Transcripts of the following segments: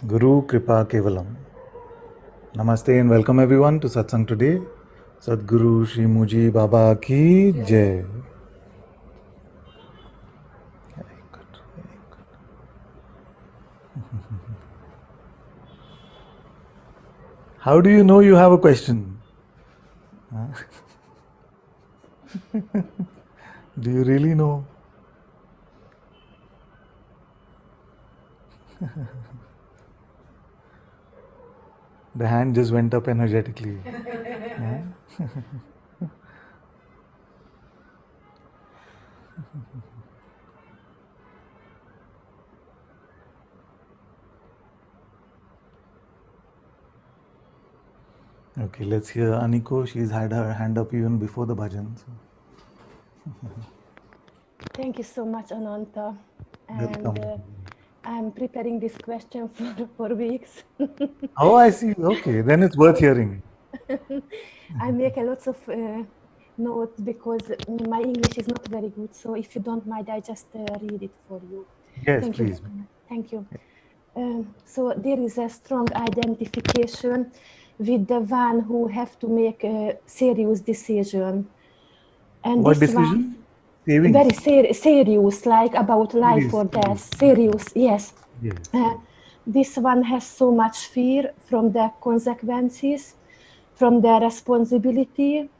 Guru Kripa Kevalam. Namaste and welcome everyone to Satsang today. Sadguru Shri Muji Baba Ki Jai. How do you know you have a question? Do you really know? The hand just went up energetically. Okay, let's hear Aniko. She's had her hand up even before the bhajan. Thank you so much, Ananta. Welcome. And I'm preparing this question for weeks. Oh, I see. Okay, then it's worth hearing. I make a lots of notes because my English is not very good. So if you don't mind, I just read it for you. Yes, Thank you please. very much. Thank you. So there is a strong identification with the one who have to make a serious decision. And What this one decision? Savings. very serious, like about life Serious, or serious. death. Serious, yes. Yes. This one has so much fear from the consequences, from the responsibility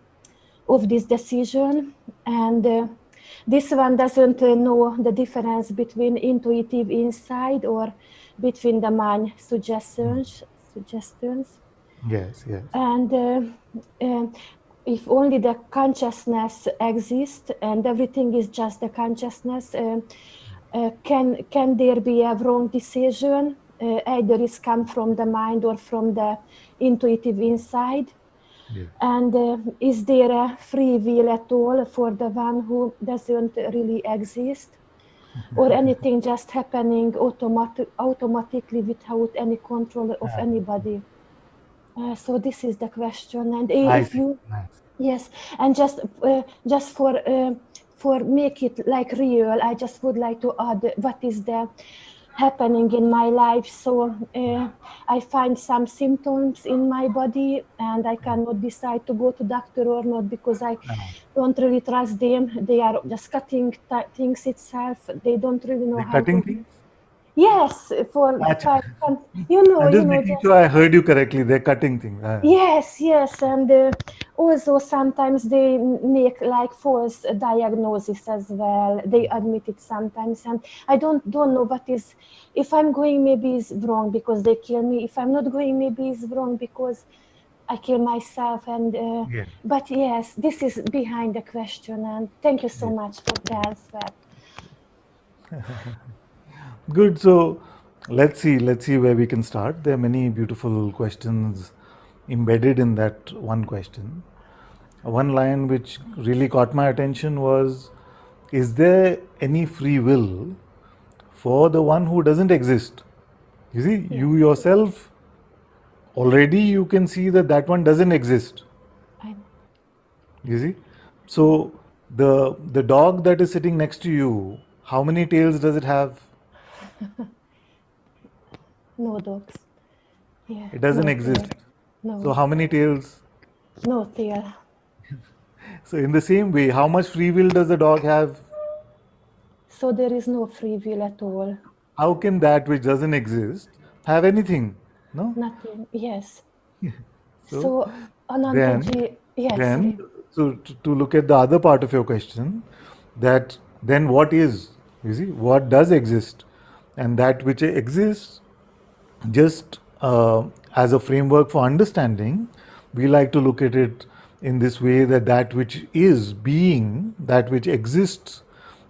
of this decision, and this one doesn't know the difference between intuitive insight or between the mind suggestions. Yes, yes. And if only the consciousness exists and everything is just the consciousness, can there be a wrong decision? Either it's come from the mind or from the intuitive inside. Yes. And is there a free will at all for the one who doesn't really exist? Or anything just happening automatically without any control of anybody? So this is the question. And I if see. you, Nice. yes, and just for make it like real, I just would like to add what is the happening in my life. So I find some symptoms in my body, and I cannot decide to go to doctor or not because I don't really trust them. They are just cutting things itself. They don't really know They're how cutting to. things? Yes, Acha. you I'm just know, making just sure I heard you correctly. They're cutting things. yes, yes, and also sometimes they make like false diagnosis as well. They admit it sometimes, and I don't know what is. If I'm going, maybe is wrong because they kill me. If I'm not going, maybe is wrong because I kill myself. And Yes. but yes, this is behind the question. And thank you so Yes. much for the answer. Good. So let's see where we can start. There are many beautiful questions embedded in that one question. One line which really caught my attention was, is there any free will for the one who doesn't exist? You see, Yes, you yourself already you can see that that one doesn't exist. I You see, yeah. so the dog that is sitting next to you, how many tails does it have? No dogs. Yeah, It doesn't no tail. exist. So No, how many tails? no tail. So in the same way, how much free will does the dog have? So there is no free will at all. How can that which doesn't exist have anything? No. Nothing. Yes. So So then, Anantaji, yes, then, sorry. so to look at the other part of your question, that then what is? You see, what does exist, and that which exists just as a framework for understanding, we like to look at it in this way, that that which is being, that which exists,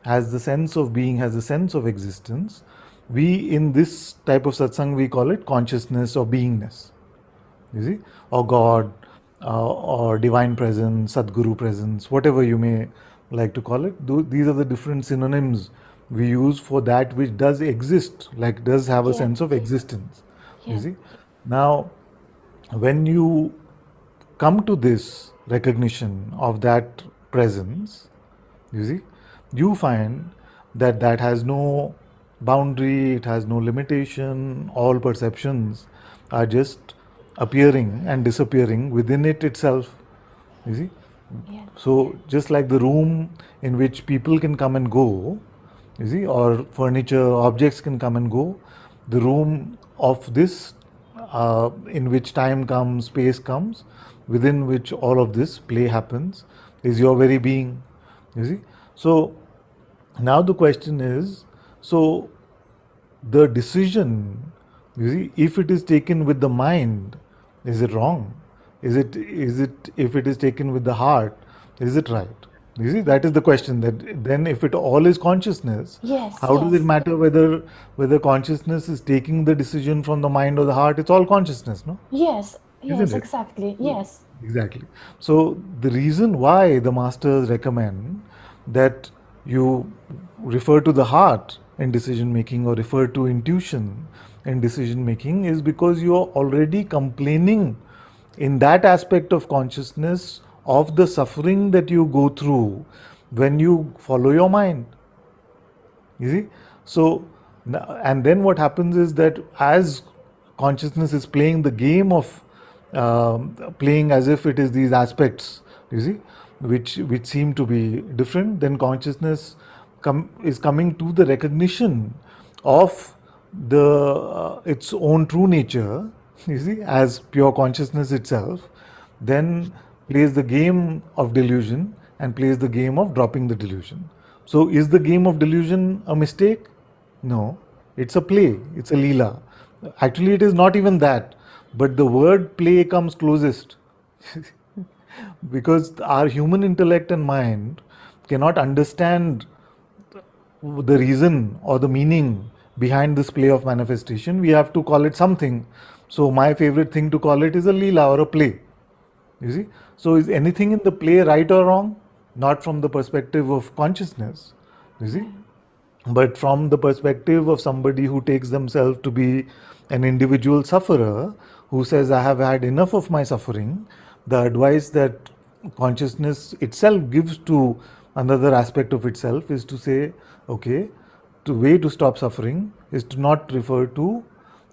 has the sense of being, has the sense of existence. We, in this type of satsang, we call it consciousness or beingness, you see, or God, or divine presence, Sadguru presence, whatever you may like to call it. These are the different synonyms we use for that which does exist, like does have a Yeah, sense of existence. You yeah, see, now when you come to this recognition of that presence, you see, you find that that has no boundary, it has no limitation. All perceptions are just appearing and disappearing within it itself. You see? Yeah. So, just like the room in which people can come and go, you see, or furniture, objects can come and go, the room of this, in which time comes, space comes, within which all of this play happens, is your very being. You see? So, now the question is, so the decision, you see, if it is taken with the mind, is it wrong? Is it if it is taken with the heart, is it right? You see, that is the question. That then, if it all is consciousness, Yes, how does it yes, matter whether consciousness is taking the decision from the mind or the heart? It's all consciousness, no? yes, Isn't yes, it? exactly. So- Yes, Exactly. So the reason why the masters recommend that you refer to the heart in decision making or refer to intuition in decision making is because you are already complaining in that aspect of consciousness of the suffering that you go through when you follow your mind. You see? So, and then what happens is that as consciousness is playing the game of playing as if it is these aspects, you see, which seem to be different, then consciousness is coming to the recognition of the its own true nature, you see, as pure consciousness itself, then plays the game of delusion and plays the game of dropping the delusion. So, is the game of delusion a mistake? No, it's a play, it's a leela. Actually, it is not even that, but the word play comes closest because our human intellect and mind cannot understand the reason or the meaning behind this play of manifestation. We have to call it something. So, my favorite thing to call it is a leela or a play. You see? So, is anything in the play right or wrong? Not from the perspective of consciousness. You see? yeah. But from the perspective of somebody who takes themselves to be an individual sufferer, who says, I have had enough of my suffering, the advice that consciousness itself gives to another aspect of itself is to say, okay, the way to stop suffering is to not refer to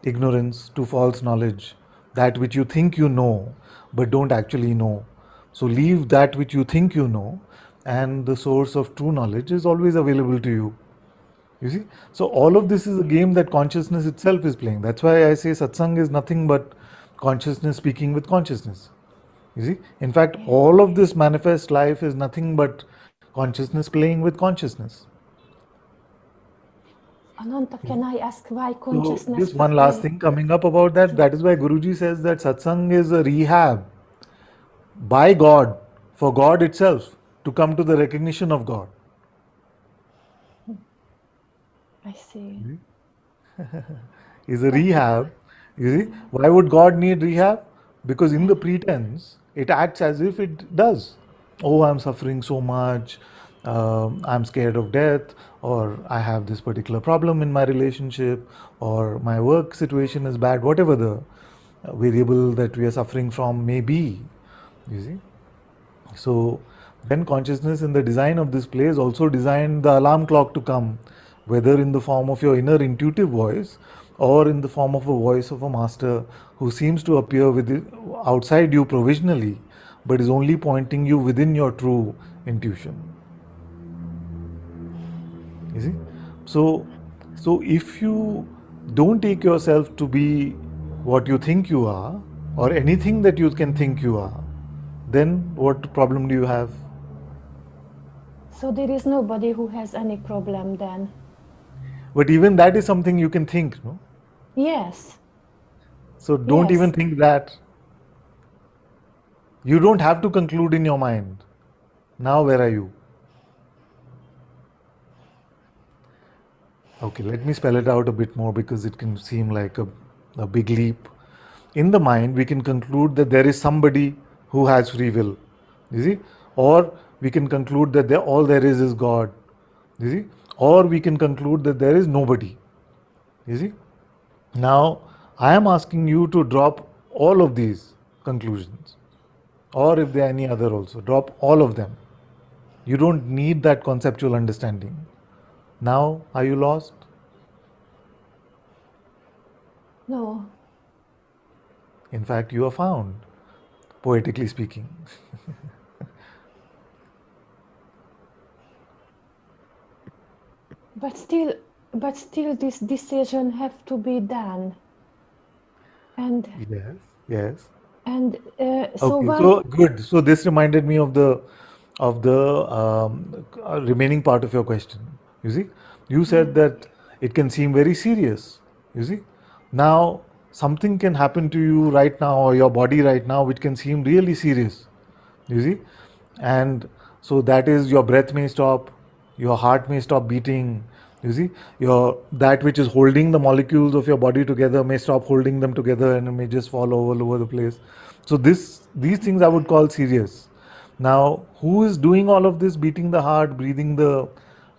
ignorance, to false knowledge, that which you think you know but don't actually know. So leave that which you think you know, and the source of true knowledge is always available to you. You see? So all of Yeah. this is a game that consciousness itself is playing. That's why I say satsang is nothing but consciousness speaking with consciousness. You see? In fact, Yeah. all of this manifest life is nothing but consciousness playing with consciousness. Ananta, can I ask why So consciousness? just one last thing coming up about that. That is why Guruji says that satsang is a rehab by God for God itself to come to the recognition of God. I see. Is a But rehab. You see, yeah. why would God need rehab? Because in the Yeah. pretense, it acts as if it does. Oh, I'm suffering so much. I'm scared of death, or I have this particular problem in my relationship, or my work situation is bad, whatever the variable that we are suffering from may be. You see? So then consciousness in the design of this play is also designed the alarm clock to come, whether in the form of your inner intuitive voice or in the form of a voice of a master who seems to appear outside you provisionally, but is only pointing you within your true intuition. You see? So so if you don't take yourself to be what you think you are, or anything that you can think you are, then what problem do you have? So there is nobody who has any problem then. But even that is something you can think, no? Yes. So don't even Yes. think that. You don't have to conclude in your mind. Now, where are you? Okay, let me spell it out a bit more because it can seem like a big leap. In the mind, we can conclude that there is somebody who has free will. You see? Or we can conclude that all there is God. You see? Or we can conclude that there is nobody. You see? Now, I am asking you to drop all of these conclusions, or if there are any other also, drop all of them. You don't need that conceptual understanding. Now, are you lost? No, In fact, you are found, poetically speaking. but still, but still, this decision have to be done, and Yes, yes. so Okay, one. so good. So this reminded me of the remaining part of your question. You see, you Yeah, said that it can seem very serious. You see, now something can happen to you right now or your body right now which can seem really serious. You see, and so that is your breath may stop, your heart may stop beating. You see, your that which is holding the molecules of your body together may stop holding them together and it may just fall all over the place. So these things I would call serious. Now, who is doing all of this, beating the heart, breathing the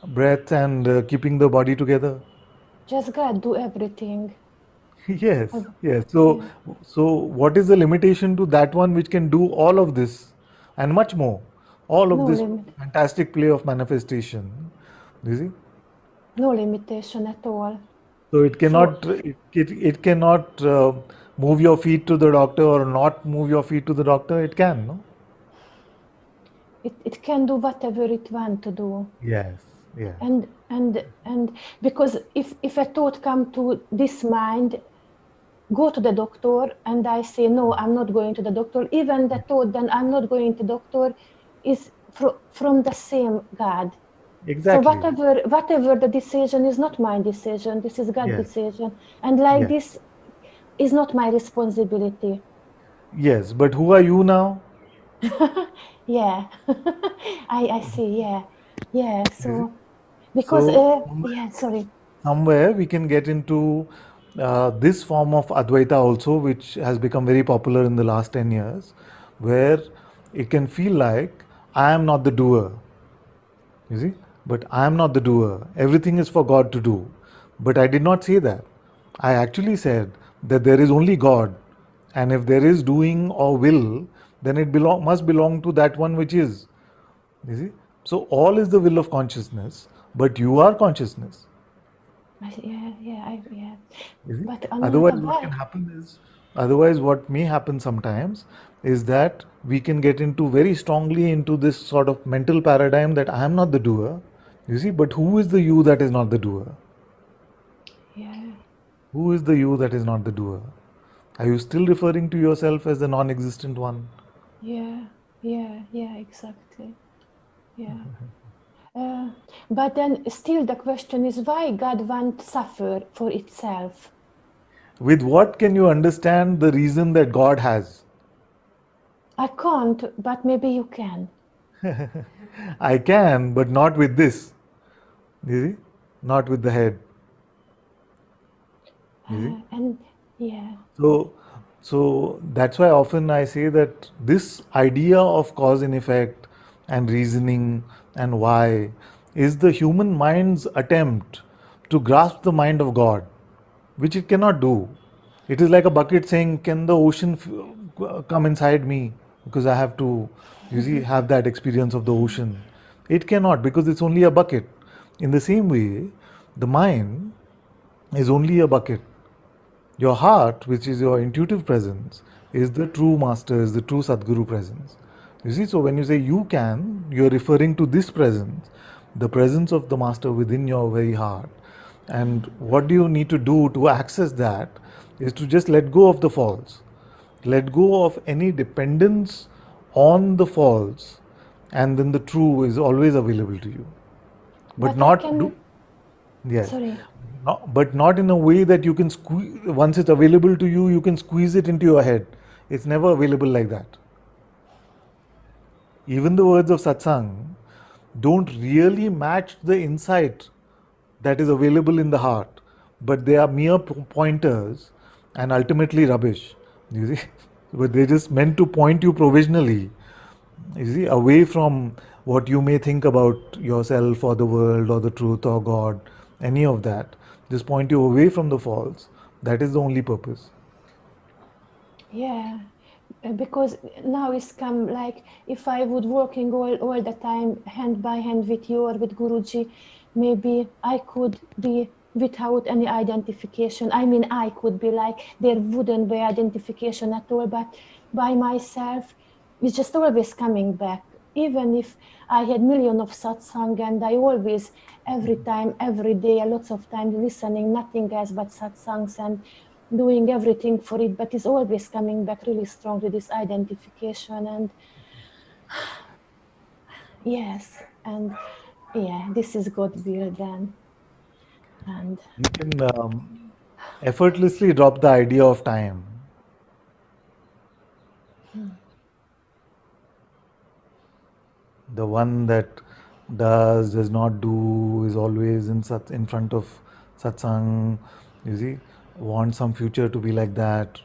breath, and keeping the body together? just God do everything. Yes, Uh, yes. So, yeah, so what is the limitation to that one which can do all of this and much more? All of no this limit, fantastic play of manifestation. You see? no limitation at all. So it So cannot it cannot move your feet to the doctor or not move your feet to the doctor. It can, no? it can do whatever it want to do. Yes, yes, And because if a thought come to this mind, go to the doctor, and I say no, I'm not going to the doctor, even the thought then I'm not going to doctor is from the same God. So exactly. whatever the decision is not my decision, this is God Yes, decision, and like yes, this is not my responsibility. yes. But who are you now? Yeah. I see, yeah, yeah. You see? So because So yeah, sorry. somewhere we can get into this form of Advaita also, which has become very popular in the last 10 years, where it can feel like I am not the doer, you see, but I am not the doer. Everything is for God to do. But I did not say that. I actually said that there is only God, and if there is doing or will, then it must belong to that one which is. You see? So all is the will of consciousness, but you are consciousness. Yeah, yeah, yeah. You see? But Otherwise, Ananta, what why? can happen is, otherwise, what may happen sometimes is that we can get into very strongly into this sort of mental paradigm that I am not the doer. You see, but who is the you that is not the doer? Yeah, Who is the you that is not the doer? Are you still referring to yourself as the non existent one? yeah, yeah, yeah, exactly. Yeah. Uh, but then still the question is why God won't suffer for itself. With what can you understand the reason that God has? I can't, but maybe you can. I can, but not with this. You see? Not with the head. You see? And yeah, So, so that's why often I say that this idea of cause and effect and reasoning and why is the human mind's attempt to grasp the mind of God, which it cannot do. It is like a bucket saying, "Can the ocean come inside me?" Because I have to, you see, have that experience of the ocean. It cannot because it's only a bucket. In the same way, the mind is only a bucket. Your heart, which is your intuitive presence, is the true master, is the true Sadguru presence. You see, so when you say you can, you're referring to this presence, the presence of the master within your very heart. And what do you need to do to access that is to just let go of the false. Let go of any dependence on the false, and then the true is always available to you. But but I not do, can. yes, Sorry. but not in a way that you can squeeze, once it's available to you, you can squeeze it into your head. It's never available like that. Even the words of satsang don't really match the insight that is available in the heart, but they are mere pointers and ultimately rubbish. You see, but they're just meant to point you provisionally, you see, away from what you may think about yourself or the world or the truth or God, any of that. Just point you away from the false. That is the only purpose. Yeah, because now it's come like if I would working all the time hand by hand with you or with Guruji, maybe I could be. without any identification. I mean, I could be like, there wouldn't be identification at all, but by myself, it's just always coming back. Even if I had million of satsang and I always, every time, every day, lots of times listening, nothing else but satsangs and doing everything for it, but it's always coming back really strong to this identification. And yes, and yeah, this is God will then. And You can effortlessly drop the idea of time. The one that does not do, is always in front of satsang. You see, want some future to be like that.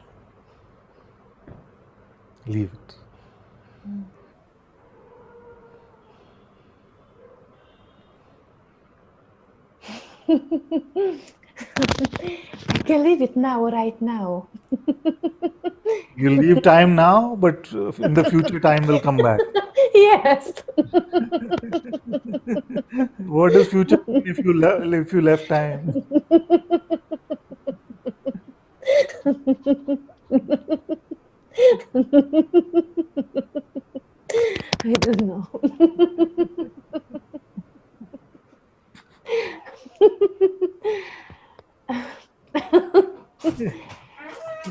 Leave it. I can leave it now, right now. You leave time now, but in the future, time will come back. Yes. What does future mean if you left time? I don't know.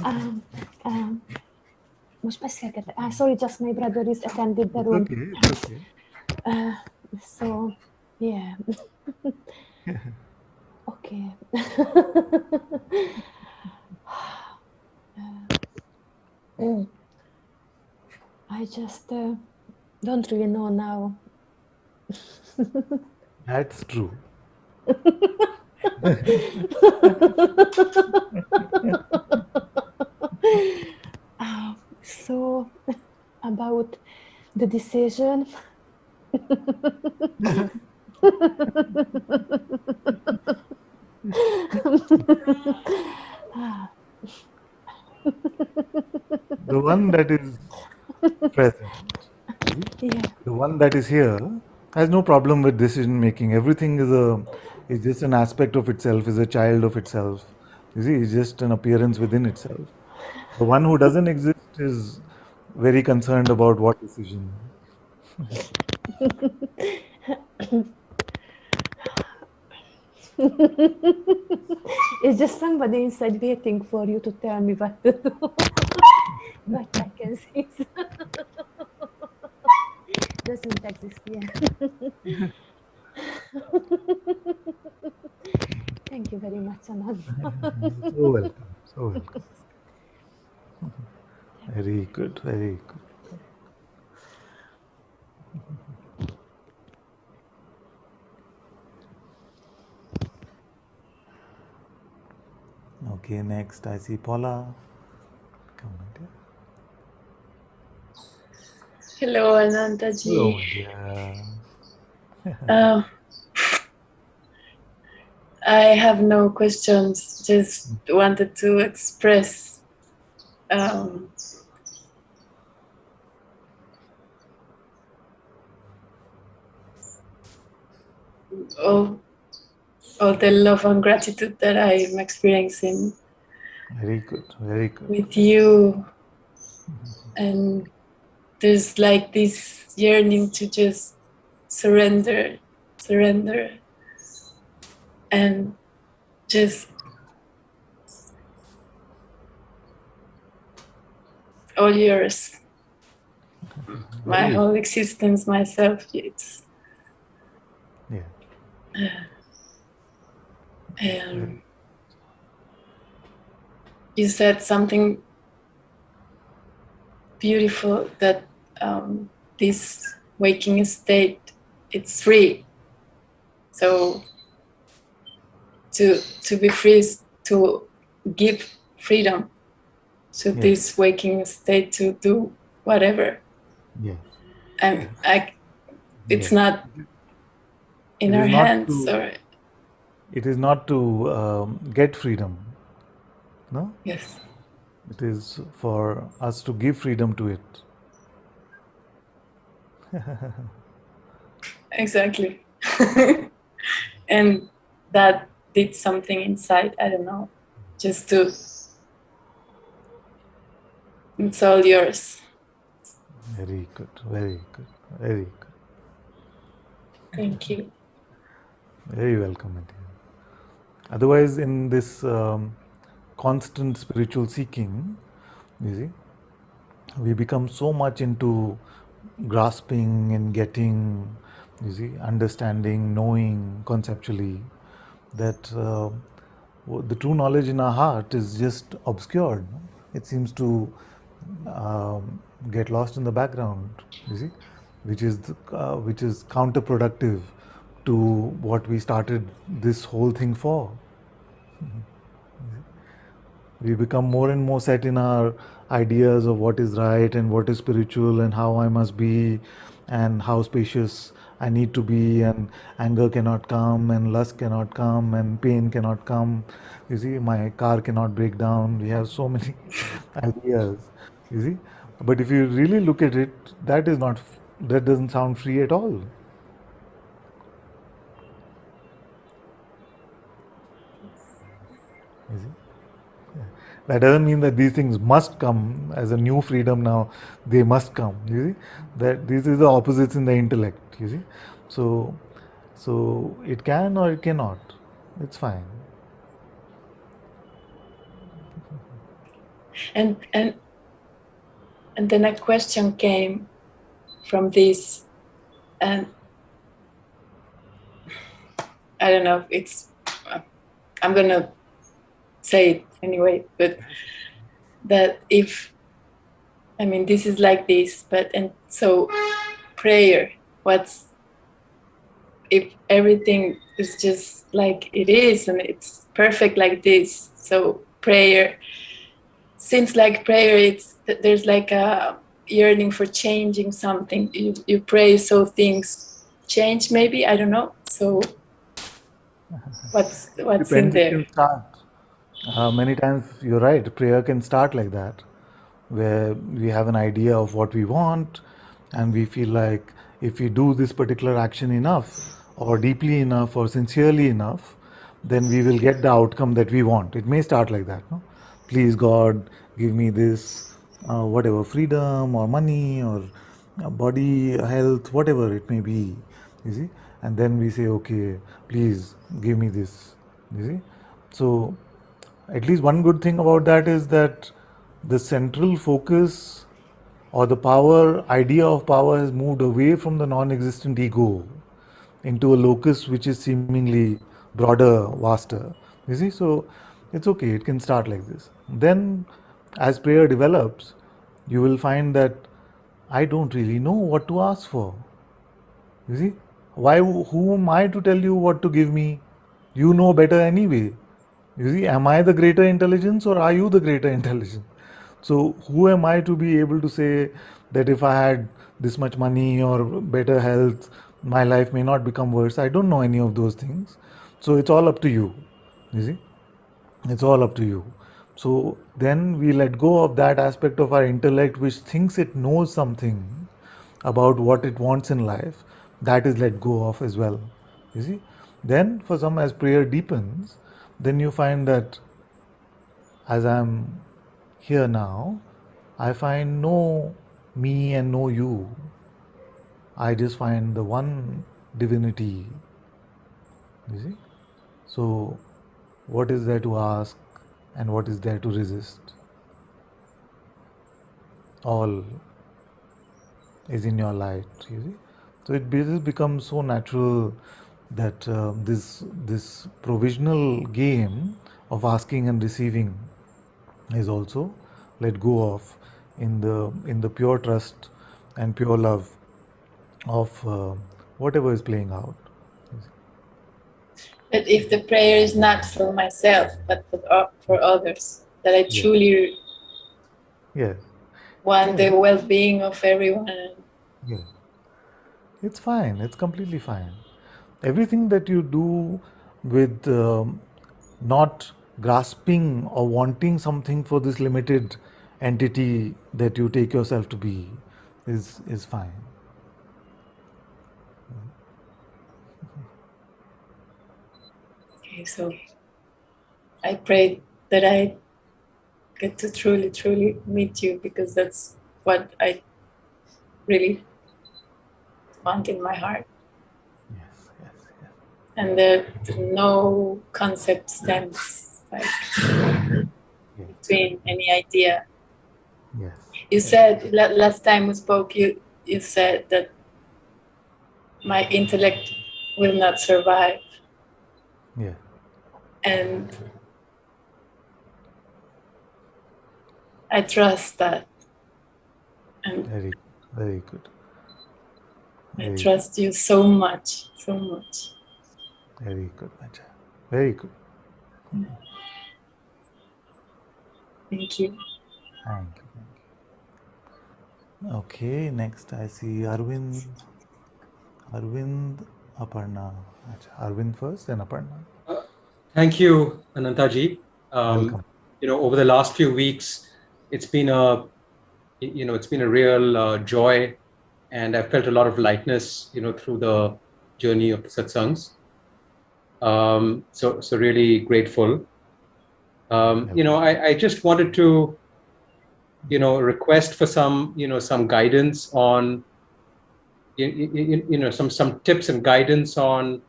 um, um, most beszélgetek. Sorry, just my brother is attended the It's room. okay. It's okay. So, yeah. Okay. I just don't really know now. That's true. So, about the decision. The one that is present, Yeah. the one that is here, has no problem with decision making. Everything is just an aspect of itself, is a child of itself. You see, it's just an appearance within itself. The one who doesn't exist is very concerned about what decision. It's just somebody inside waiting for you to tell me what to do. But I can see it doesn't exist yet. Thank you very much, Ananta. So welcome. So welcome. Very good. Very good. Okay, next I see Paula. Come on, dear. Hello, Ananta-ji. Hello, my dear. Uh, I have no questions, just wanted to express all, all the love and gratitude that I'm experiencing Very good. Very good. with you. And there's like this yearning to just surrender, and just all yours. My Very whole existence, myself, it's yeah. You said something beautiful, that this waking state, it's free. So to be free is to give freedom to this waking state to do whatever. Yeah. And it's not in our hands. Or it is not to get freedom. No? yes. It is for us to give freedom to it. Exactly. And that did something inside. I don't know. Just to. It's all yours. Very good, very good, very good. Thank you. Very welcome, my dear. Otherwise, in this constant spiritual seeking, you see, we become so much into grasping and getting, you see, understanding, knowing conceptually, that the true knowledge in our heart is just obscured. No? It seems to get lost in the background, you see, which is counterproductive to what we started this whole thing for. We become more and more set in our ideas of what is right and what is spiritual and how I must be and how spacious I need to be, and anger cannot come and lust cannot come and pain cannot come. You see, my car cannot break down. We have so many ideas, you see. But if you really look at it, that is not, that doesn't sound free at all. You see? That doesn't mean that these things must come as a new freedom now. They must come. You see that this is the opposites in the intellect. You see, so it can or it cannot. It's fine. And then a question came from this, and I don't know if it's. I'm gonna say it anyway, but that if, I mean, this is like this, but and so prayer, what's if everything is just like it is and it's perfect like this? So prayer seems like prayer, it's there's like a yearning for changing something. You pray so things change, maybe, I don't know. So what's in Depends. It there? can start. Many times you're right. Prayer can start like that, where we have an idea of what we want, and we feel like if we do this particular action enough, or deeply enough, or sincerely enough, then we will get the outcome that we want. It may start like that, no? Please God, give me this, whatever, freedom or money or body, health, whatever it may be. You see, and then we say, okay, please give me this. You see, so at least one good thing about that is that the central focus or the power idea of power has moved away from the non-existent ego into a locus which is seemingly broader, vaster. You see, so it's okay, it can start like this. Then, as prayer develops, you will find that I don't really know what to ask for. You see, who am I to tell you what to give me? You know better anyway. You see, am I the greater intelligence or are you the greater intelligence? So, who am I to be able to say that if I had this much money or better health, my life may not become worse? I don't know any of those things. So, it's all up to you. You see, it's all up to you. So, then we let go of that aspect of our intellect which thinks it knows something about what it wants in life. That is let go of as well. You see, then for some, as prayer deepens, then you find that as I'm here now, I find no me and no you. I just find the one divinity. You see? So, what is there to ask and what is there to resist? All is in your light. You see? So, it becomes so natural that this provisional game of asking and receiving is also let go of in the pure trust and pure love of whatever is playing out. But if the prayer is not for myself but for others, that I Yes, truly yes, want yes, the well-being of everyone. yes. It's fine. It's completely fine. Everything that you do with not grasping or wanting something for this limited entity that you take yourself to be is fine. Okay, so I pray that I get to truly, truly meet you, because that's what I really want in my heart. Yes, yes, yes. And that no concept stands like Yes, between any idea. yes, You said last time we spoke, you said that my intellect will not survive, yes. and I trust that, and Very, very good. I Very good. trust you so much, so much. Very good, my child. Very good. Thank you. Thank you. Thank you. Okay, next I see Arvind. Arvind, Aparna. Acha, Arvind first, then Aparna. Thank you, Ananta-ji. Welcome. Over the last few weeks, it's been a real joy, and I've felt a lot of lightness, through the journey of the satsangs. So really grateful. I just wanted to, request for some guidance on, some tips and guidance on,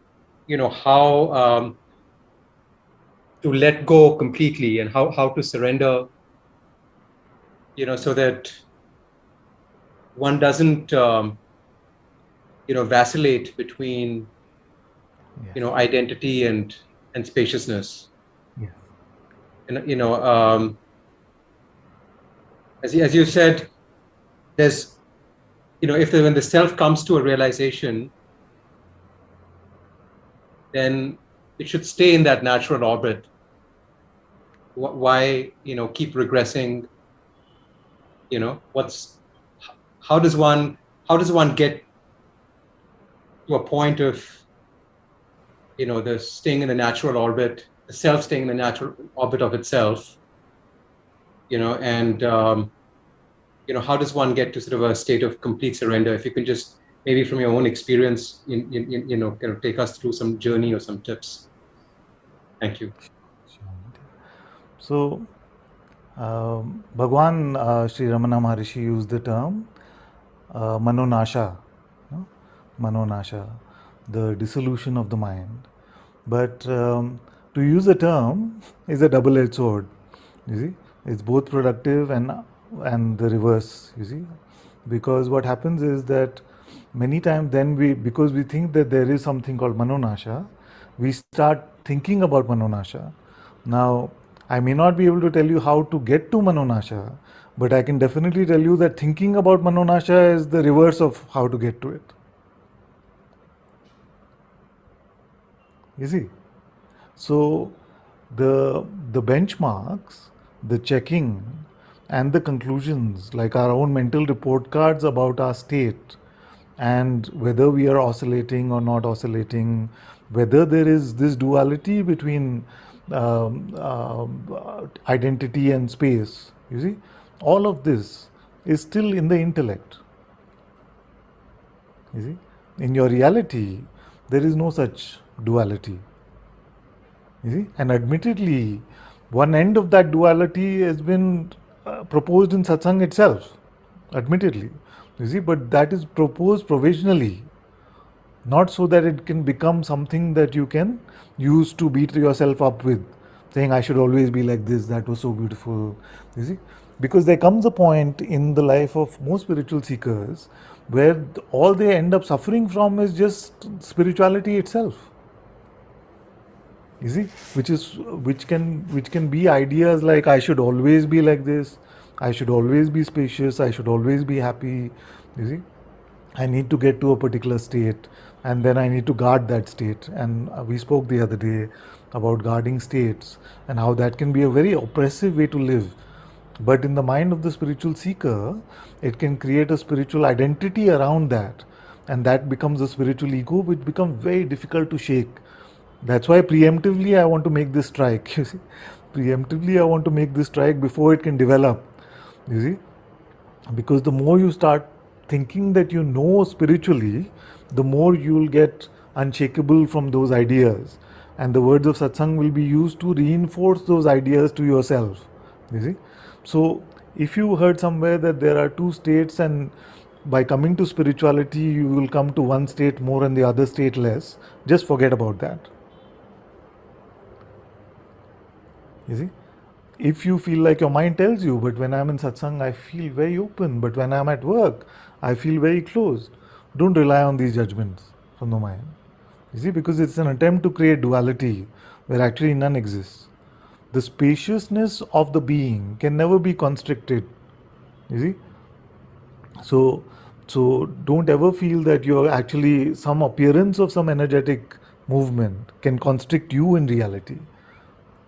how to let go completely, and how to surrender, so that one doesn't vacillate between Yes, identity and spaciousness. yes, And as you said, there's if when the self comes to a realization, then it should stay in that natural orbit. Why keep regressing? What's how does one get to a point of the staying in the natural orbit, the self staying in the natural orbit of itself, and how does one get to sort of a state of complete surrender? If you can just maybe from your own experience, kind of take us through some journey or some tips. Thank you. sure. So, Bhagwan Sri Ramana Maharishi used the term manonasha, no? Manonasha, the dissolution of the mind. But to use a term is a double-edged sword. You see, it's both productive and the reverse. You see, because what happens is that many times then because we think that there is something called manonasha, we start thinking about manonasha. Now, I may not be able to tell you how to get to manonasha, but I can definitely tell you that thinking about manonasha is the reverse of how to get to it. You see? So the benchmarks, the checking, and the conclusions, like our own mental report cards about our state, and whether we are oscillating or not oscillating, whether there is this duality between identity and space. You see, all of this is still in the intellect. You see, in your reality, there is no such duality. You see, and admittedly, one end of that duality has been proposed in satsang itself. Admittedly, you see, but that is proposed provisionally, not so that it can become something that you can use to beat yourself up with, saying I should always be like this. That was so beautiful. You see, because there comes a point in the life of most spiritual seekers where all they end up suffering from is just spirituality itself. You see, which can be ideas like I should always be like this, I should always be spacious, I should always be happy. You see, I need to get to a particular state, and then I need to guard that state. And we spoke the other day about guarding states and how that can be a very oppressive way to live. But in the mind of the spiritual seeker, it can create a spiritual identity around that, and that becomes a spiritual ego, which becomes very difficult to shake. That's why preemptively I want to make this strike. You see, preemptively I want to make this strike before it can develop. You see, because the more you start thinking that you know spiritually, the more you'll get unshakable from those ideas. and the words of satsang will be used to reinforce those ideas to yourself. You see, so if you heard somewhere that there are two states, and by coming to spirituality you will come to one state more and the other state less, just forget about that. You see, if you feel like your mind tells you, but when I'm in satsang, I feel very open, but when I'm at work, I feel very closed. Don't rely on these judgments from the mind. You see, because it's an attempt to create duality where actually none exists. The spaciousness of the being can never be constricted. You see, so so don't ever feel that you're actually some appearance of some energetic movement can constrict you in reality.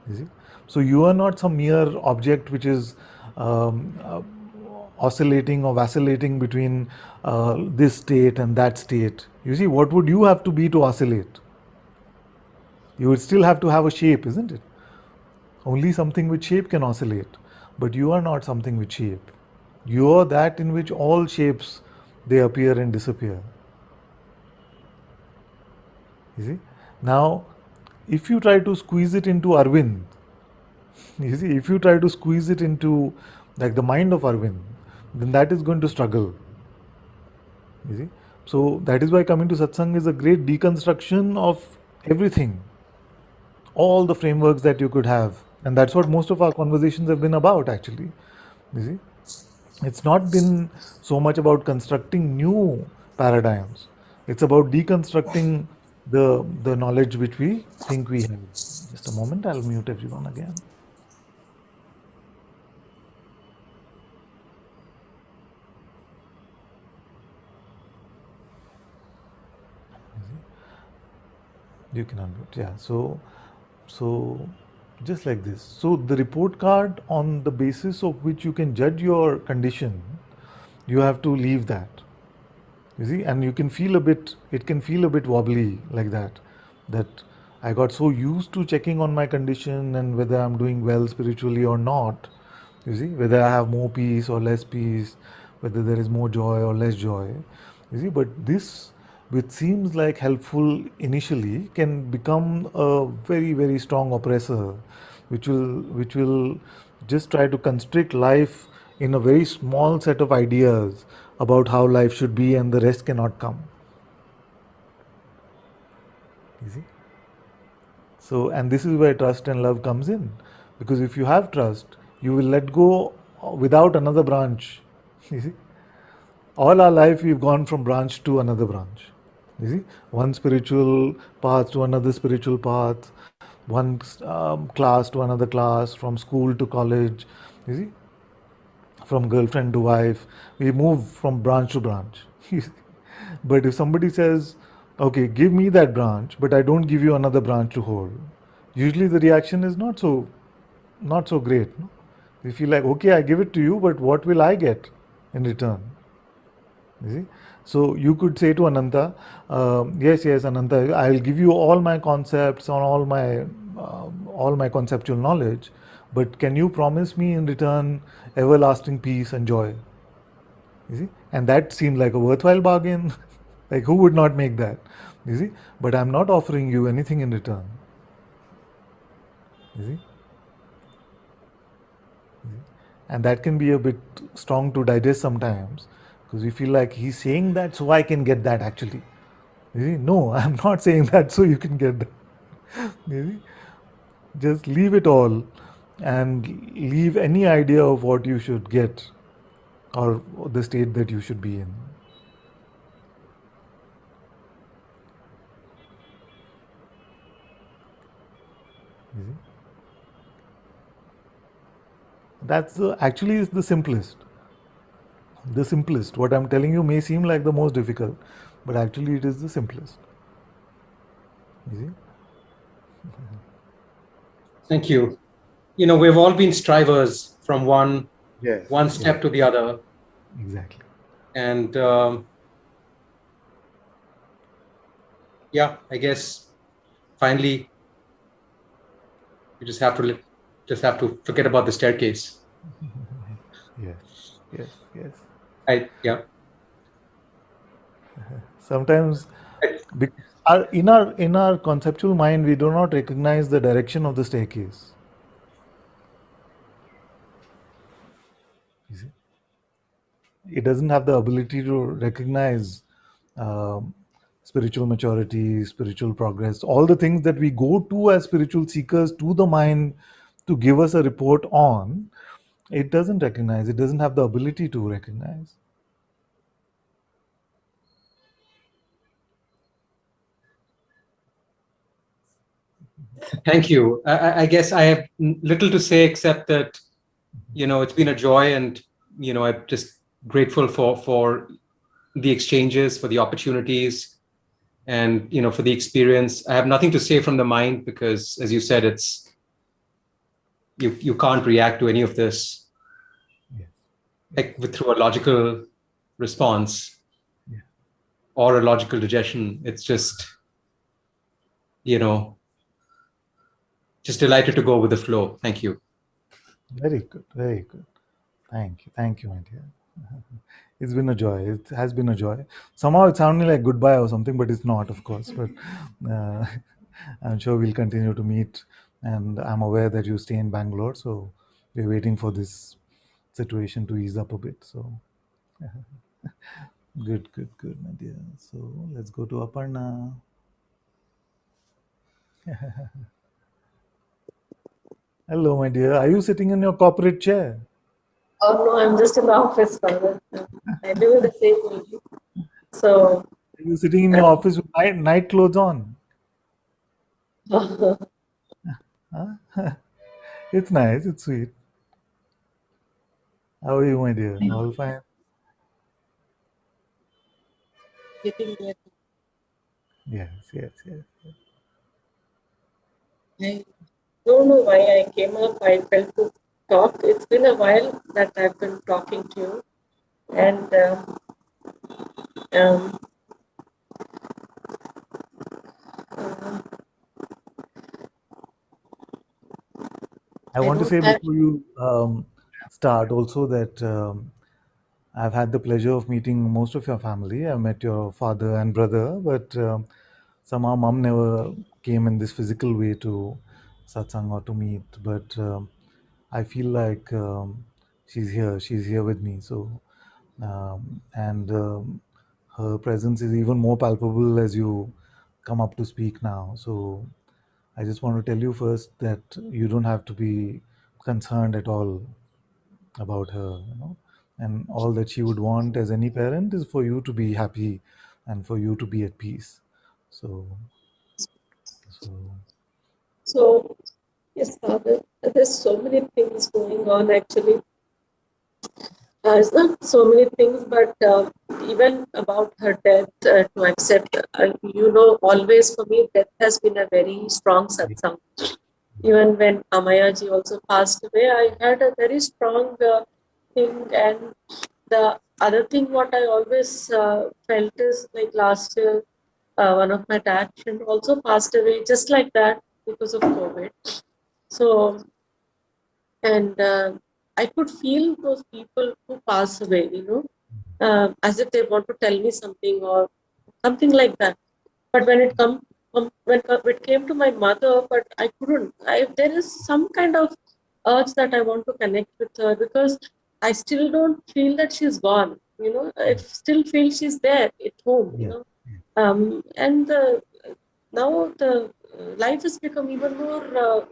You see? So you are not some mere object which is um, uh, oscillating or vacillating between this state and that state. You see, what would you have to be to oscillate? You would still have to have a shape, isn't it? Only something with shape can oscillate. But you are not something with shape. You are that in which all shapes they appear and disappear. You see? Now, if you try to squeeze it into Arvind, you see, if you try to squeeze it into like the mind of Arvind, then that is going to struggle. You see, so that is why coming to satsang is a great deconstruction of everything, all the frameworks that you could have, and that's what most of our conversations have been about. Actually, you see, it's not been so much about constructing new paradigms. It's about deconstructing the knowledge which we think we have. Just a moment, I'll mute everyone again. You can unmute. Yeah. So just like this. So the report card on the basis of which you can judge your condition, you have to leave that. You see, and you can feel a bit. It can feel a bit wobbly like that. That I got so used to checking on my condition and whether I'm doing well spiritually or not. You see, whether I have more peace or less peace, whether there is more joy or less joy. You see, but this, which seems like helpful initially, can become a very, very strong oppressor, which will just try to constrict life in a very small set of ideas about how life should be, and the rest cannot come. You see? So, and this is where trust and love comes in, because if you have trust, you will let go without another branch. You see, all our life we've gone from branch to another branch. You see, one spiritual path to another spiritual path, one class to another class, from school to college. You see, from girlfriend to wife, we move from branch to branch. But if somebody says, okay, give me that branch, but I don't give you another branch to hold, usually the reaction is not so great. No? You feel like, okay, I give it to you, but what will I get in return? You see? So you could say to Ananta, yes, yes, Ananta, I'll give you all my concepts on all my conceptual knowledge, but can you promise me in return everlasting peace and joy? You see, and that seemed like a worthwhile bargain. Like who would not make that? You see, but I'm not offering you anything in return. You see, and that can be a bit strong to digest sometimes, because we feel like he's saying that so I can get that actually. You see, no, I'm not saying that so you can get that. You see, just leave it all and leave any idea of what you should get or the state that you should be in. You see? That's actually is the simplest. The simplest. What I'm telling you may seem like the most difficult, but actually it is the simplest. You see? Thank you. You know, we've all been strivers from one Yes. step Yes. to the other, Exactly. and yeah, I guess finally you just have to forget about the staircase. Yes. Yes. Yes. Yeah. Sometimes, I- In our conceptual mind, we do not recognize the direction of the staircase. You see? It doesn't have the ability to recognize um, spiritual maturity, spiritual progress, all the things that we go to as spiritual seekers to the mind to give us a report on. It doesn't recognize. It doesn't have the ability to recognize. Thank you. I guess I have little to say except that, it's been a joy, and, I'm just grateful for the exchanges, for the opportunities, and, for the experience. I have nothing to say from the mind because, as you said, you can't react to any of this Yes. like through a logical response Yeah. or a logical digestion. It's just, just delighted to go with the flow. Thank you. Very good. Very good. Thank you. Thank you, my dear. It's been a joy. It has been a joy. Somehow it's sounding like goodbye or something, but it's not, of course. But uh, I'm sure we'll continue to meet. And I'm aware that you stay in Bangalore, so we're waiting for this situation to ease up a bit. So good, good, good, my dear. So let's go to Aparna. Hello, my dear. Are you sitting in your corporate chair? Oh no, I'm just in the office, brother. I live in the same building. So Are you sitting in your office with night clothes on? Huh? It's nice. It's sweet. How are you, my dear? All fine? getting there. Yes, yes, yes. I don't know why I came up. I felt to talk. It's been a while that I've been talking to you, and um, uh, I I want to don't say have. before you start also that I've had the pleasure of meeting most of your family. I met your father and brother, but somehow mom never came in this physical way to satsang or to meet. But I feel like she's here. She's here with me. So and her presence is even more palpable as you come up to speak now. So I just want to tell you first that you don't have to be concerned at all about her, and all that she would want as any parent is for you to be happy and for you to be at peace. So, so So yes, Father, there's so many things going on actually. It's not so many things, but even about her death, to accept, always for me, death has been a very strong satsang. Even when Amayaji also passed away, I had a very strong thing. And the other thing, what I always felt is like last year, one of my dad friend also passed away just like that because of COVID. So, and I could feel those people who pass away, as if they want to tell me something or something like that. But when it came to my mother, but I couldn't. There is some kind of urge that I want to connect with her because I still don't feel that she's gone. I still feel she's there at home. yeah, And now the life has become even more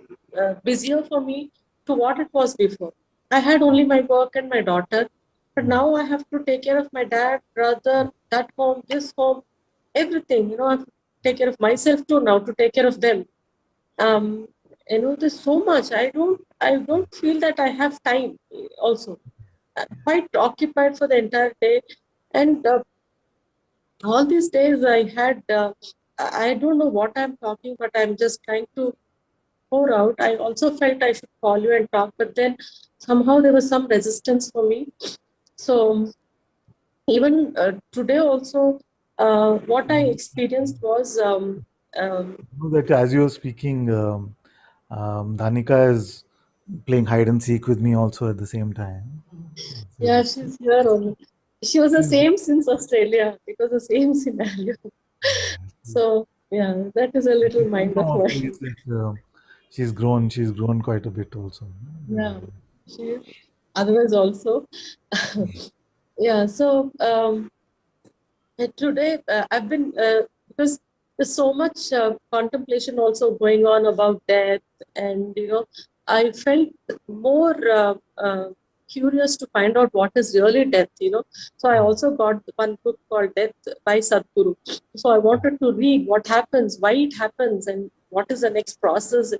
busier for me to what it was before. I had only my work and my daughter, but now I have to take care of my dad, brother, that home, this home, everything. I have to take care of myself too now to take care of them. There's so much. I don't feel that I have time. Also, quite occupied for the entire day, and all these days I had. I don't know what I'm talking, but I'm just trying to pour out. I also felt I should call you and talk, but then somehow there was some resistance for me. So even today also, what I experienced was that as you're speaking, Dhanika is playing hide and seek with me also at the same time. So yeah, she's here only. She was the she's same since Australia. It was the same scenario. So Yeah, that is a little mind of No, mine. please, like, she's grown quite a bit also. Yeah, she otherwise also. Yeah, so today I've been because there's so much contemplation also going on about death, and I felt more curious to find out what is really death. So I also got one book called Death by Sadhguru. So I wanted to read what happens, why it happens, and what is the next process.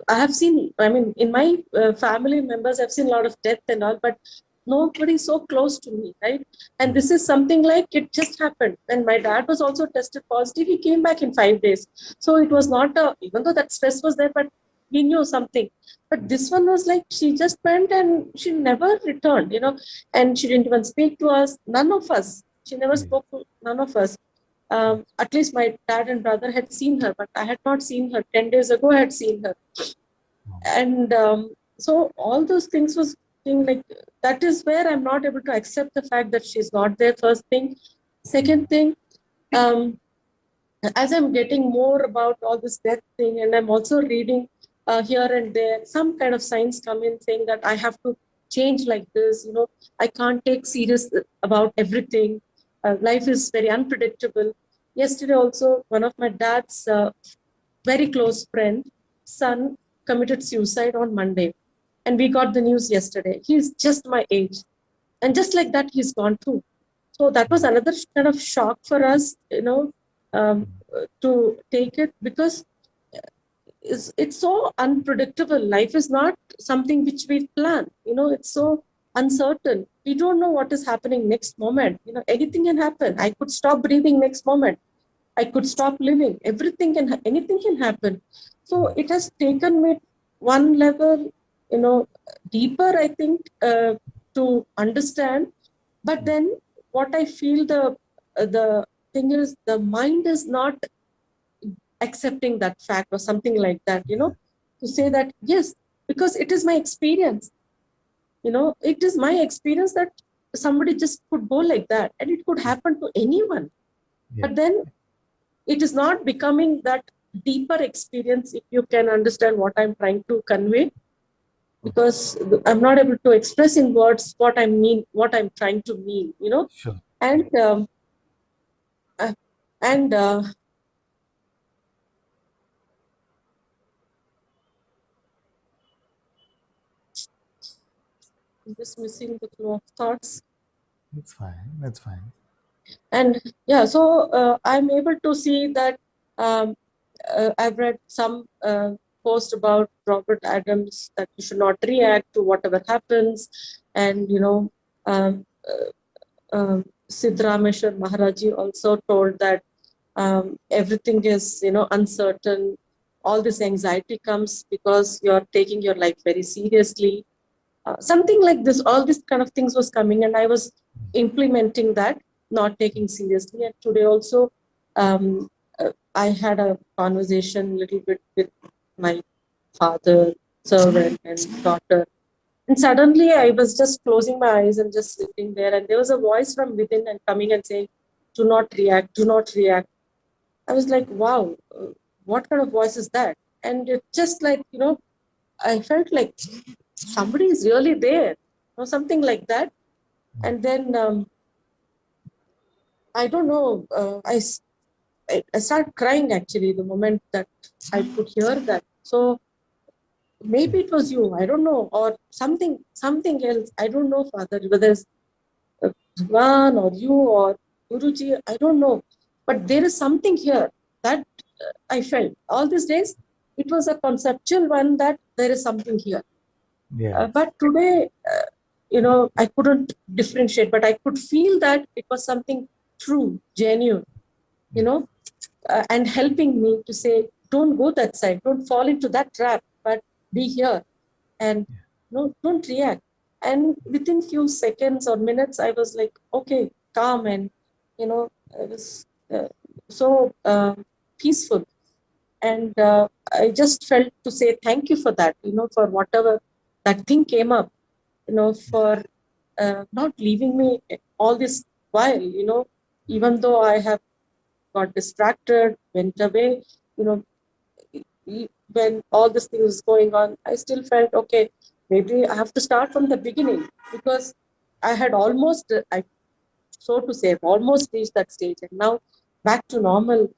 I have seen, I mean, in my family members, I've seen a lot of death and all, but nobody so close to me, right? And this is something like it just happened. And my dad was also tested positive. He came back in 5 days. So it was not even though that stress was there, but we knew something. But this one was like she just went and she never returned, and she didn't even speak to us, none of us. She never spoke to none of us. At least my dad and brother had seen her, but I had not seen her. 10 days ago, I had seen her. And so all those things was being like, that is where I'm not able to accept the fact that she's not there, first thing. Second thing, um, as I'm getting more about all this death thing, and I'm also reading here and there, some kind of signs come in saying that I have to change like this. I can't take serious about everything. Life is very unpredictable. Yesterday also, one of my dad's very close friend, son committed suicide on Monday. And we got the news yesterday. He's just my age. And just like that, he's gone through. So that was another kind of shock for us, to take it, because it's so unpredictable. Life is not something which we plan. It's so uncertain. We don't know what is happening next moment. Anything can happen. I could stop breathing next moment. I could stop living. Anything can happen. So it has taken me one level, deeper, I think, to understand. But then what I feel the thing is, the mind is not accepting that fact or something like that, to say that, yes, because it is my experience, it is my experience that somebody just could go like that and it could happen to anyone. But then it is not becoming that deeper experience, if you can understand what I'm trying to convey, because I'm not able to express in words what I mean, what I'm trying to mean, Sure. and uh, and I'm just missing the flow of thoughts. It's fine. That's fine. And yeah, so I'm able to see that um, I've read some post about Robert Adams that you should not react to whatever happens, and um, Sidrameshwar Maharaji also told that everything is uncertain. All this anxiety comes because you're taking your life very seriously. Something like this, all these kind of things was coming, and I was implementing that, not taking seriously. And today also, I had a conversation a little bit with my father, servant, and daughter. And suddenly I was just closing my eyes and just sitting there, and there was a voice from within and coming and saying, "Do not react, do not react." I was like, wow, what kind of voice is that? And it just like, I felt like somebody is really there, or something like that. And then I don't know, I started crying actually the moment that I could hear that. So maybe it was you, I don't know, or something else. I don't know, Father, whether it's Bhagwan or you or Guruji, I don't know. But there is something here that I felt all these days. It was a conceptual one that there is something here. Yeah. But today, I couldn't differentiate, but I could feel that it was something true, genuine, you know, and helping me to say, don't go that side, don't fall into that trap, but be here and no, don't react. And within few seconds or minutes, I was like, okay, calm, and I was so peaceful. And I just felt to say thank you for that, for whatever that thing came up, for not leaving me all this while, even though I have got distracted, went away. You know, when all this thing was going on, I still felt, okay, maybe I have to start from the beginning, because I had almost, so to say, almost reached that stage. And now back to normal,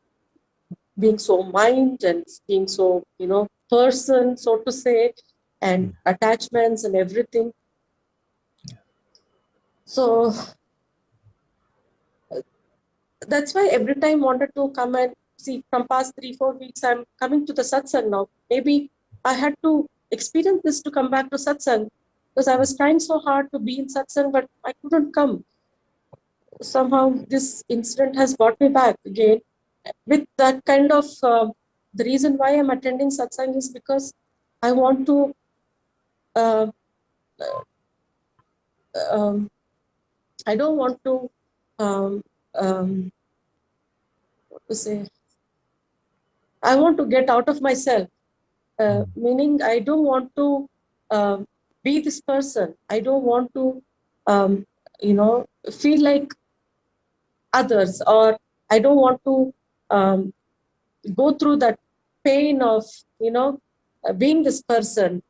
being so mind and being so, person, so to say, and attachments and everything. So that's why every time wanted to come and see. From past 3-4 weeks, I'm coming to the satsang now. Maybe I had to experience this to come back to satsang, because I was trying so hard to be in satsang, but I couldn't come. Somehow this incident has brought me back again with that kind of, the reason why I'm attending satsang is because I want to, uh, um, I don't want to, what to say, I want to get out of myself. Meaning I don't want to be this person. I don't want to, feel like others, or I don't want to um, go through that pain of, being this person.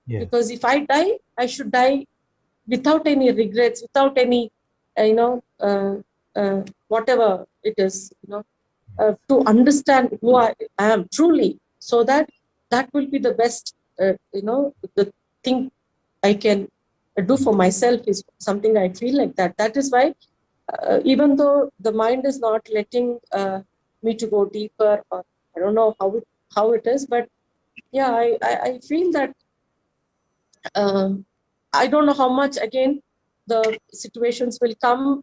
Yes. Because if I die, I should die without any regrets, without any, whatever it is, to understand who I am truly, so that that will be the best, the thing I can do for myself is something I feel like that. That is why, even though the mind is not letting me to go deeper, or I don't know how it is, but yeah, I feel that, I don't know how much again the situations will come,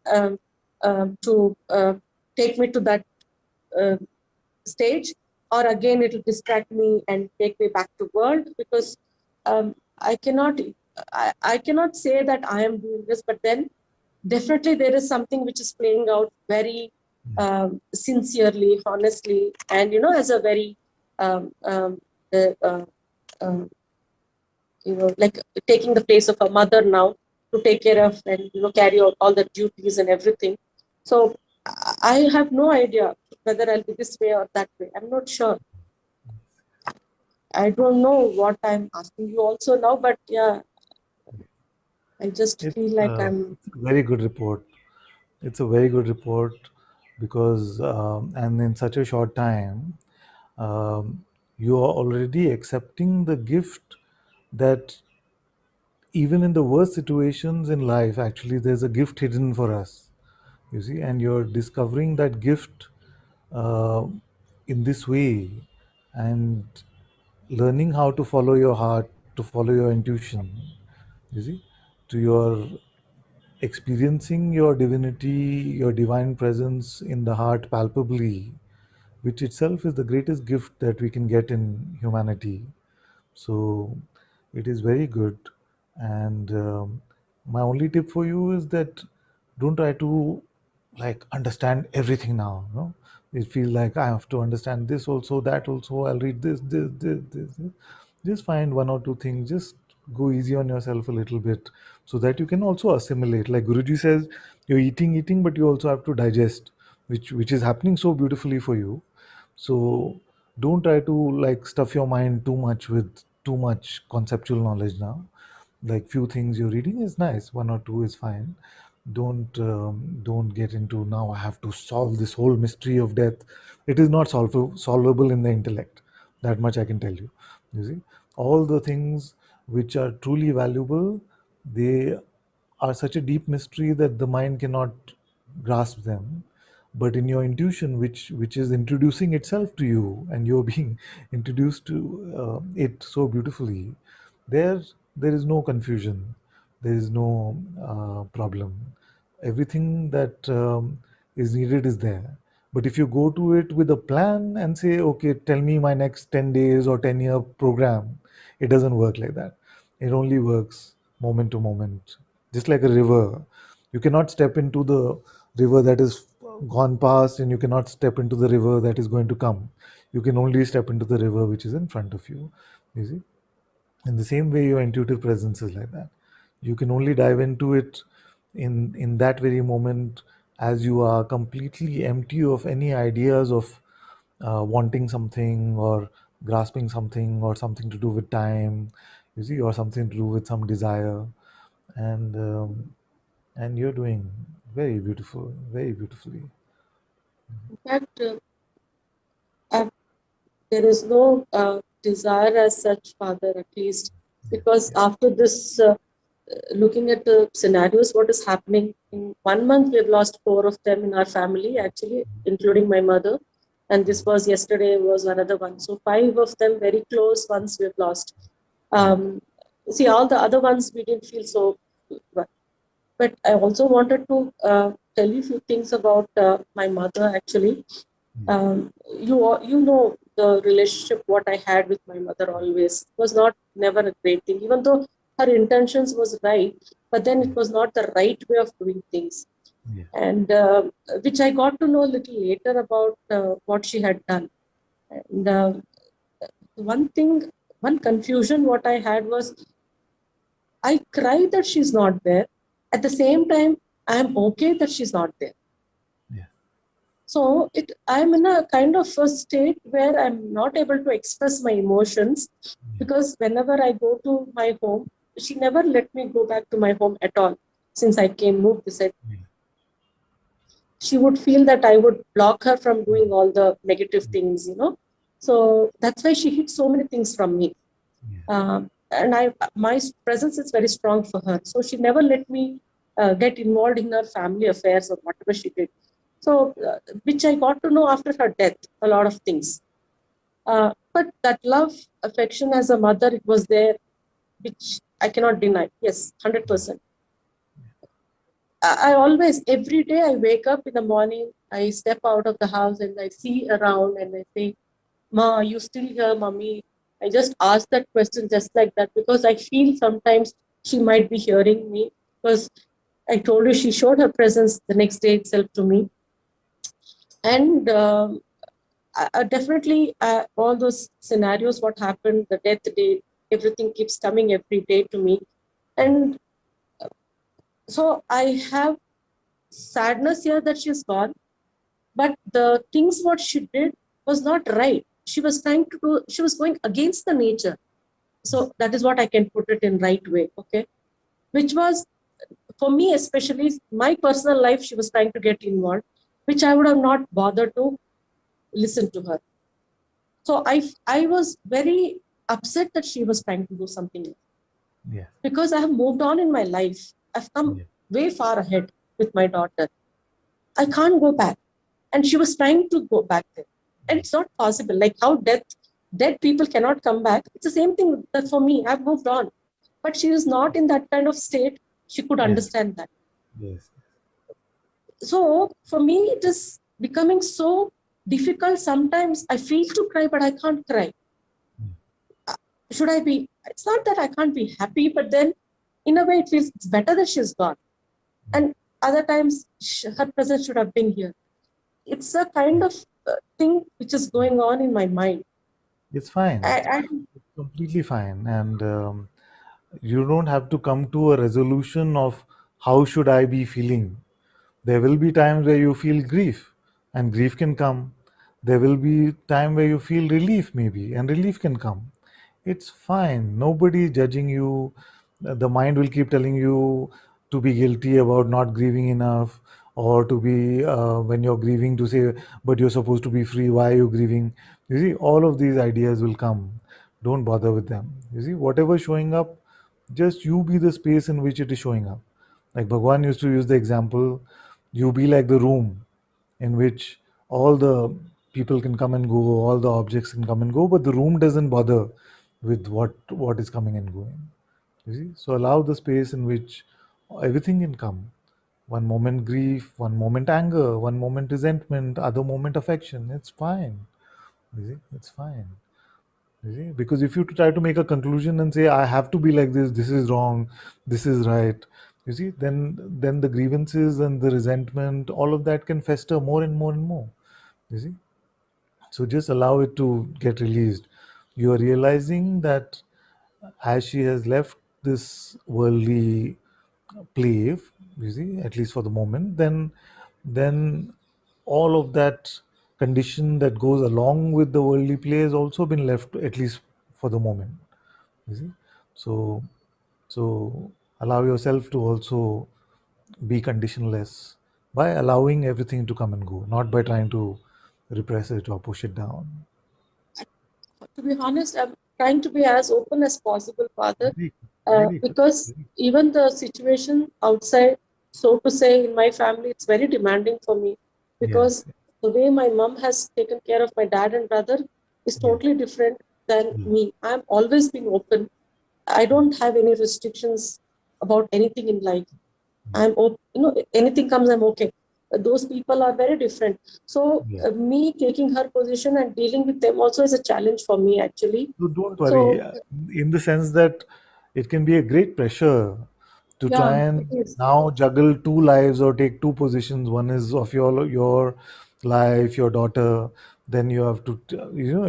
to take me to that uh, stage, or again it will distract me and take me back to world, because I cannot, I cannot say that I am doing this, but then definitely there is something which is playing out very sincerely, honestly, and as a very uh, uh, um, like taking the place of a mother now, to take care of and carry out all the duties and everything. So I have no idea whether I'll be this way or that way. I'm not sure. I don't know what I'm asking you also now, but yeah, I just It's, feel like I'm. it's a very good report. It's a very good report because, and in such a short time, you are already accepting the gift that even in the worst situations in life, actually, there's a gift hidden for us, you see, and you're discovering that gift uh, in this way and learning how to follow your heart, to follow your intuition, you see, to your experiencing your divinity, your divine presence in the heart palpably, which itself is the greatest gift that we can get in humanity. So it is very good. And my only tip for you is that don't try to like understand everything now. No, it feels like I have to understand this also, that also. I'll read this. Just find one or two things. Just go easy on yourself a little bit, so that you can also assimilate. Like Guruji says, you're eating, but you also have to digest, which is happening so beautifully for you. So don't try to like stuff your mind too much with too much conceptual knowledge now. Like few things you're reading is nice, one or two is fine. Don't get into now I have to solve this whole mystery of death. It is not solvable in the intellect. That much I can tell you. You see, all the things which are truly valuable, they are such a deep mystery that the mind cannot grasp them. But in your intuition, which is introducing itself to you, and you're being introduced to it so beautifully, there there is no confusion, there is no problem. Everything that is needed is there. But if you go to it with a plan and say, okay, tell me my next 10 days or 10-year program, it doesn't work like that. It only works moment to moment, just like a river. You cannot step into the river that is gone past, and you cannot step into the river that is going to come. You can only step into the river which is in front of you. You see, in the same way your intuitive presence is like that. You can only dive into it in that very moment as you are completely empty of any ideas of wanting something or grasping something or something to do with time, you see, or something to do with some desire, and you're doing very beautiful, very beautifully. In fact, there is no desire as such, Father, at least, because after this, looking at the scenarios, what is happening in 1 month, we have lost 4 of them in our family, actually, including my mother. And this was yesterday, was another one. So 5 of them very close ones we have lost. See, all the other ones we didn't feel so well. But I also wanted to tell you a few things about my mother, actually. You know the relationship what I had with my mother always was not never a great thing, even though her intentions was right, but then it was not the right way of doing things, Yeah. and which I got to know a little later about what she had done. And one thing, one confusion what I had was I cry that she's not there. At the same time, I'm okay that she's not there. Yeah. So I'm in a kind of a state where I'm not able to express my emotions, because whenever I go to my home, she never let me go back to my home at all since I came moved this side. She would feel that I would block her from doing all the negative things, you know. So that's why she hid so many things from me. And my presence is very strong for her. So she never let me get involved in her family affairs or whatever she did. So, which I got to know after her death, a lot of things. But that love, affection as a mother, it was there, which I cannot deny. Yes, 100%. I always, every day I wake up in the morning, I step out of the house and I see around and I say, Ma, are you still here, mommy? I just ask that question just like that because I feel sometimes she might be hearing me, because I told you she showed her presence the next day itself to me. And definitely all those scenarios, what happened, the death day, everything keeps coming every day to me. And so I have sadness here that she's gone, but the things what she did was not right. She was trying to do, she was going against the nature. So that is what I can put it in right way, okay? Which was, for me especially, my personal life, she was trying to get involved, which I would have not bothered to listen to her. So I was very upset that she was trying to do something else. Yeah. Because I have moved on in my life. I've come way far ahead with my daughter. I can't go back. And she was trying to go back there. And it's not possible. Like how dead people cannot come back. It's the same thing that for me. I've moved on. But she is not in that kind of state. She could understand that. Yes. So for me, it is becoming so difficult. Sometimes I feel to cry, but I can't cry. Should I be? It's not that I can't be happy, but then in a way it feels it's better that she's gone. And other times her presence should have been here. It's a kind of thing which is going on in my mind. It's fine. It's completely fine. And you don't have to come to a resolution of how should I be feeling. There will be times where you feel grief, and grief can come. There will be time where you feel relief, maybe, and relief can come. It's fine. Nobody is judging you. The mind will keep telling you to be guilty about not grieving enough, or to be when you're grieving to say, but you're supposed to be free. Why are you grieving? You see, all of these ideas will come. Don't bother with them. You see, whatever showing up, just you be the space in which it is showing up. Like Bhagwan used to use the example, you be like the room in which all the people can come and go, all the objects can come and go, but the room doesn't bother with what is coming and going. You see, so allow the space in which everything can come. One moment grief, one moment anger, one moment resentment, other moment affection. It's fine. You see, it's fine. You see, because if you try to make a conclusion and say I have to be like this is wrong, this is right, you see, then the grievances and the resentment, all of that can fester more and more and more. You see, so just allow it to get released. You are realizing that as she has left this worldly play, you see, at least for the moment, then then all of that condition that goes along with the worldly play has also been left, at least for the moment. You see, so allow yourself to also be conditionless by allowing everything to come and go, not by trying to repress it or push it down. To be honest, I'm trying to be as open as possible, Father, Very good. because even the situation outside, so to say, in my family, it's very demanding for me, because Yes. the way my mom has taken care of my dad and brother is totally different than me. I'm always been open. I don't have any restrictions about anything in life. I'm open, anything comes, I'm okay. Those people are very different. So Yeah. me taking her position and dealing with them also is a challenge for me, actually. So don't So worry, in the sense that it can be a great pressure to try yeah, it and is. now juggle two lives or take two positions. One is of your life, your daughter. Then you have to,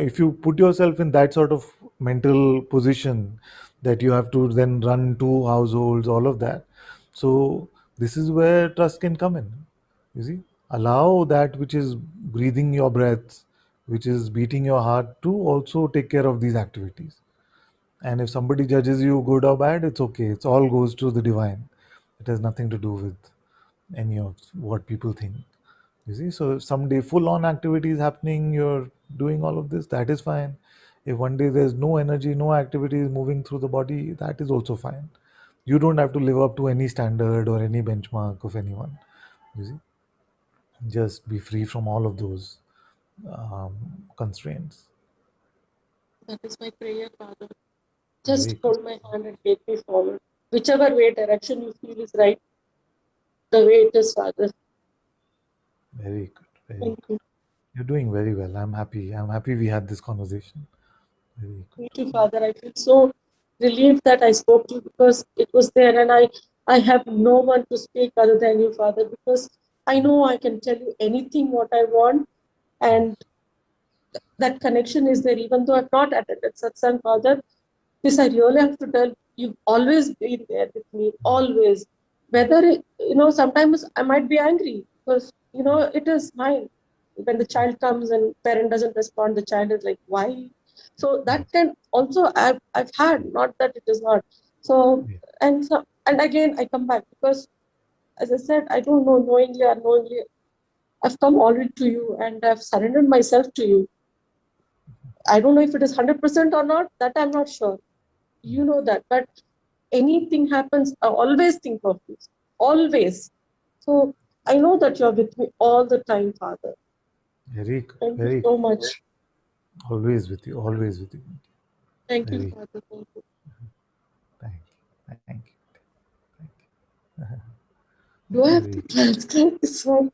if you put yourself in that sort of mental position that you have to then run two households, all of that. So this is where trust can come in. You see, allow that which is breathing your breath, which is beating your heart, to also take care of these activities. And if somebody judges you good or bad, it's okay. It's all goes to the divine. It has nothing to do with any of what people think. You see, so if someday full on activity is happening, you're doing all of this, that is fine. If one day there's no energy, no activity is moving through the body, that is also fine. You don't have to live up to any standard or any benchmark of anyone. You see, just be free from all of those constraints. That is my prayer, Father. Very Just good. hold my hand and take me forward. Whichever way direction you feel is right, the way it is, Father. Very good. Very Thank good. you. You're doing very well. I'm happy. I'm happy we had this conversation. Very good. Thank you, Father. I feel so relieved that I spoke to you, because it was there, and I have no one to speak other than you, Father, because I know I can tell you anything what I want, and that connection is there, even though I've not attended Satsang, Father. This I really have to tell. You've always been there with me, always. Whether sometimes I might be angry, because it is mine. When the child comes and parent doesn't respond, the child is like, why? So that can also I've had, not that it is not. So Yeah. and again I come back, because as I said, I don't know, knowingly or unknowingly, I've come already to you and I've surrendered myself to you. I don't know if it is 100% or not. That I'm not sure. You know that, but anything happens, I always think of you. Always. So I know that you're with me all the time, Father. Very good. Thank you Very good. so much. Always with you. Always with you. Thank you, Very. Father. Thank you. Thank you. Thank you. Thank Do I you. have to Very. transcribe this one?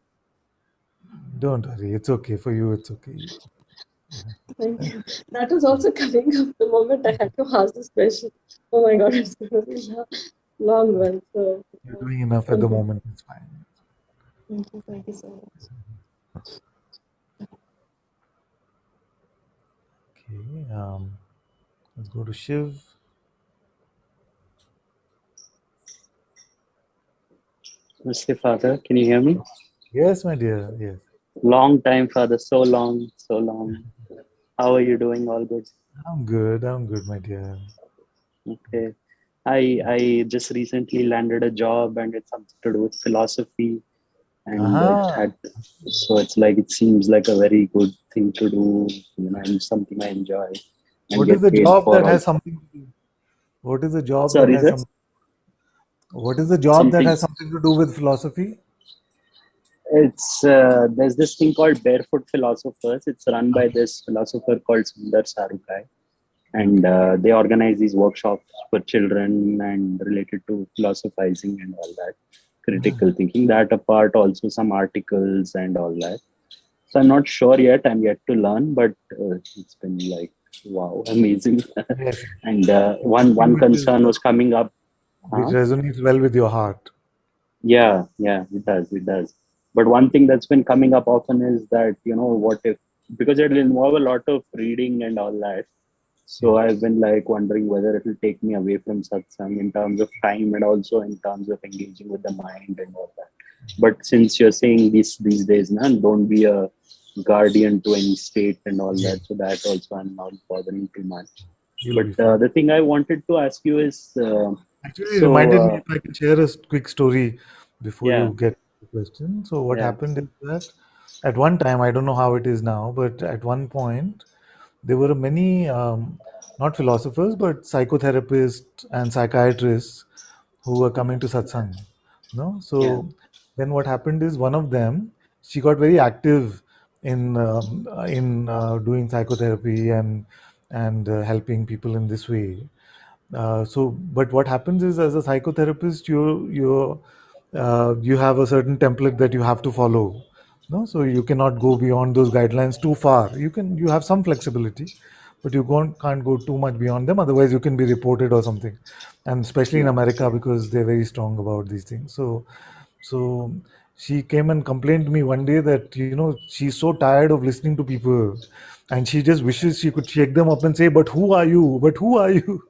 Don't worry. It's okay for you. It's okay. Thank you. That was also coming up the moment I had to ask this question. Oh my God, it's going to be a long one. So You're doing enough at thank the you. moment. It's fine. Thank you. Thank you so much. Okay. Let's go to Shiv. Namaste, Father. Can you hear me? Yes, my dear. Yes. Long time, Father. So long, so long. How are you doing? All good. I'm good. I'm good, my dear. Okay. I just recently landed a job, and it's something to do with philosophy, and Aha. it's like it seems like a very good thing to do, and something I enjoy and What is get the paid job for that has also. something to do? What is the job that Sorry, has sir. some? What is the job that Something. has something to do with philosophy? It's there's this thing called Barefoot Philosophers. It's run by Okay. this philosopher called Sundar Sarukai, and Okay. they organize these workshops for children and related to philosophizing and all that, Ah, critical thinking. That apart, also some articles and all that. So I'm not sure yet. I'm yet to learn, but it's been like wow, amazing. yes. And one Something concern was coming up. which Huh? resonates well with your heart. Yeah, it does, it does. But one thing that's been coming up often is that, what if, because it'll involve a lot of reading and all that. So Yeah. I've been like wondering whether it will take me away from satsang in terms of time and also in terms of engaging with the mind and all that. But since you're saying these days, man, don't be a guardian to any state and all Yeah, that. So that also I'm not bothering too much. you'll But be fine. the thing I wanted to ask you is, Actually, it so reminded me if I can share a quick story before yeah, you get the question. So what yeah, happened is that at one time, I don't know how it is now, but at one point there were many not philosophers but psychotherapists and psychiatrists who were coming to satsang. No, yeah, so then what happened is one of them, she got very active in doing psychotherapy and helping people in this way. But what happens is, as a psychotherapist, you have a certain template that you have to follow. No, so you cannot go beyond those guidelines too far. You have some flexibility, but you can't go too much beyond them. Otherwise, you can be reported or something. And especially in yeah, America, because they're very strong about these things. So she came and complained to me one day that she's so tired of listening to people, and she just wishes she could shake them up and say, "But who are you? But who are you?"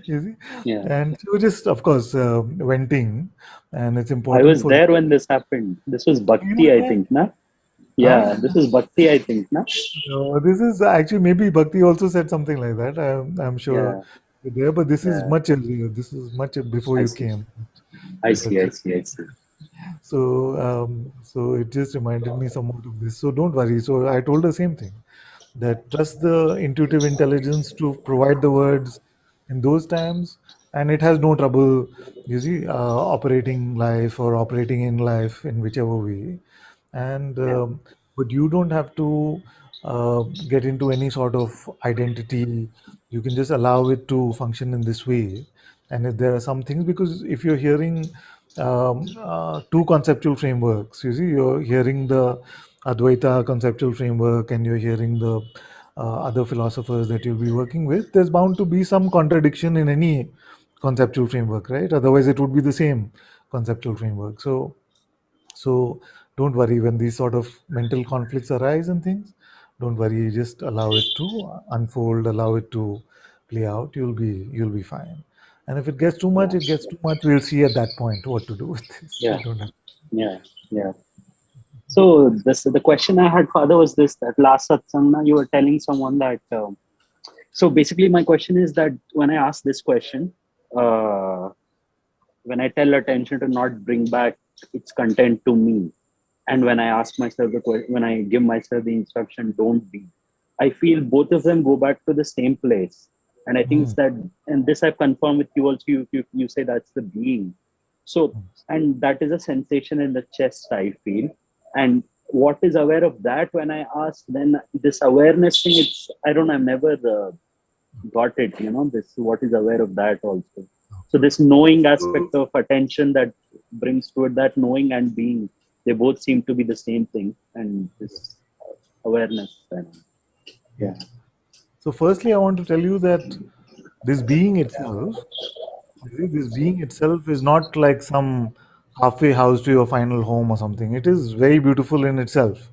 You see, yeah. and she was just, of course, venting, and it's I important was for. there when this happened. This was You Bhakti, were I there? think, na? Yeah, Ah, this was Bhakti, I think, na? no, this is actually maybe Bhakti also said something like that. I'm sure Yeah, you're there, but this is yeah. much earlier. This is much before I you see. came. I see. But I see. I see. so it just reminded me somewhat of this. So don't worry. So I told the same thing, that trust the intuitive intelligence to provide the words in those times, and it has no trouble, operating life or operating in life in whichever way. And Yeah, but you don't have to get into any sort of identity. You can just allow it to function in this way. And if there are some things, because if you're hearing two conceptual frameworks, you're hearing the Advaita conceptual framework and you're hearing the other philosophers that you'll be working with, there's bound to be some contradiction in any conceptual framework, right? Otherwise, it would be the same conceptual framework. So don't worry when these sort of mental conflicts arise and things. Don't worry, just allow it to unfold, allow it to play out. You'll be fine. And if it gets too much, yeah, it gets too much. We'll see at that point what to do with this. You yeah, don't have. yeah, yeah. So this the question I had, Father, was this: that last satsang, na, you were telling someone that. So basically, my question is that when I ask this question, uh, when I tell attention to not bring back its content to me, and when I ask myself the question, when I give myself the instruction, don't be, I feel both of them go back to the same place. And I think it's Mm, that, and this I've confirmed with you also. You say that's the being. So, mm. and that is a sensation in the chest, I feel. And what is aware of that when I ask, then this awareness thing, it's, I don't know, I've never got it, this, what is aware of that also. So this knowing So, aspect of attention that brings to it, that knowing and being, they both seem to be the same thing. And this awareness, and yeah. yeah, So firstly, I want to tell you that this being itself, this being itself is not like some halfway house to your final home or something. It is very beautiful in itself.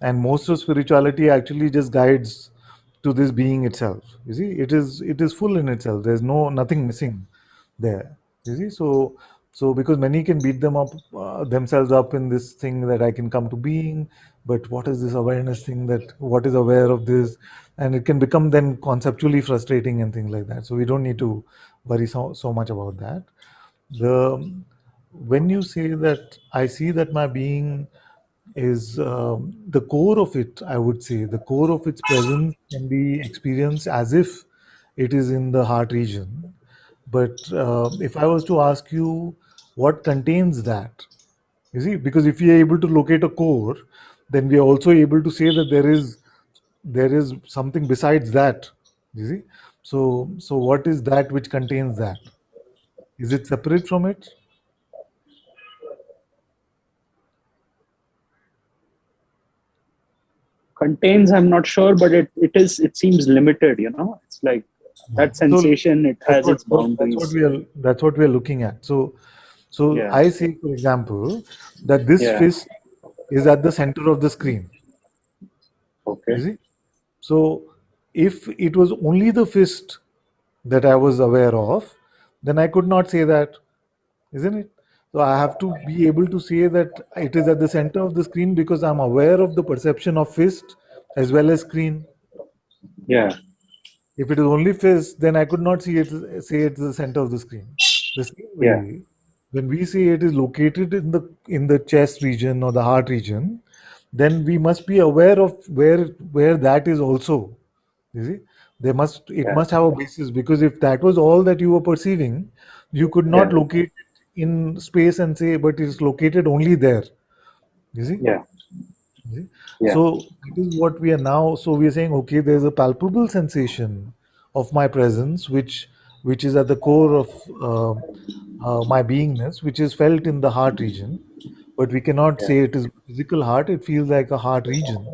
And most of spirituality actually just guides to this being itself. It is full in itself. There's nothing missing there. So because many can beat themselves up in this thing that I can come to being, but what is this awareness thing, that what is aware of this, and it can become then conceptually frustrating and things like that. So we don't need to worry so much about that. The When you say that I see that my being is the core of it, I would say the core of its presence can be experienced as if it is in the heart region. But if I was to ask you what contains that, because if we are able to locate a core, then we are also able to say that there is something besides that. You see, so what is that which contains that? Is it separate from it? contains, I'm not sure, but it seems limited. It's like Yeah. that So sensation. It that's has what its that's what boundaries. we are looking at. So Yeah, I say, for example, that this yeah, fist is at the center of the screen. You okay, see, so if it was only the fist that I was aware of, then I could not say that, isn't it? So I have to be able to say that it is at the center of the screen because I'm aware of the perception of fist as well as screen. Yeah. If it is only fist, then I could not see it, say it's the center of the screen. The same Yeah. way, when we say it is located in the chest region or the heart region, then we must be aware of where that is also. You see, it Yeah. must have a basis, because if that was all that you were perceiving, you could not Yeah. locate it in space and say, but it's located only there. You see? Yeah. See? Yeah. So that is what we are now. So we are saying, okay, there's a palpable sensation of my presence, which is at the core of my beingness, which is felt in the heart region, but we cannot Yeah. say it is physical heart. It feels like a heart region.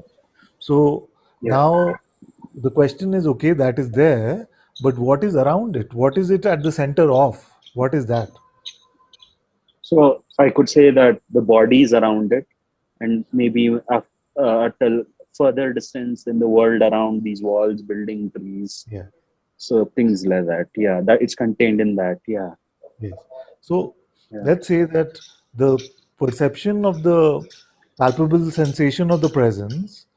So Yeah. now the question is, okay, that is there, but what is around it? What is it at the center of? What is that? So I could say that the body is around it, and maybe at a further distance in the world around these walls, building, trees, Yeah. so things like that. Yeah, that it's contained in that. Yeah. Yes. So Yeah. let's say that the perception of the palpable sensation of the presence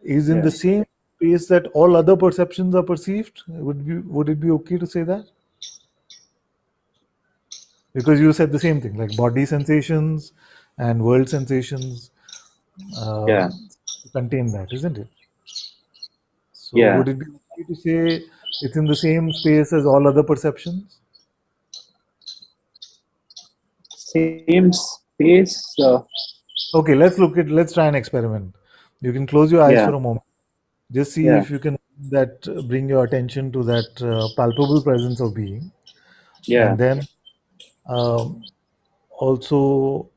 is in Yeah. the same space that all other perceptions are perceived. Would it be okay to say that? Because you said the same thing, like body sensations and world sensations Yeah. contain that, isn't it? So Yeah. would it be okay to say it's in the same space as all other perceptions? Same space. Okay, let's try an experiment. You can close your eyes Yeah. for a moment. Just see Yeah. if you can bring your attention to that palpable presence of being, Yeah. and then um, also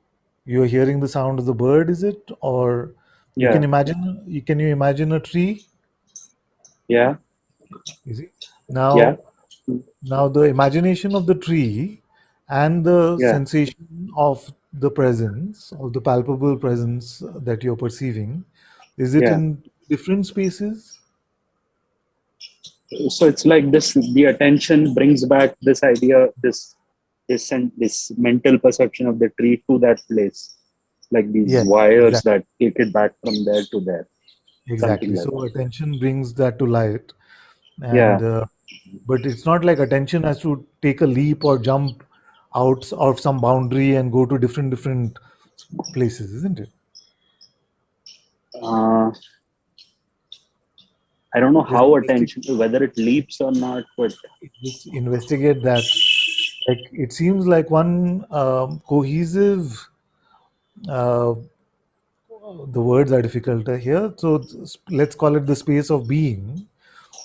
you're hearing the sound of the bird. Is it, or you can Yeah. imagine? Can you imagine a tree? Yeah. You see Yeah. now. Now the imagination of the tree and the Yeah. sensation of the presence, of the palpable presence that you're perceiving, is it Yeah. in different spaces? So it's like this. The attention brings back this idea, this mental perception of the tree to that place, like these Yes, wires exactly. that take it back from there to there, something Exactly. like So that. attention brings that to light, and Yeah. but it's not like attention has to take a leap or jump out of some boundary and go to different places, isn't it? uh, I don't know Just how attention, whether it leaps or not, but investigate that. Like it seems like one cohesive. Uh, the words are difficult here, so let's call it the space of being,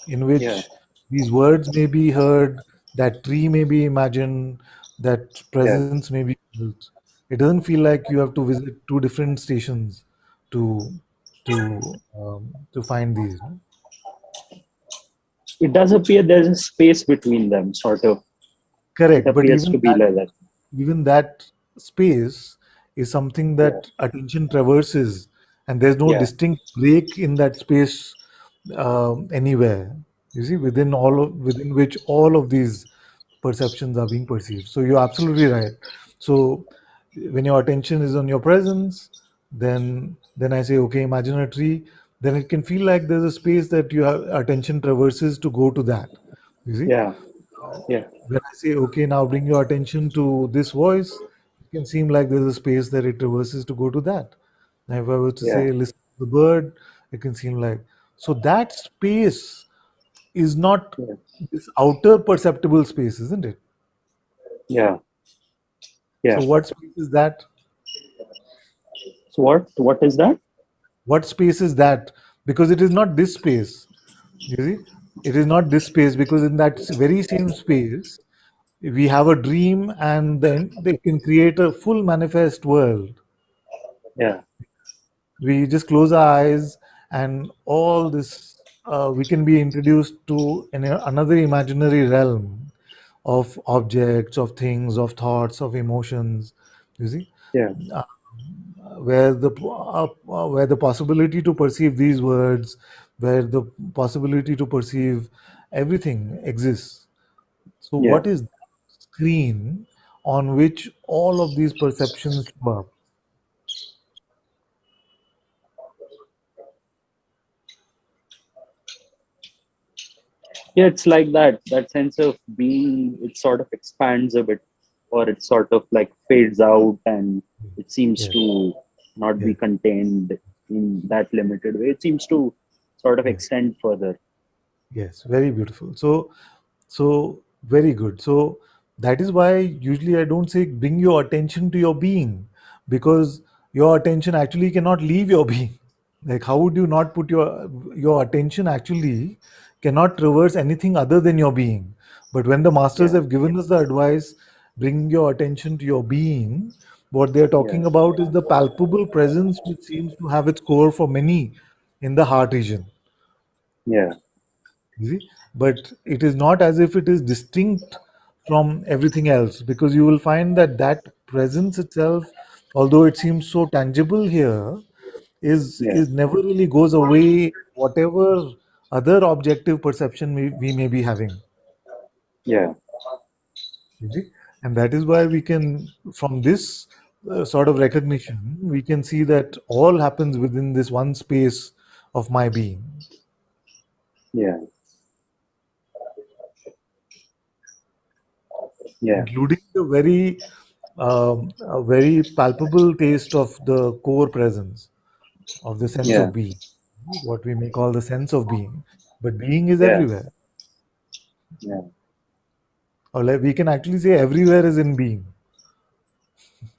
in yeah. which these words may be heard, that tree may be imagined, that Yeah. presence may be felt. It doesn't feel like you have to visit two different stations to to find these. No? It does appear there's a space between them, sort of. It Correct, but appears to be like that. even that space is something Yeah. that attention traverses, and there's no Yeah. distinct break in that space anywhere. You see, within which all of these perceptions are being perceived. So you're absolutely right. So when your attention is on your presence, then I say, okay, imagine a tree. Then it can feel like there's a space that your attention traverses to go to that. You see, Yeah. Yeah. when I say, okay, now bring your attention to this voice, it can seem like there's a space that it traverses to go to that. Now, if I were to Yeah. say, listen to the bird, it can seem like. So that space is not Yeah. this outer perceptible space, isn't it? Yeah. Yeah. So what space is that? So what is that? What space is that? Because it is not this space. You see, it is not this space, because in that very same space, we have a dream, and then they can create a full manifest world. Yeah. We just close our eyes, and all this we can be introduced to another imaginary realm of objects, of things, of thoughts, of emotions. You see, Yeah. uh, where the possibility to perceive these words, where the possibility to perceive everything exists. So Yeah. what is that screen on which all of these perceptions show up. Yeah, it's like that sense of being, it sort of expands a bit, or it sort of like fades out, and it seems Yes, to not be yes, contained in that limited way. It seems to sort of yes, extend further. yes. Very beautiful. So very good. So that is why usually I don't say bring your attention to your being, because your attention actually cannot leave your being. Like how would you not put your attention actually cannot traverse anything other than your being. But when the masters Yeah, have given us the advice, bring your attention to your being, what they're yeah, talking about is the palpable presence which seems to have its core for many in the heart region. yeah, You see, but it is not as if it is distinct from everything else, because you will find that that presence itself, although it seems so tangible here, yeah, is never really goes away whatever other objective perception we may be having. yeah, You see, and that is why we can, from this sort of recognition, we can see that all happens within this one space of my being, yeah, yeah, including the a very palpable taste of the core presence of the sense yeah, of being, what we may call the sense of being. But being is yeah, everywhere, yeah. or like we can actually say everywhere is in being.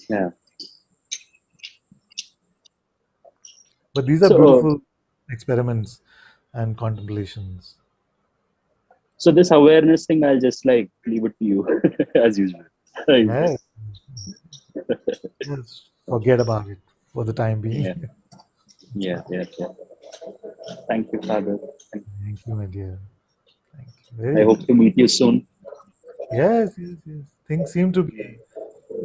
Yeah. But these are So, beautiful experiments and contemplations. so this awareness thing, I'll just like leave it to you as usual. Yeah, just forget about it for the time Yeah, being. yeah, yeah, yeah. Thank you, Father. Thank Thank you, my dear. Thank you. you. I Very hope good. to meet you soon. Yes, yes, yes. Things seem to be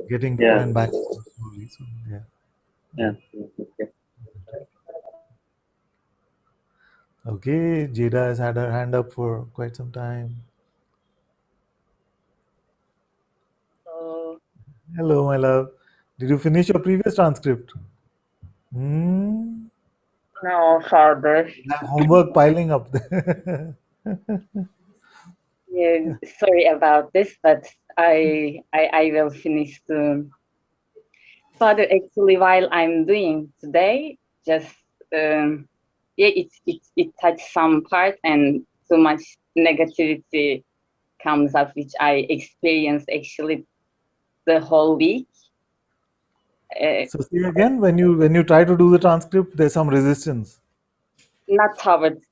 getting better Yeah, and back slowly. So yeah. yeah. Okay. Okay, Jada has had her hand up for quite some time. So, Hello, my love. Did you finish your previous transcript? Hmm. no, Father. You have homework piling up there. Yeah, sorry about this, but I will finish soon. Father, actually, while I'm doing today, just yeah, it touched some part, and too much negativity comes up, which I experienced actually the whole week. So see again, when you try to do the transcript, there's some resistance. Not towards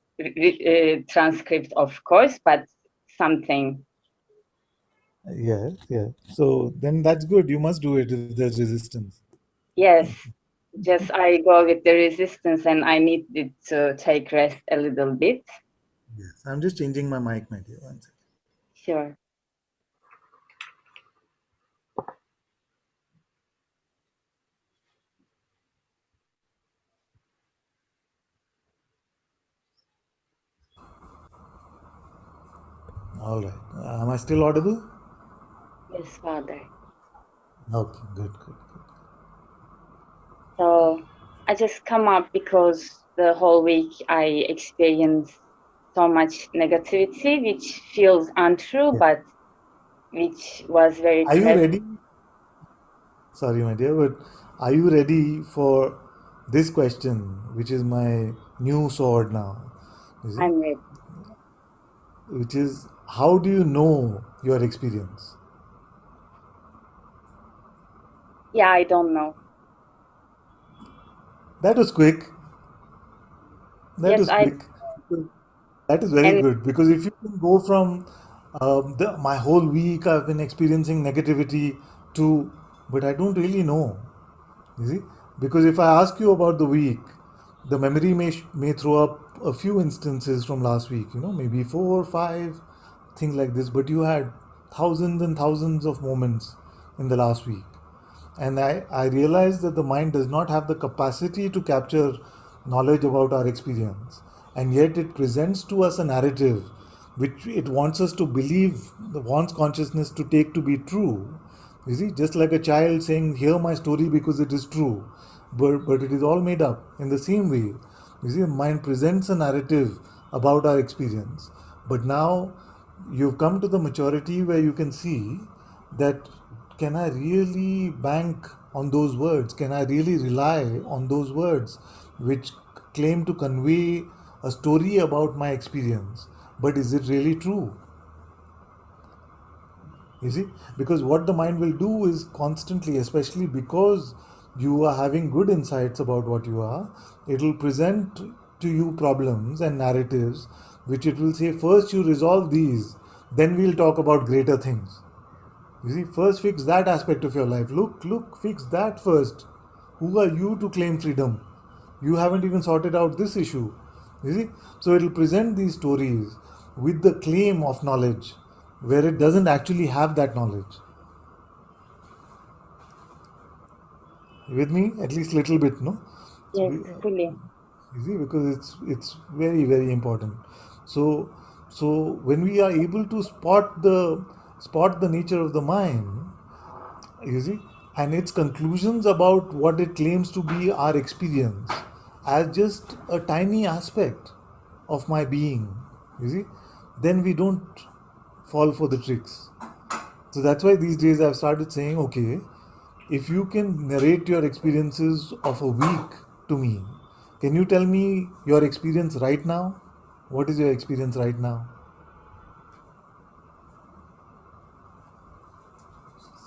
transcript, of course, but something. Yes, yes. So then that's good. You must do it if there's resistance. Yes, just I go with the resistance, and I needed to take rest a little bit. Yes. I'm just changing my mic, my dear. One second. Sure. All right. Am I still audible? Yes, Father. Okay, good, good, good. So I just come up because the whole week I experienced so much negativity, which feels untrue, Yeah. but which was very Are you present. ready? Sorry, my dear, but are you ready for this question, which is my new sword now? Is it? I'm ready. Which is, how do you know your experience? Yeah, I don't know. That was quick. That Yes, was quick. That is very and good, because if you can go from my whole week I've been experiencing negativity to, but I don't really know. You see, because if I ask you about the week, the memory may throw up a few instances from last week. Maybe four, five, things like this. But you had thousands and thousands of moments in the last week. And I realized that the mind does not have the capacity to capture knowledge about our experience. And yet it presents to us a narrative which it wants us to believe, wants consciousness to take to be true. You see, just like a child saying, "Hear my story because it is true," but it is all made up. In the same way, you see, the mind presents a narrative about our experience. But now you've come to the maturity where you can see that, can I really bank on those words? Can I really rely on those words which claim to convey a story about my experience? But is it really true? You see, because what the mind will do is constantly, especially because you are having good insights about what you are, it will present to you problems and narratives which it will say, first you resolve these, then we'll talk about greater things. You see, first fix that aspect of your life. Look, fix that first. Who are you to claim freedom? You haven't even sorted out this issue. You see? So it'll present these stories with the claim of knowledge where it doesn't actually have that knowledge. You with me? At least little bit, no? Yes, fully. You see, because it's very very important. So when we are able to spot the nature of the mind, you see, and its conclusions about what it claims to be our experience as just a tiny aspect of my being, you see, then we don't fall for the tricks. So that's why these days I've started saying, okay, if you can narrate your experiences of a week to me, can you tell me your experience right now? What is your experience right now?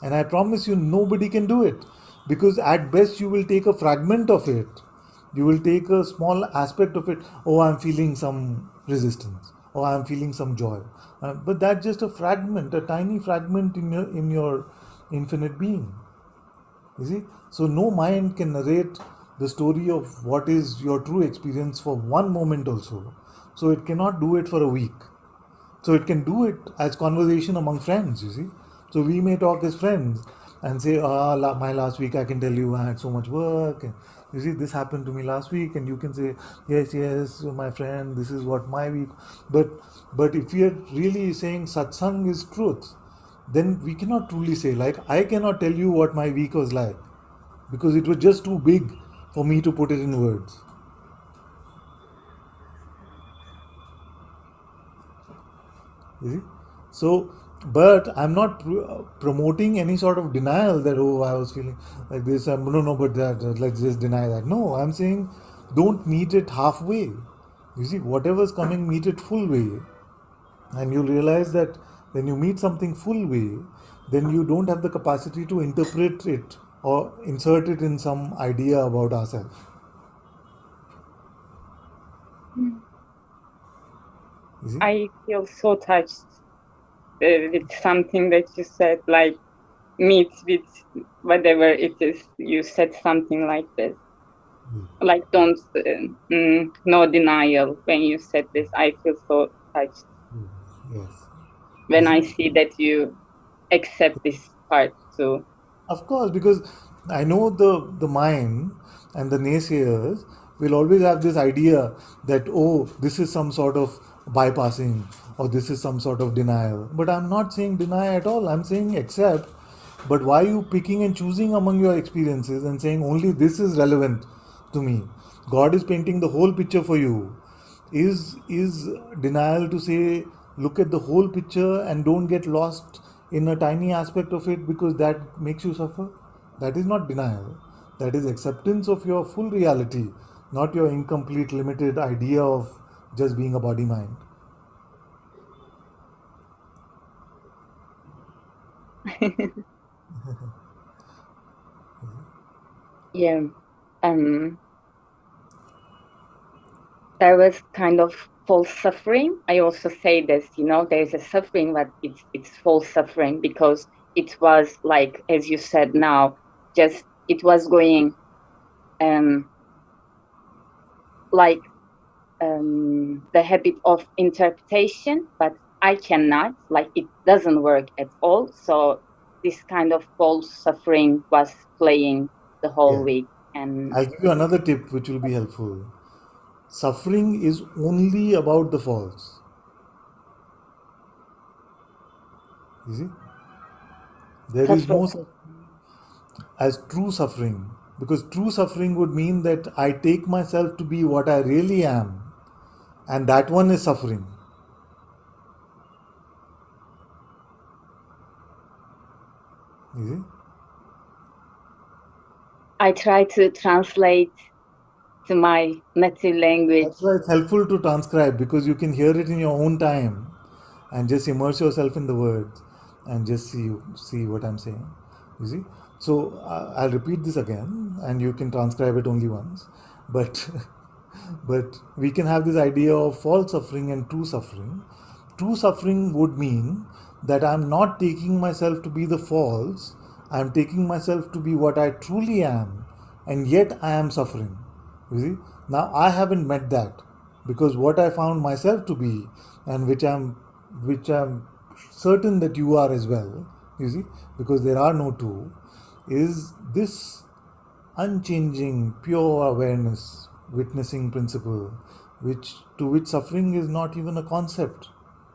And I promise you, nobody can do it, because at best you will take a fragment of it. You will take a small aspect of it. Oh, I'm feeling some resistance. Oh, I'm feeling some joy. But that's just a fragment, a tiny fragment in your infinite being. You see? So no mind can narrate the story of what is your true experience for one moment also. So it cannot do it for a week. So it can do it as conversation among friends, you see. So we may talk as friends and say, my last week, I can tell you I had so much work. And you see, this happened to me last week. And you can say, yes, my friend, this is what my week. But if we are really saying satsang is truth, then we cannot truly say, like, I cannot tell you what my week was like, because it was just too big for me to put it in words. You see? So, but I'm not promoting any sort of denial that, oh, I was feeling like this. No, but that, let's just deny that. No, I'm saying don't meet it halfway. You see, whatever's coming, meet it full way. And you'll realize that when you meet something full way, then you don't have the capacity to interpret it or insert it in some idea about ourselves. You see? I feel so touched with something that you said, like meet with whatever it is. You said something like this. Like don't no denial. When you said this, I feel so touched Yes. You when I see? see that you accept this part too. Of course, because I know the mind and the naysayers will always have this idea that, oh, this is some sort of bypassing or this is some sort of denial. But I'm not saying deny at all. I'm saying accept. But why are you picking and choosing among your experiences and saying only this is relevant to me? God is painting the whole picture for you. Is denial to say look at the whole picture and don't get lost in a tiny aspect of it because that makes you suffer? That is not denial. That is acceptance of your full reality, not your incomplete limited idea of just being a body mind. Yeah. Um there was kind of false suffering. I also say this, there's a suffering, but it's false suffering because it was like, as you said now, just it was going um like the habit of interpretation, but I cannot, like it doesn't work at all. So this kind of false suffering was playing the whole Yeah. week. And I'll give you another tip which will be helpful. Suffering is only about the false. You see? There is no Suffering. such as true suffering, because true suffering would mean that I take myself to be what I really am, and that one is suffering. You see? I try to translate to my native language. That's why it's helpful to transcribe, because you can hear it in your own time and just immerse yourself in the words and just see what I'm saying. You see? So I'll repeat this again, and you can transcribe it only once. But but we can have this idea of false suffering and true suffering. True suffering would mean that I'm not taking myself to be the false, I'm taking myself to be what I truly am, and yet I am suffering. You see? Now I haven't met that, because what I found myself to be, and which I'm certain that you are as well, you see, because there are no two, is this unchanging, pure awareness, witnessing principle, which suffering is not even a concept.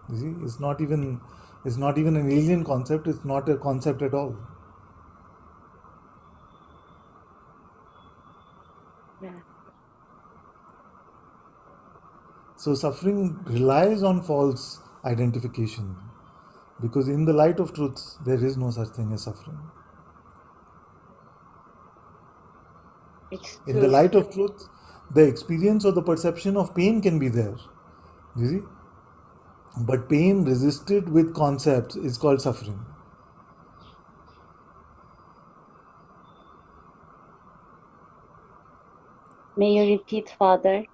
You see, it's not even an alien concept. It's not a concept at all. Yeah. So suffering relies on false identification, because in the light of truth, there is no such thing as suffering. It's In the true. light of truth, the experience or the perception of pain can be there. You see, but pain resisted with concepts is called suffering. May you repeat, Father?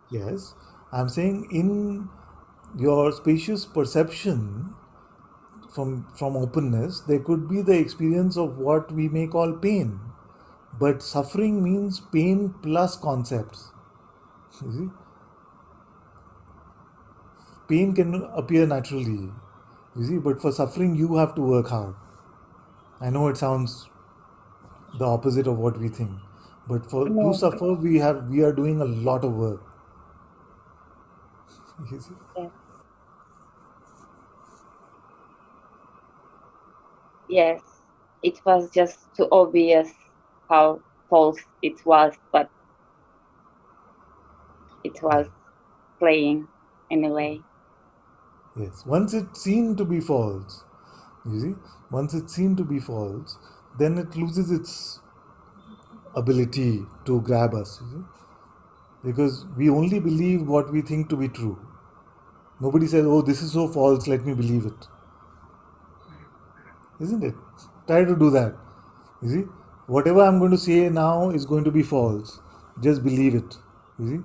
Yes, I'm saying in your spacious perception from openness, there could be the experience of what we may call pain, but suffering means pain plus concepts. You see, pain can appear naturally. You see, but for suffering, you have to work hard. I know it sounds the opposite of what we think, but for to No. suffer, we are doing a lot of work. You see? Yeah. Yes. It was just too obvious how false it was, but it was playing anyway. Yes. Once it's seen to be false, you see, once it's seen to be false, then it loses its ability to grab us. You see? Because we only believe what we think to be true. Nobody says, "Oh, this is so false. Let me believe it." Isn't it? Try to do that. You see, whatever I'm going to say now is going to be false. Just believe it. You see,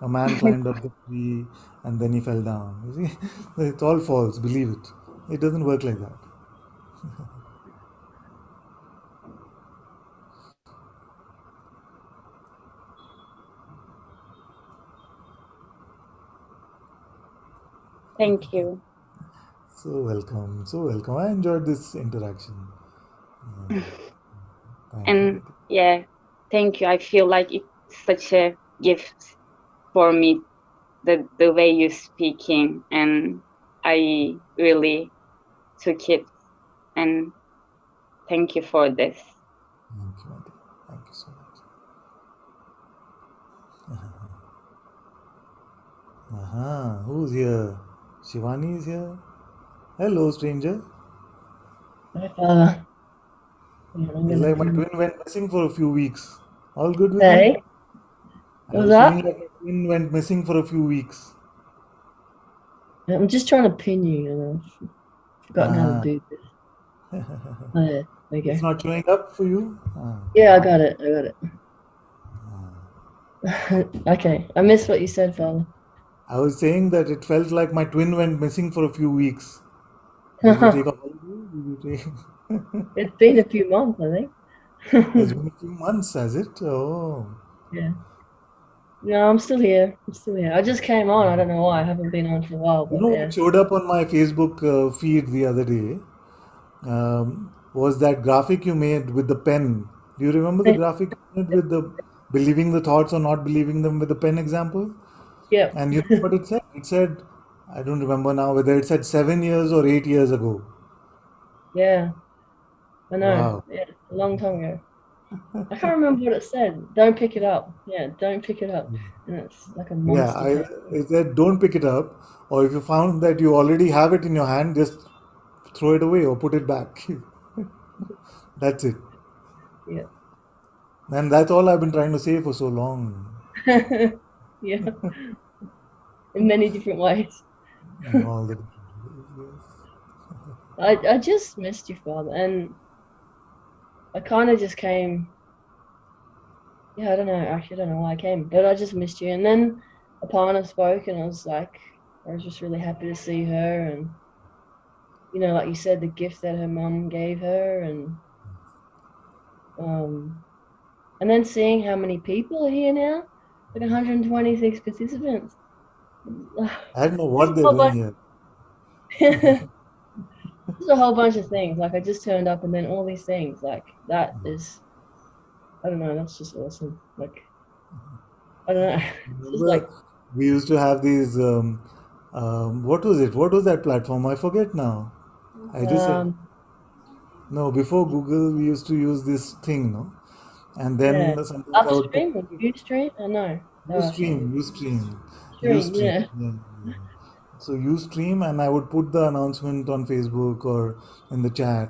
a man climbed up the tree and then he fell down. You see, it's all false. Believe it. It doesn't work like that. Thank you. So welcome. So welcome. I enjoyed this interaction. Thank you, And Mati. yeah, thank you. I feel like it's such a gift for me, the way you're speaking, and I really took it, and thank you for this. Thank you, Mati. Thank you so much. Who's here? Shivani is here. Hello, stranger. Hi, Father. Yeah, I'm It's gonna like my pin. twin went missing for a few weeks. All good with you? Hey, I what was was feeling that? like my twin went missing for a few weeks. I'm just trying to pin you, and I've forgotten how to Ah, do this. Oh, yeah, there you it's go. not showing up for you? Yeah, I got it. Okay, I missed what you said, Father. I was saying that it felt like my twin went missing for a few weeks. Did you take a holiday? Did you take? It's been a few months, I think. It's been a few months, has it? Oh. Yeah. No, I'm still here. I just came on. I don't know why. I haven't been on for a while, You but know yeah. what showed up on my Facebook feed the other day was that graphic you made with the pen. Do you remember the graphic you made with the believing the thoughts or not believing them with the pen example? Yep. And you know what it said? It said, I don't remember now whether it said 7 years or 8 years ago. Yeah. I know. Wow. Yeah, a long time ago. I can't remember what it said. Don't pick it up. Yeah, don't pick it up. And it's like a Yeah, monster pen. I said don't pick it up, or if you found that you already have it in your hand, just throw it away or put it back. That's it. Yeah. And that's all I've been trying to say for so long. Yeah. In many different ways. In all the different ways. I just missed you, Father, and I kind of just came. Yeah, I don't know. Actually, I don't know why I came, but I just missed you. And then Aparna spoke, and I was just really happy to see her, and like you said, the gift that her mum gave her, um, and then seeing how many people are here now, like 126 participants. I don't know Just what a they're whole doing bunch, here. just a whole bunch of things. Like I just turned up, and then all these things. Like that is, I don't know. That's just awesome. Like I don't know. It's just Remember, like we used to have these. What was it? What was that platform? I forget now. I just said um no. Before Google, we used to use this thing, no? And yeah, then sometimes I would put upstream or Ustream. I know. No, it's not stream. Ustream. Yeah, Yeah, yeah. So Ustream, and I would put the announcement on Facebook or in the chat,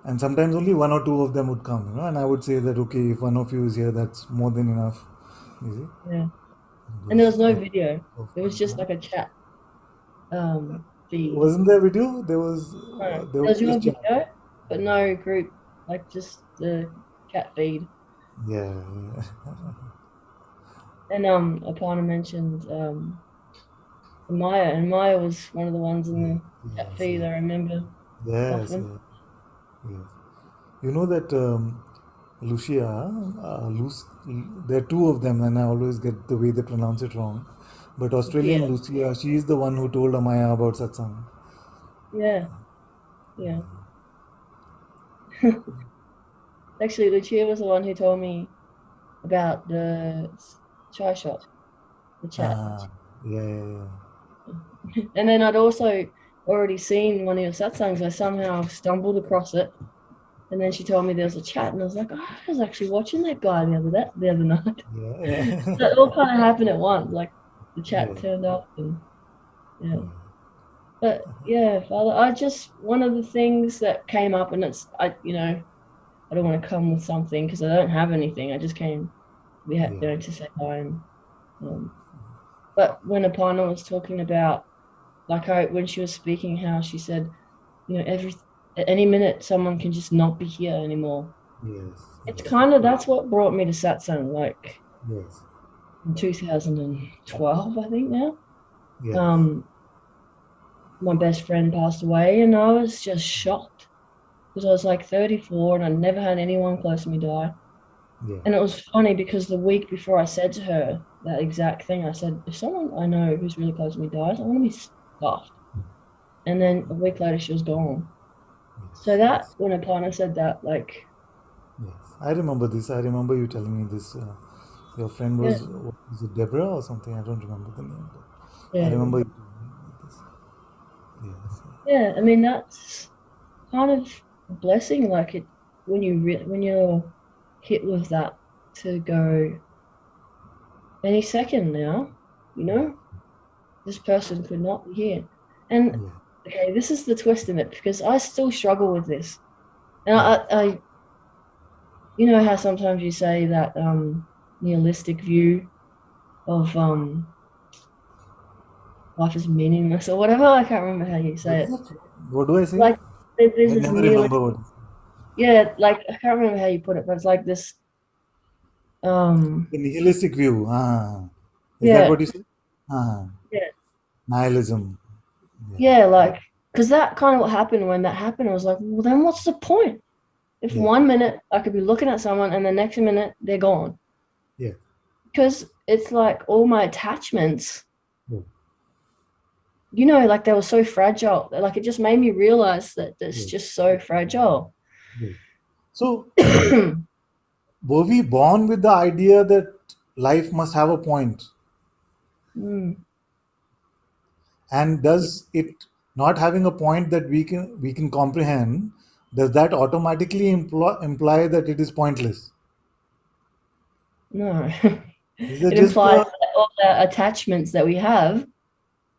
and sometimes only one or two of them would come, and I would say that okay, if one of you is here, that's more than enough. You see, yeah. it And there was was no video. It was just huh? like a chat feed. Wasn't there video? No, There there was was your just chat. video, but no group. Like just the chat feed. Yeah, yeah. And Aparna mentioned Maya, and Maya was one of the ones in the chat Yes, feed. yes, I remember yes, often. yes, yes. You know that Lucia, there are two of them, and I always get the way they pronounce it wrong. But Yeah, Australian Lucia, she is the one who told Amaya about Satsang. yeah, yeah. Actually, Lucia was the one who told me about the chai shop, the chat. Ah, yeah, yeah, yeah. And then I'd also already seen one of your satsangs. I somehow stumbled across it. And then she told me there was a chat, and I was like, oh, I was actually watching that guy the other night. Yeah, So it all kind of happened at once. Like the yeah, chat turned up, and yeah. yeah, But yeah, Father, I just one of the things that came up, and I don't want to come with something because I don't have anything. I just came, yeah, to say hi. Um, but when Aparna was talking about, like, when she was speaking, how she said, every at any minute someone can just not be here anymore. yes, It's yes, kind of that's what brought me to satsang, like yes, in 2012, I think now. yes, Um, my best friend passed away, and I was just shocked because I was like 34 and I'd never had anyone close to me die. yeah, And it was funny because the week before I said to her that exact thing, I said, if someone I know who's really close to me dies, I want to be stuffed. And then a week later, she was gone. So yes, that yes, when Aparna said that, like, yes. I remember this. I remember you telling me this. Your friend yeah, was it Deborah or something? I don't remember the name, but I yeah, remember you telling me this. Yes, yeah. I mean, that's kind of a blessing, like it when you're hit with that to go any second now, this person could not be here. And yeah, okay, this is the twist in it because I still struggle with this. And yeah, how sometimes you say that nihilistic view of life is meaningless or whatever. I can't remember how you what say is it. it? What do I say? Like there's I this never nihilist, remember what. yeah, like I can't remember how you put it, but it's like this um The nihilistic view. Ah, is that yeah, what you said? Ah, yeah, nihilism. Yeah, yeah, like because that kind of what happened when that happened. I was like, well, then what's the point? If yeah, 1 minute I could be looking at someone and the next minute they're gone, yeah. because it's like all my attachments, Oh, like they were so fragile. Like it just made me realize that it's yeah, just so fragile. yeah. So, were we born with the idea that life must have a point? Mm, And does it not having a point that we can comprehend, does that automatically imply that it is pointless? No. Is it It just implies that all the attachments that we have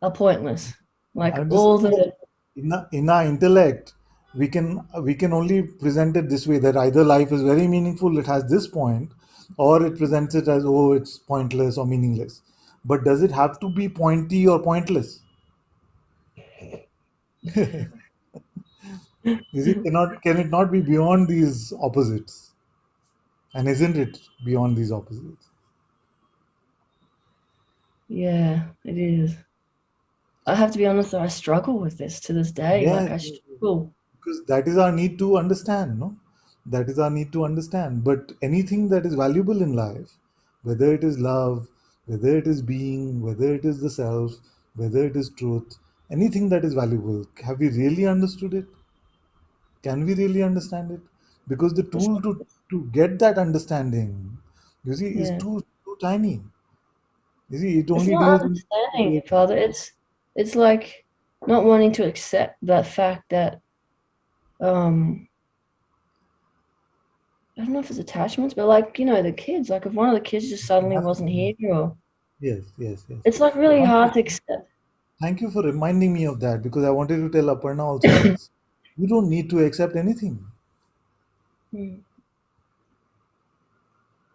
are pointless. Like I'm just all saying that the in our intellect, we can only present it this way, that either life is very meaningful, it has this point, or it presents it as, oh, it's pointless or meaningless. But does it have to be pointy or pointless? Can it not be beyond these opposites? And isn't it beyond these opposites? yeah, it is. I have to be honest, though, I struggle with this to this day. Yeah, Like I struggle. because that is our need to understand, no? That is our need to understand. But anything that is valuable in life, whether it is love, whether it is being, whether it is the self, whether it is truth, anything that is valuable, have we really understood it? Can we really understand it? Because the It's tool to get that understanding, you see, is yeah. too tiny. You see, it It's only not deals in understanding it, Father. It's like not wanting to accept that fact that I don't know if it's attachments, but like, the kids, like if one of the kids just suddenly wasn't here or yes, yes, yes. it's like really hard to accept. Thank you for reminding me of that, because I wanted to tell Aparna also this. You don't need to accept anything. Mm.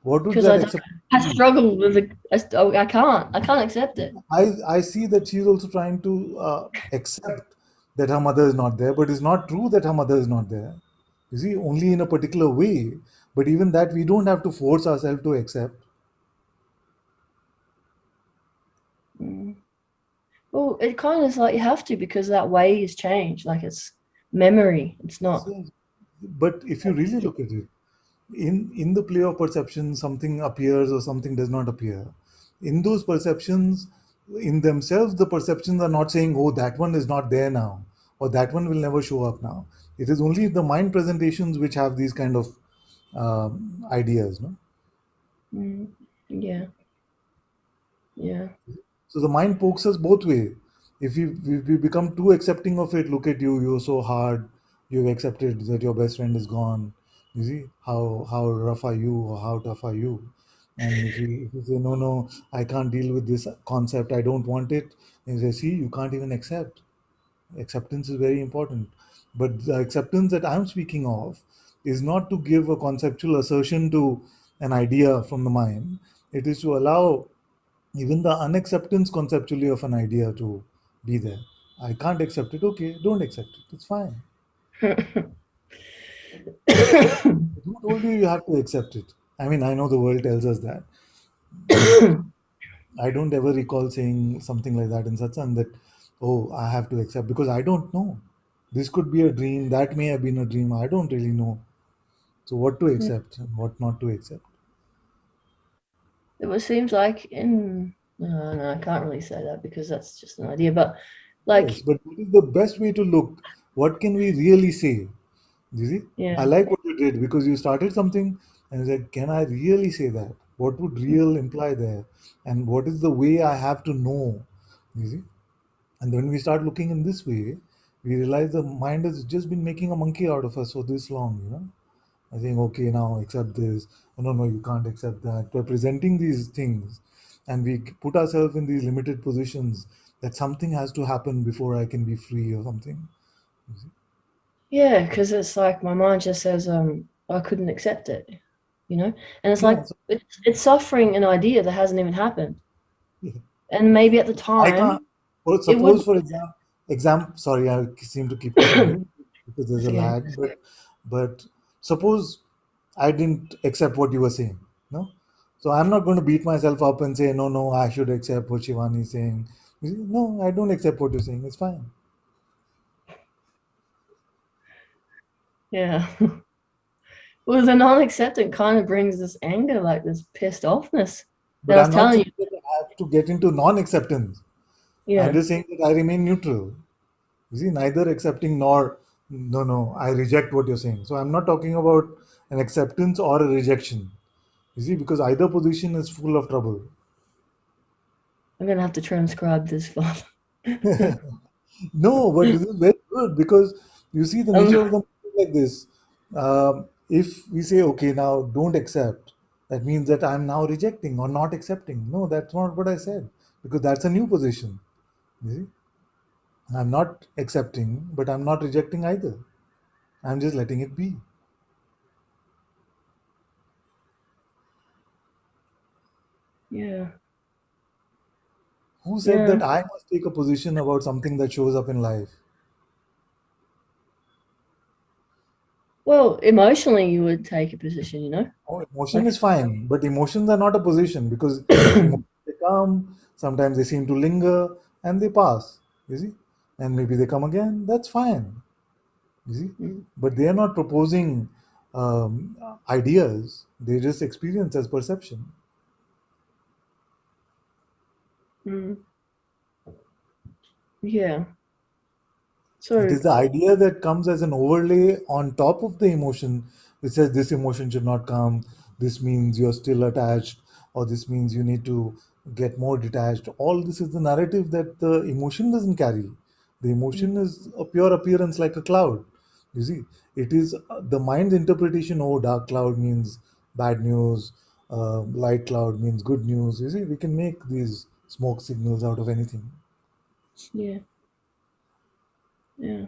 What would Because that I don't, acceptance I be? struggle with it. I can't accept it. I see that she's also trying to accept that her mother is not there, but it's not true that her mother is not there. You see, only in a particular way. But even that, we don't have to force ourselves to accept. Mm. Well, it kind of is like you have to because that way has changed. Like it's memory. It's not. So, but if you really look at it, in the play of perception, something appears or something does not appear. In those perceptions, in themselves, the perceptions are not saying, oh, that one is not there now, or that one will never show up now. It is only the mind presentations which have these kind of ideas, no? Mm. Yeah. Yeah. So the mind pokes us both way. If we become too accepting of it, look at you, you're so hard, you've accepted that your best friend is gone. You see how rough are you, or how tough are you? And if you say, no, no, I can't deal with this concept, I don't want it, and you say, see, you can't even accept. Acceptance is very important. But the acceptance that I'm speaking of is not to give a conceptual assertion to an idea from the mind. It is to allow even the unacceptance conceptually of an idea to be there. I can't accept it. Okay, don't accept it. It's fine. Who told you you have to accept it? I mean, I know the world tells us that, but I don't ever recall saying something like that in satsang, that, oh, I have to accept, because I don't know. This could be a dream. That may have been a dream. I don't really know. So, what to accept and what not to accept? It seems like no, I can't really say that because that's just an idea. But like, Yes, but what is the best way to look? What can we really say? You see, I yeah, like what you did, because you started something and you said, can I really say that? What would real imply there? And what is the way I have to know? You see? And when we start looking in this way, we realize the mind has just been making a monkey out of us for this long, I think, okay, now accept this. Oh, no, no, you can't accept that. We're presenting these things, and we put ourselves in these limited positions that something has to happen before I can be free or something. yeah, because it's like my mind just says I couldn't accept it, and it's Yeah. like So, it's suffering an idea that hasn't even happened, yeah. and maybe at the I can't. time Or it would. suppose, for example, sorry, I seem to keep cutting you because there's It's a okay. lag. But suppose I didn't accept what you were saying, no. So I'm not going to beat myself up and say, no, no, I should accept what Shivani is saying. You see, no, I don't accept what you're saying. It's fine. Yeah. Well, the non-acceptant kind of brings this anger, like this pissed offness that But I was I'm not telling saying you. that I have to get into non-acceptance. I'm Yeah. just saying that I remain neutral. You see, neither accepting nor, no, no, I reject what you're saying. So I'm not talking about an acceptance or a rejection. You see, because either position is full of trouble. I'm gonna have to transcribe this file. No, but this is very good, because you see the nature of um, the like this. If we say, okay, now don't accept, that means that I'm now rejecting or not accepting. No, that's not what I said, because that's a new position. You see? I'm not accepting, but I'm not rejecting either. I'm just letting it be. Yeah. Who said Yeah. that I must take a position about something that shows up in life? Well, emotionally, you would take a position, you know? Oh, emotion Like, is fine, but emotions are not a position, because emotions they come, sometimes they seem to linger and they pass, you see, and maybe they come again. That's fine, you see, mm, but they are not proposing ideas. They just experience as perception. mm, yeah. It So, is the idea that comes as an overlay on top of the emotion, which says this emotion should not come, this means you're still attached, or this means you need to get more detached. All this is the narrative that the emotion doesn't carry. The mm, emotion is a pure appearance like a cloud. You see, it is the mind's interpretation. Oh, dark cloud means bad news, light cloud means good news. You see, we can make these smoke signals out of anything. yeah. Yeah.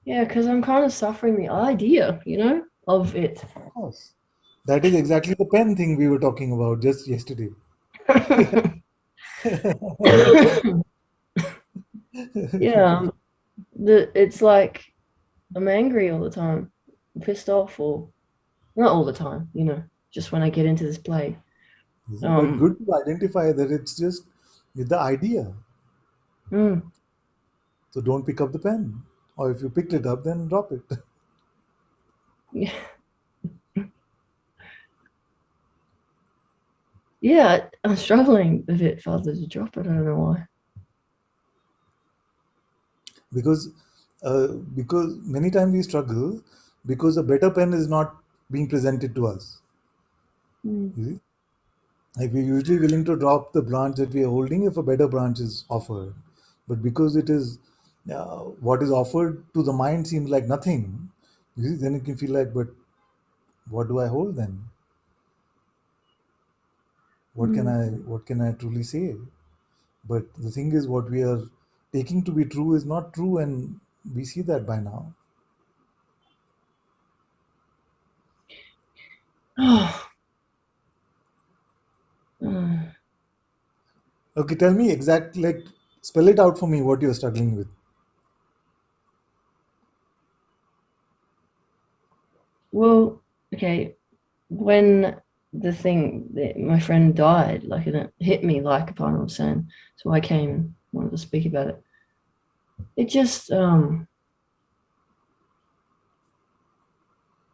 Yeah, because I'm kind of suffering the idea, you know, of it. Of course. That is exactly the pen thing we were talking about just yesterday. Yeah, it's like I'm angry all the time, I'm pissed off, or not all the time, you know, just when I get into this play. You see, but Um, good to identify that it's just with the idea. mm, So don't pick up the pen. Or if you picked it up, then drop it. yeah, yeah, I'm struggling a bit further to drop it. I don't know why. because because many times we struggle because a better pen is not being presented to us. Mm, You see? Like we're usually willing to drop the branch that we are holding if a better branch is offered. But because it is what is offered to the mind seems like nothing, you see, then it can feel like, but what do I hold then? mm, What can I truly say? But the thing is, what we are taking to be true is not true, and we see that by now. oh, uh, Okay, tell me exactly, like, spell it out for me what you're struggling with. well, okay, when my friend died, like, and it hit me like upon I was saying, so I came and wanted to speak about it.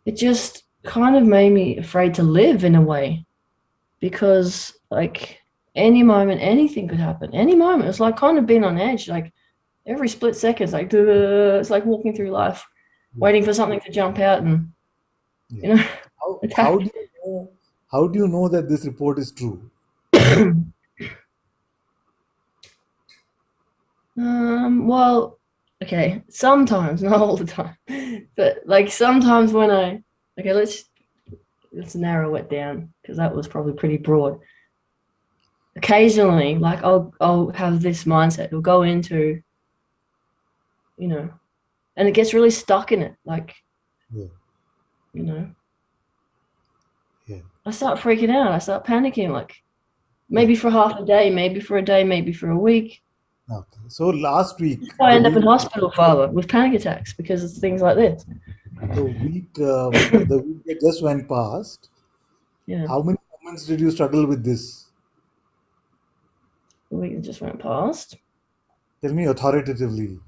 It just kind of made me afraid to live in a way, because like any moment anything could happen, any moment. It's like kind of being on edge, like every split second. It's like it's like walking through life Yeah, waiting for something to jump out and, yeah. you know, How attack. do you know? How do you know that this report is true? Well, okay, sometimes, not all the time, but like sometimes when okay, let's narrow it down, because that was probably pretty broad. Occasionally, like I'll have this mindset, it'll go into, you know, and it gets really stuck in it, like, Yeah, you know, yeah, I start freaking out, I start panicking, like yeah. maybe for half a day, maybe for a day, maybe for a week. Okay. So last week, I end up in hospital, father, with panic attacks because of things like this. the week that just went past, Yeah, how many moments did you struggle with this? the week that just went past. Tell me authoritatively.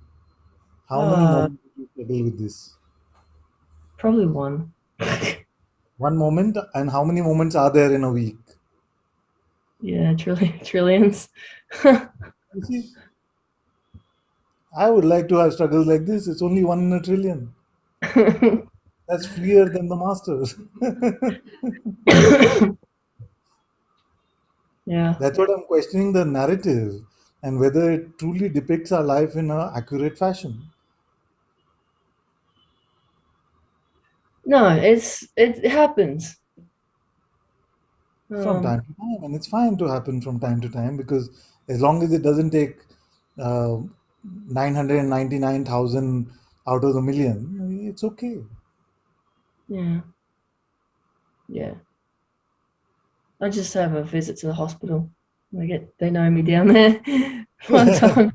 How many uh moments did you struggle with this? Probably one. One moment, and how many moments are there in a week? Yeah, trillions. You see, I would like to have struggles like this. It's only one in a trillion. That's freer than the masters. Yeah. That's what I'm questioning, the narrative and whether it truly depicts our life in an accurate fashion. No, it happens. From time to time, and it's fine to happen from time to time, because as long as it doesn't take 999,000 out of the million, it's okay. Yeah. Yeah. I just have a visit to the hospital. They know me down there one time.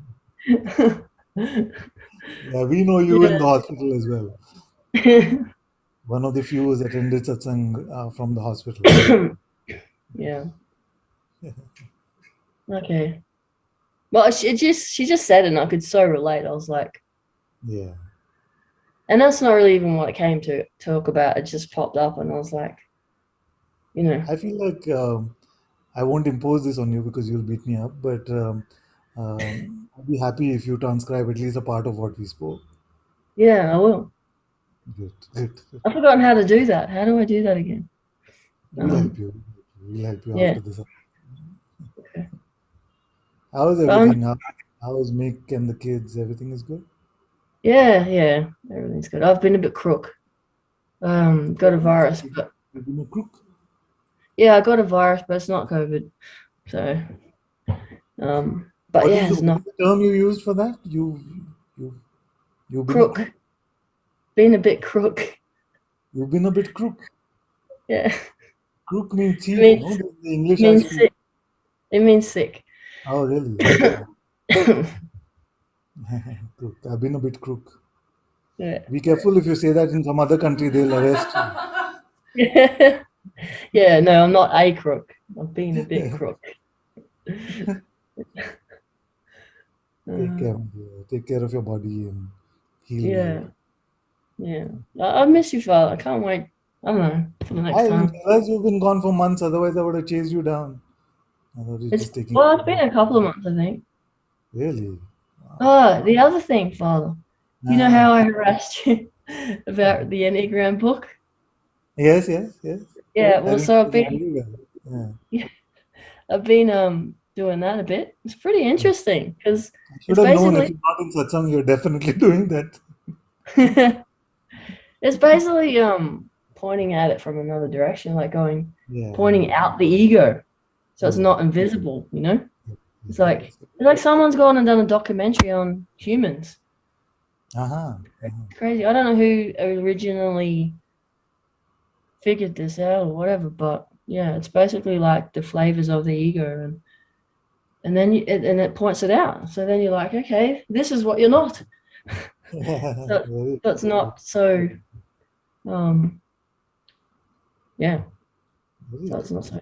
Yeah, we know you in the hospital as well. Yeah. One of the few who's attended satsang from the hospital. Yeah. Okay. Well, she just said it and I could so relate. I was like, Yeah. and that's not really even what it came to talk about. It just popped up and I was like, you know, I feel like I won't impose this on you because you'll beat me up, but I'd be happy if you transcribe at least a part of what we spoke. yeah, I will. Good, good. I've forgotten how to do that. How do I do that again? We'll help you. We'll help you Yeah. after this. Okay. How is But I'm- everything? How is Mick and the kids? Everything is good? yeah, everything's good. I've been a bit crook. Got a virus, but You've been a crook? yeah, I got a virus, but it's not COVID. So, but What yeah, is it's not the term you used for that? You've been a crook. crook. Been a bit crook. You've been a bit crook. Yeah. Crook means It thief, no? means The English I means speak. sick. It means sick. Oh, really? Okay. Crook. I've been a bit crook. Yeah. Be careful if you say that in some other country, they'll arrest Yeah, no, I'm not a crook. I've been a bit you. crook. Take care, my dear. Take care of your body and heal Yeah, well. yeah. I miss you, Father. I can't wait. I don't know for the next I didn't time. realize you've been gone for months, otherwise I would have chased you down. I thought you're just taking. It's been a couple of months, I think. Really? Oh, the other thing, Father. You know Ah. how I harassed you about the Enneagram book? Yes, yes, yes. Yeah, I well, remember so very well. Yeah. I've been doing that a bit. It's pretty interesting because I should it's have known if basically you're not in satsang, you're definitely doing that. it's basically pointing at it from another direction, like Yeah. pointing out the ego, so it's Yeah. not invisible. You know, Yeah. it's like someone's gone and done a documentary on humans. Uh-huh. It's crazy. I don't know who originally figured this out or whatever, but yeah, it's basically like the flavors of the ego, and then it points it out. So then you're like, okay, this is what you're not. So Very it's not so yeah. Very So it's not good. so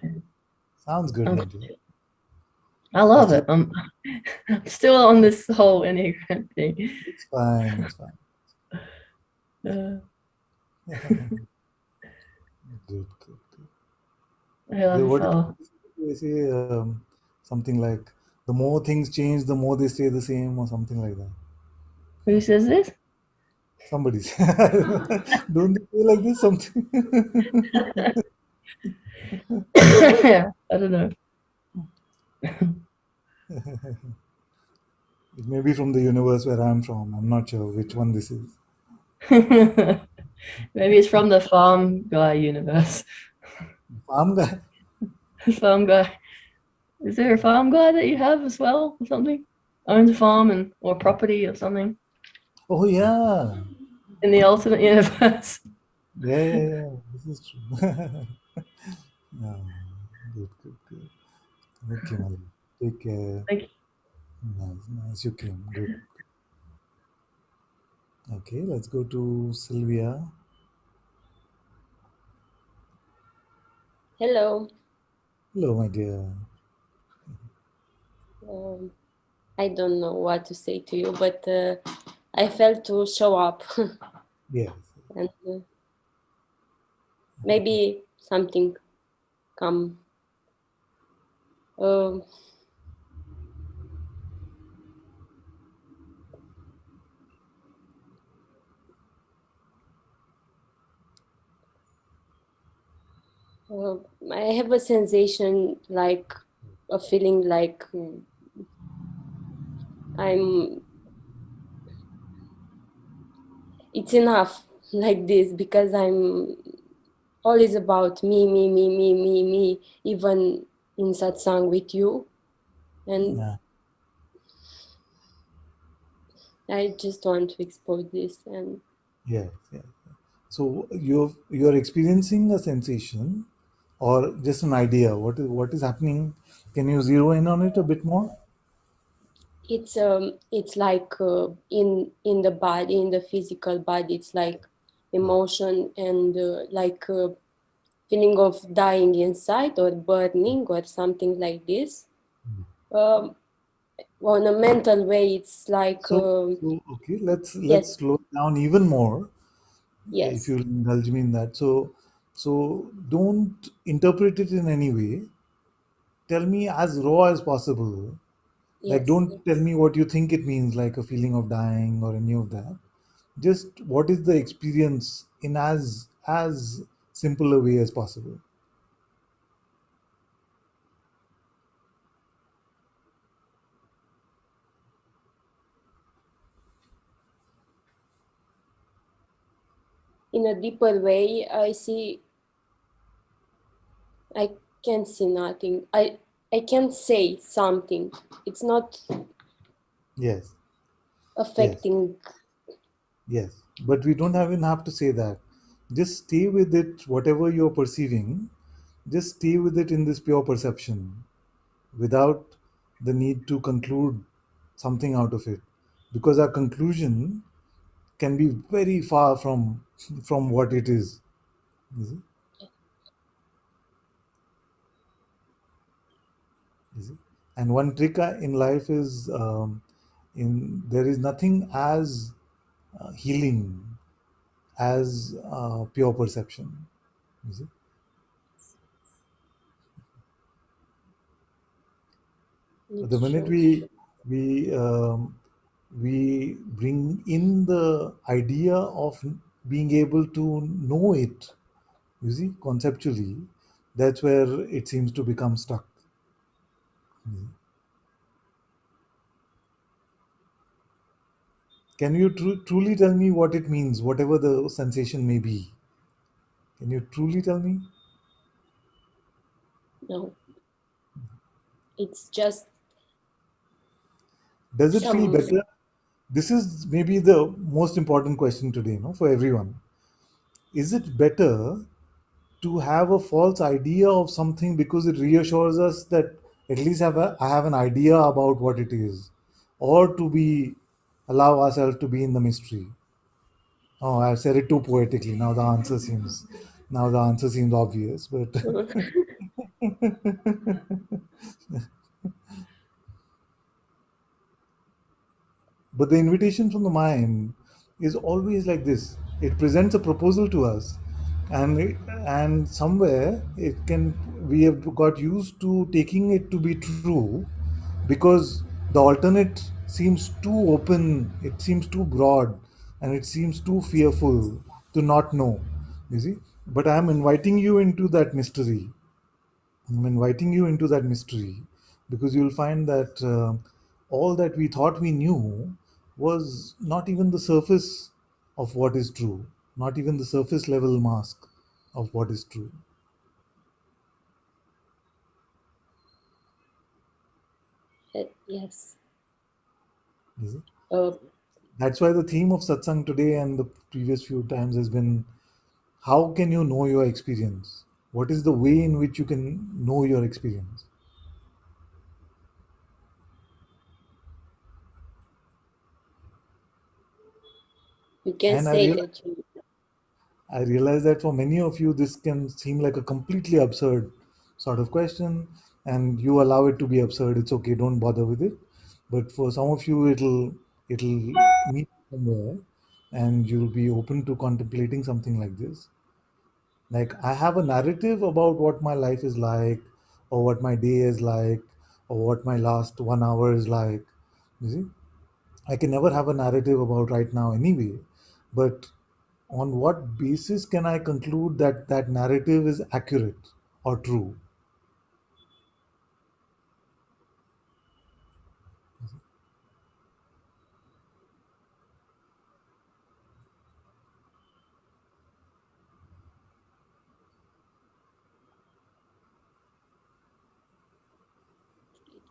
Sounds good, my dear. I love Just it. I'm still on this whole Enneagram thing. it's fine. It's fine. Good, good, good. I love you, What fellow. they say? Something like the more things change, the more they stay the same, or something like that. Who says this? Somebody don't they say like this? Something. Yeah, I don't know. It may be from the universe where I'm from. I'm not sure which one this is. Maybe it's from the farm guy universe. Farm guy. Farm guy. Is there a farm guy that you have as well, or something? Owns a farm or property or something Oh yeah. in the alternate universe? Yeah, yeah, yeah. This is true. Yeah. Good, good, good. Okay, Mali. Take care. Thank you. Nice, nice. You came. Good. Okay, let's go to Sylvia. Hello. Hello, my dear. I don't know what to say to you, but I felt to show up Yes. and maybe something come. Um I have a sensation like a feeling like it's enough like this because I'm always about me, even in satsang with you. And Yeah. I just want to expose this. And Yes. Yes. So you're experiencing a sensation or just an idea. What is happening? Can you zero in on it a bit more? it's like in the body, in the physical body, it's like emotion and like feeling of dying inside or burning or something like this. um, on a mental way, it's like So okay, let's yes, slow it down even more, if yes, you'll indulge me in that. So don't interpret it in any way. Tell me as raw as possible. Like, yes. don't tell me what you think it means, like a feeling of dying or any of that. Just what is the experience in as simple a way as possible. In a deeper way, I can't see nothing. I can't say something. It's not Yes, yes, affecting. yes. But we don't even have to say that. Just stay with it, whatever you're perceiving. Just stay with it in this pure perception, without the need to conclude something out of it, because our conclusion can be very far from what it is. You see? You see? And one trick in life is, in there is nothing as healing as pure perception. You see? The It's minute true. we bring in the idea of being able to know it, you see, conceptually, that's where it seems to become stuck. Can you truly tell me what it means, whatever the sensation may be? Can you truly tell me? No, it's just Does it feel some. better? This is maybe the most important question today, for everyone. Is it better to have a false idea of something because it reassures us that at least I have an idea about what it is, or to be allow ourselves to be in the mystery? Oh, I've said it too poetically. Now the answer seems obvious, but but the invitation from the mind is always like this. It presents a proposal to us, and somewhere it can we have got used to taking it to be true, because the alternate seems too open, it seems too broad, and it seems too fearful to not know. You see, but I am inviting you into that mystery. I'm inviting you into that mystery, because you'll find that all that we thought we knew was not even the surface of what is true, not even the surface level mask of what is true. Yes. Is it? uh, That's why the theme of satsang today and the previous few times has been, how can you know your experience? What is the way in which you can know your experience? you can And say that you. I realize that for many of you, this can seem like a completely absurd sort of question, and you allow it to be absurd. It's okay, don't bother with it. But for some of you, it'll meet somewhere, and you'll be open to contemplating something like this. Like, I have a narrative about what my life is like, or what my day is like, or what my last 1 hour is like. You see, I can never have a narrative about right now anyway. But on what basis can I conclude that that narrative is accurate or true?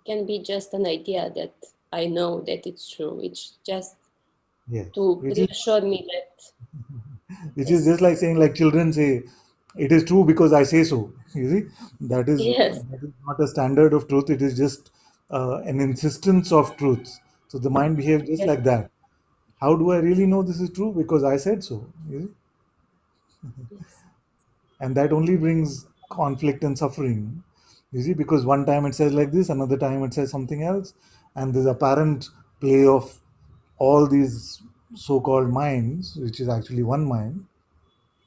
can be just an idea that I know that it's true. It's just Yes. to Which is reassure me that which is yes, just like saying, like children say, it is true because I say so. You see, yes, that is not a standard of truth. It is just an insistence of truth. So the mind behaves just yes, like that. How do I really know this is true? Because I said so. You see? yes, And that only brings conflict and suffering. You see, because one time it says like this, another time it says something else, and there's apparent play of all these so-called minds, which is actually one mind.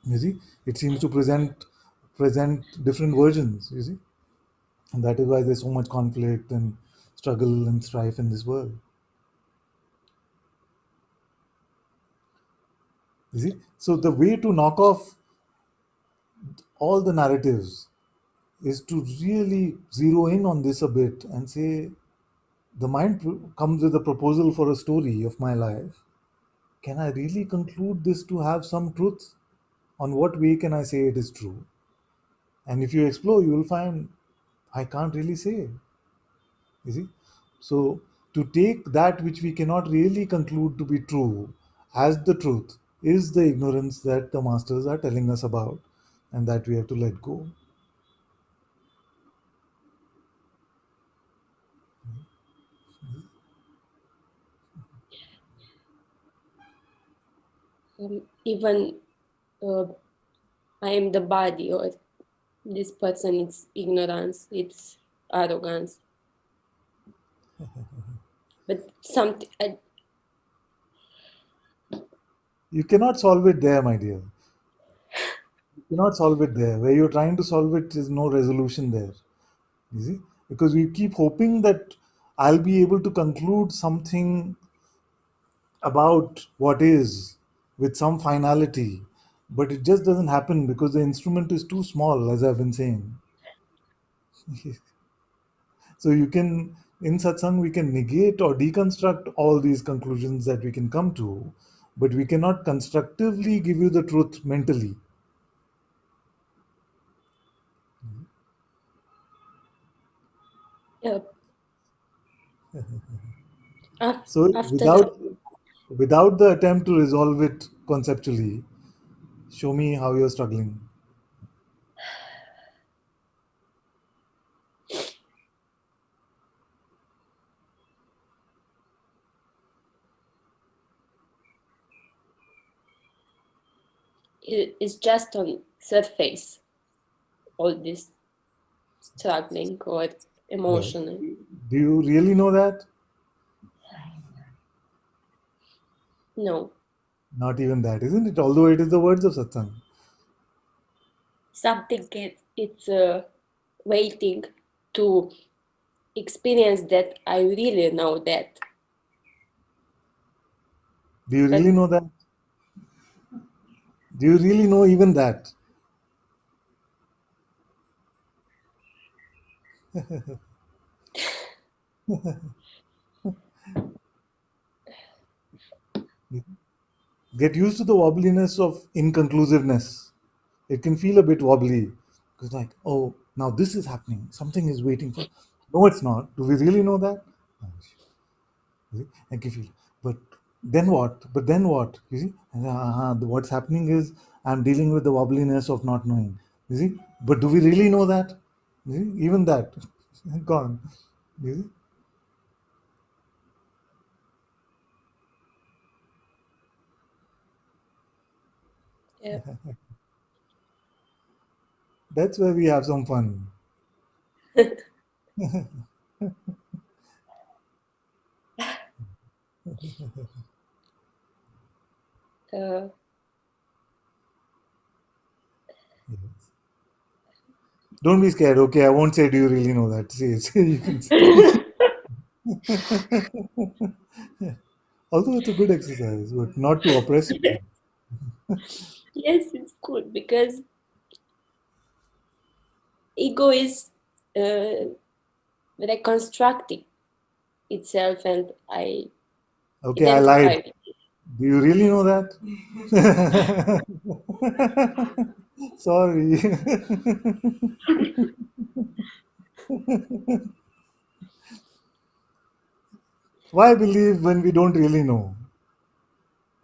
You see, it seems to present different versions. You see, and that is why there's so much conflict and struggle and strife in this world. You see, so the way to knock off all the narratives is to really zero in on this a bit and say the mind comes with a proposal for a story of my life. Can I really conclude this to have some truth? On what way can I say it is true? And if you explore, you will find I can't really say. You see? So, to take that which we cannot really conclude to be true as the truth is the ignorance that the masters are telling us about and that we have to let go. even uh, I am the body, or this person is ignorance, it's arrogance. But something, You cannot solve it there, my dear. You cannot solve it there. Where you're trying to solve it is no resolution there. You see? Because we keep hoping that I'll be able to conclude something about what is with some finality, but it just doesn't happen because the instrument is too small, as I've been saying. So you can, in satsang, we can negate or deconstruct all these conclusions that we can come to, but we cannot constructively give you the truth mentally. uh, So after without the attempt to resolve it conceptually, show me how you're struggling. it's just on surface, all this struggling or Yes. emotional. Do you really know that? No, Not even that, isn't it? Although it is the words of satsang. something it's waiting to experience that I really know that. Do you But really know that? Do you really know even that? Get used to the wobbliness of inconclusiveness. It can feel a bit wobbly. Because, like, oh, now this is happening. Something is waiting for. No, it's not. Do we really know that? No, you see? Like, you feel, but then what? But then what? You see? And, what's happening is I'm dealing with the wobbliness of not knowing. You see? But do we really know that? You see? Even that. Gone. You see? yeah, That's where we have some fun. uh, Yes. Don't be scared. Okay, I won't say, do you really know that? Say you can say. Although it's a good exercise, but not to oppress you. yes, it's good because ego is uh, reconstructing itself, and I Okay, I identify lied. with it. Do you really know that? Sorry. Why believe when we don't really know?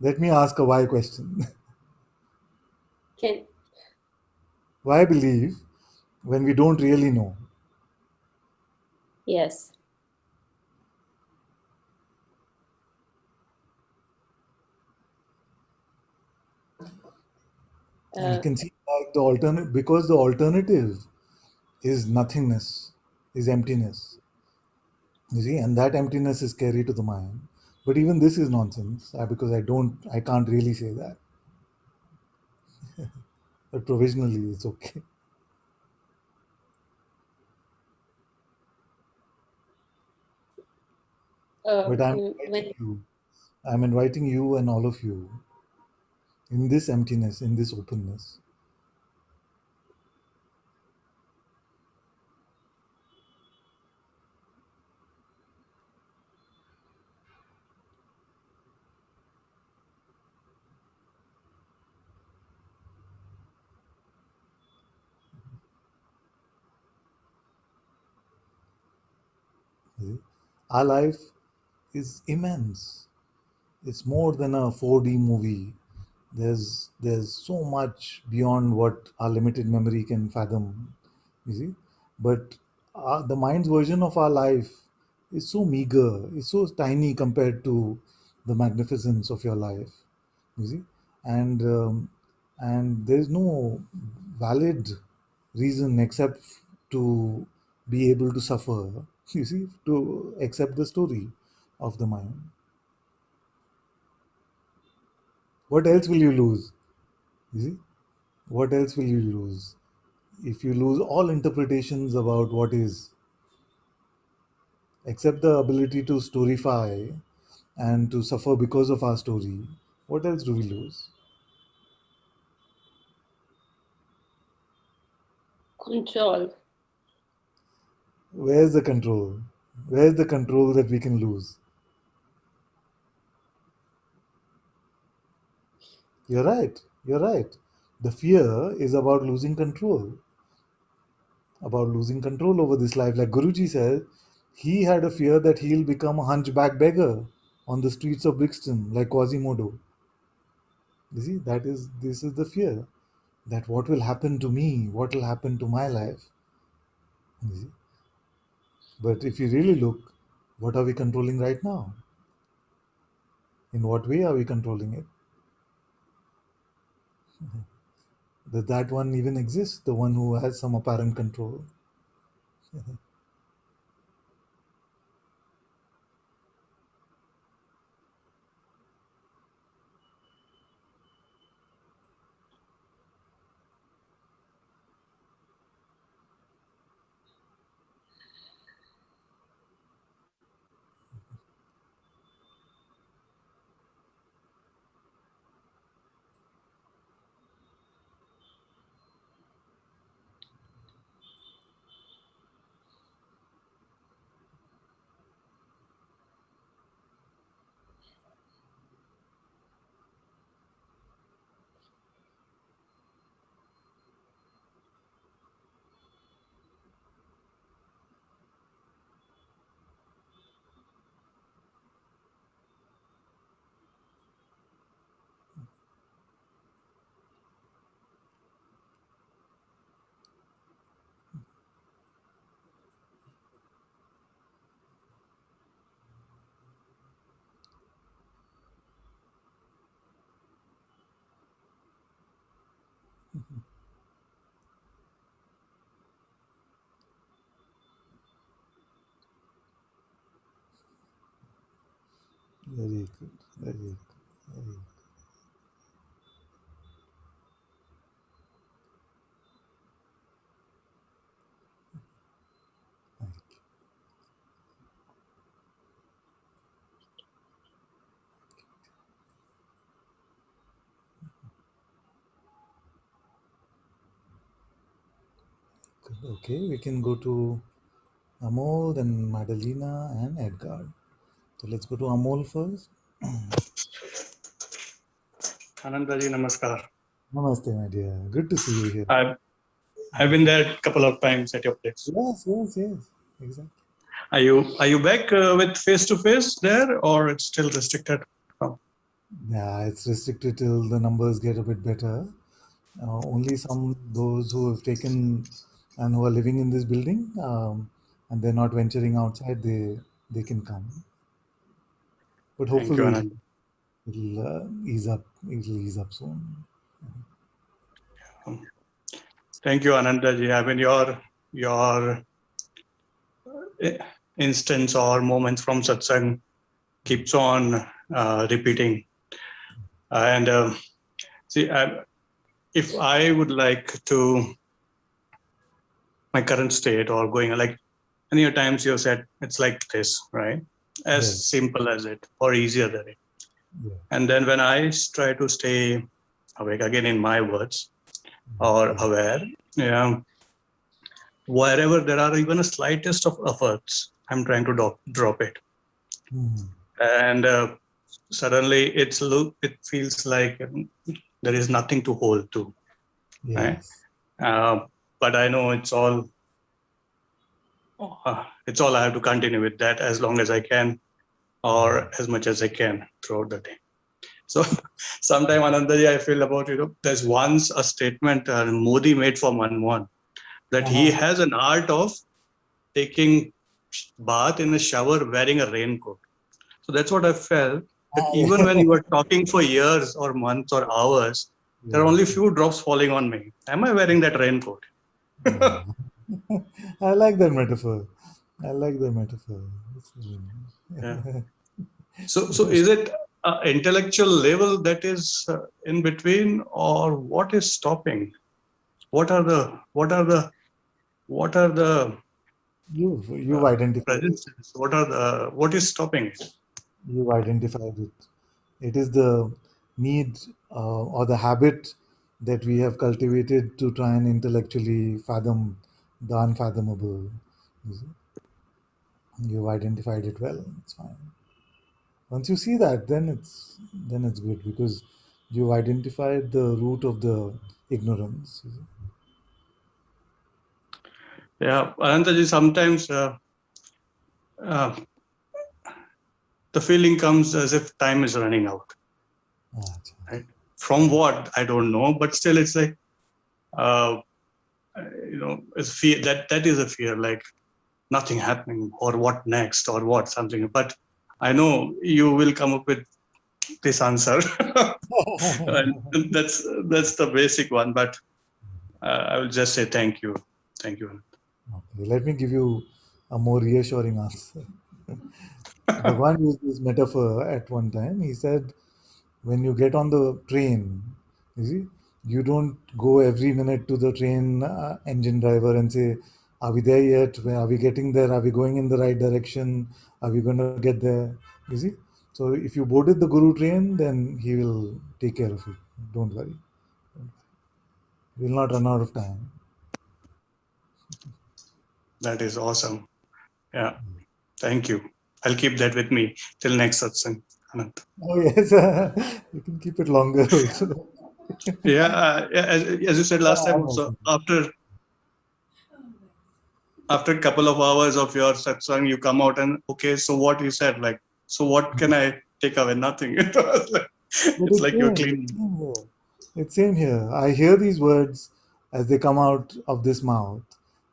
Let me ask a why question. Can Why believe when we don't really know? yes. And you can see like the alternate, because the alternative is nothingness, is emptiness. You see, and that emptiness is carried to the mind. But even this is nonsense because I can't really say that. But provisionally, it's okay. But When I'm inviting you and all of you in this emptiness, in this openness. You see? Our life is immense. It's more than a 4D movie. There's so much beyond what our limited memory can fathom. You see, but the mind's version of our life is so meager. It's so tiny compared to the magnificence of your life. You see, and there's no valid reason except to be able to suffer. You see, to accept the story of the mind. What else will you lose? You see, what else will you lose? If you lose all interpretations about what is, except the ability to storify and to suffer because of our story, what else do we lose? control, Where's the control? Where's the control that we can lose? You're right. You're right. The fear is about losing control, about losing control over this life. Like Guruji said, he had a fear that he'll become a hunchback beggar on the streets of Brixton, like Quasimodo. You see, this is the fear that what will happen to me, what will happen to my life. You see? But if you really look, what are we controlling right now? In what way are we controlling it? Does that one even exist? The one who has some apparent control? Very good. Very good. Very good. Thank you. Good. Okay, we can go to Amol, then Madalena and Edgar. So let's go to Amol first. Anandaji, namaskar. Namaste, my dear. Good to see you here. I've been there a couple of times at your place. Yes, yes, yes. Exactly. Are you back with face to face there, or it's still restricted? Yeah, it's restricted till the numbers get a bit better. Only those who have taken and who are living in this building, and they're not venturing outside, they can come. But Thank you, hopefully Anand. it'll ease up. It'll ease up soon. Thank you, Anantaji. I mean, your instance or moments from satsang keeps on repeating. And see, if I would like to my current state or going like many times you said it's like this, right? As Yes. simple as it or easier than it. Yeah. And then when I try to stay awake again in my words or aware, yeah, wherever there are even a slightest of efforts, I'm trying to drop it. And suddenly it feels like there is nothing to hold to. Yes. Right? But I know it's all I have to continue with that as long as I can or as much as I can throughout the day. So sometime Anandaji, I feel about, there's once a statement Modi made for Manmohan that he has an art of taking bath in a shower wearing a raincoat. So that's what I felt, that even when you were talking for years or months or hours, there are only few drops falling on me. Am I wearing that raincoat? I like that metaphor. I like the metaphor. Yeah. So is it an intellectual level that is in between, or what is stopping? What are the You've identified it. resistance? What is stopping it? You've identified it. It is the need or the habit that we have cultivated to try and intellectually fathom the unfathomable. You've identified it well. It's fine. Once you see that, then it's good because you've identified the root of the ignorance. Yeah, Anantaji, sometimes the feeling comes as if time is running out. Right? From what I don't know, but still, it's like it's fear. That is a fear, like nothing happening, or what next, or what something. But I know you will come up with this answer. And that's the basic one. But I will just say thank you. Okay, let me give you a more reassuring answer. Bhagwan used this metaphor at one time. He said, when you get on the train, you see, you don't go every minute to the train engine driver and say, are we there yet? Where are we getting there? Are we going in the right direction? Are we going to get there? You see? So if you boarded the Guru train, then he will take care of it. Don't worry. We'll not run out of time. That is awesome. Yeah. Thank you. I'll keep that with me till next satsang, Anant. Oh, yes. You can keep it longer also. Yeah, as you said last time also, after a couple of hours of your satsang, you come out and, okay, so what you said, like, so what can I take away? Nothing. It's like you're clean. It's same here. I hear these words as they come out of this mouth,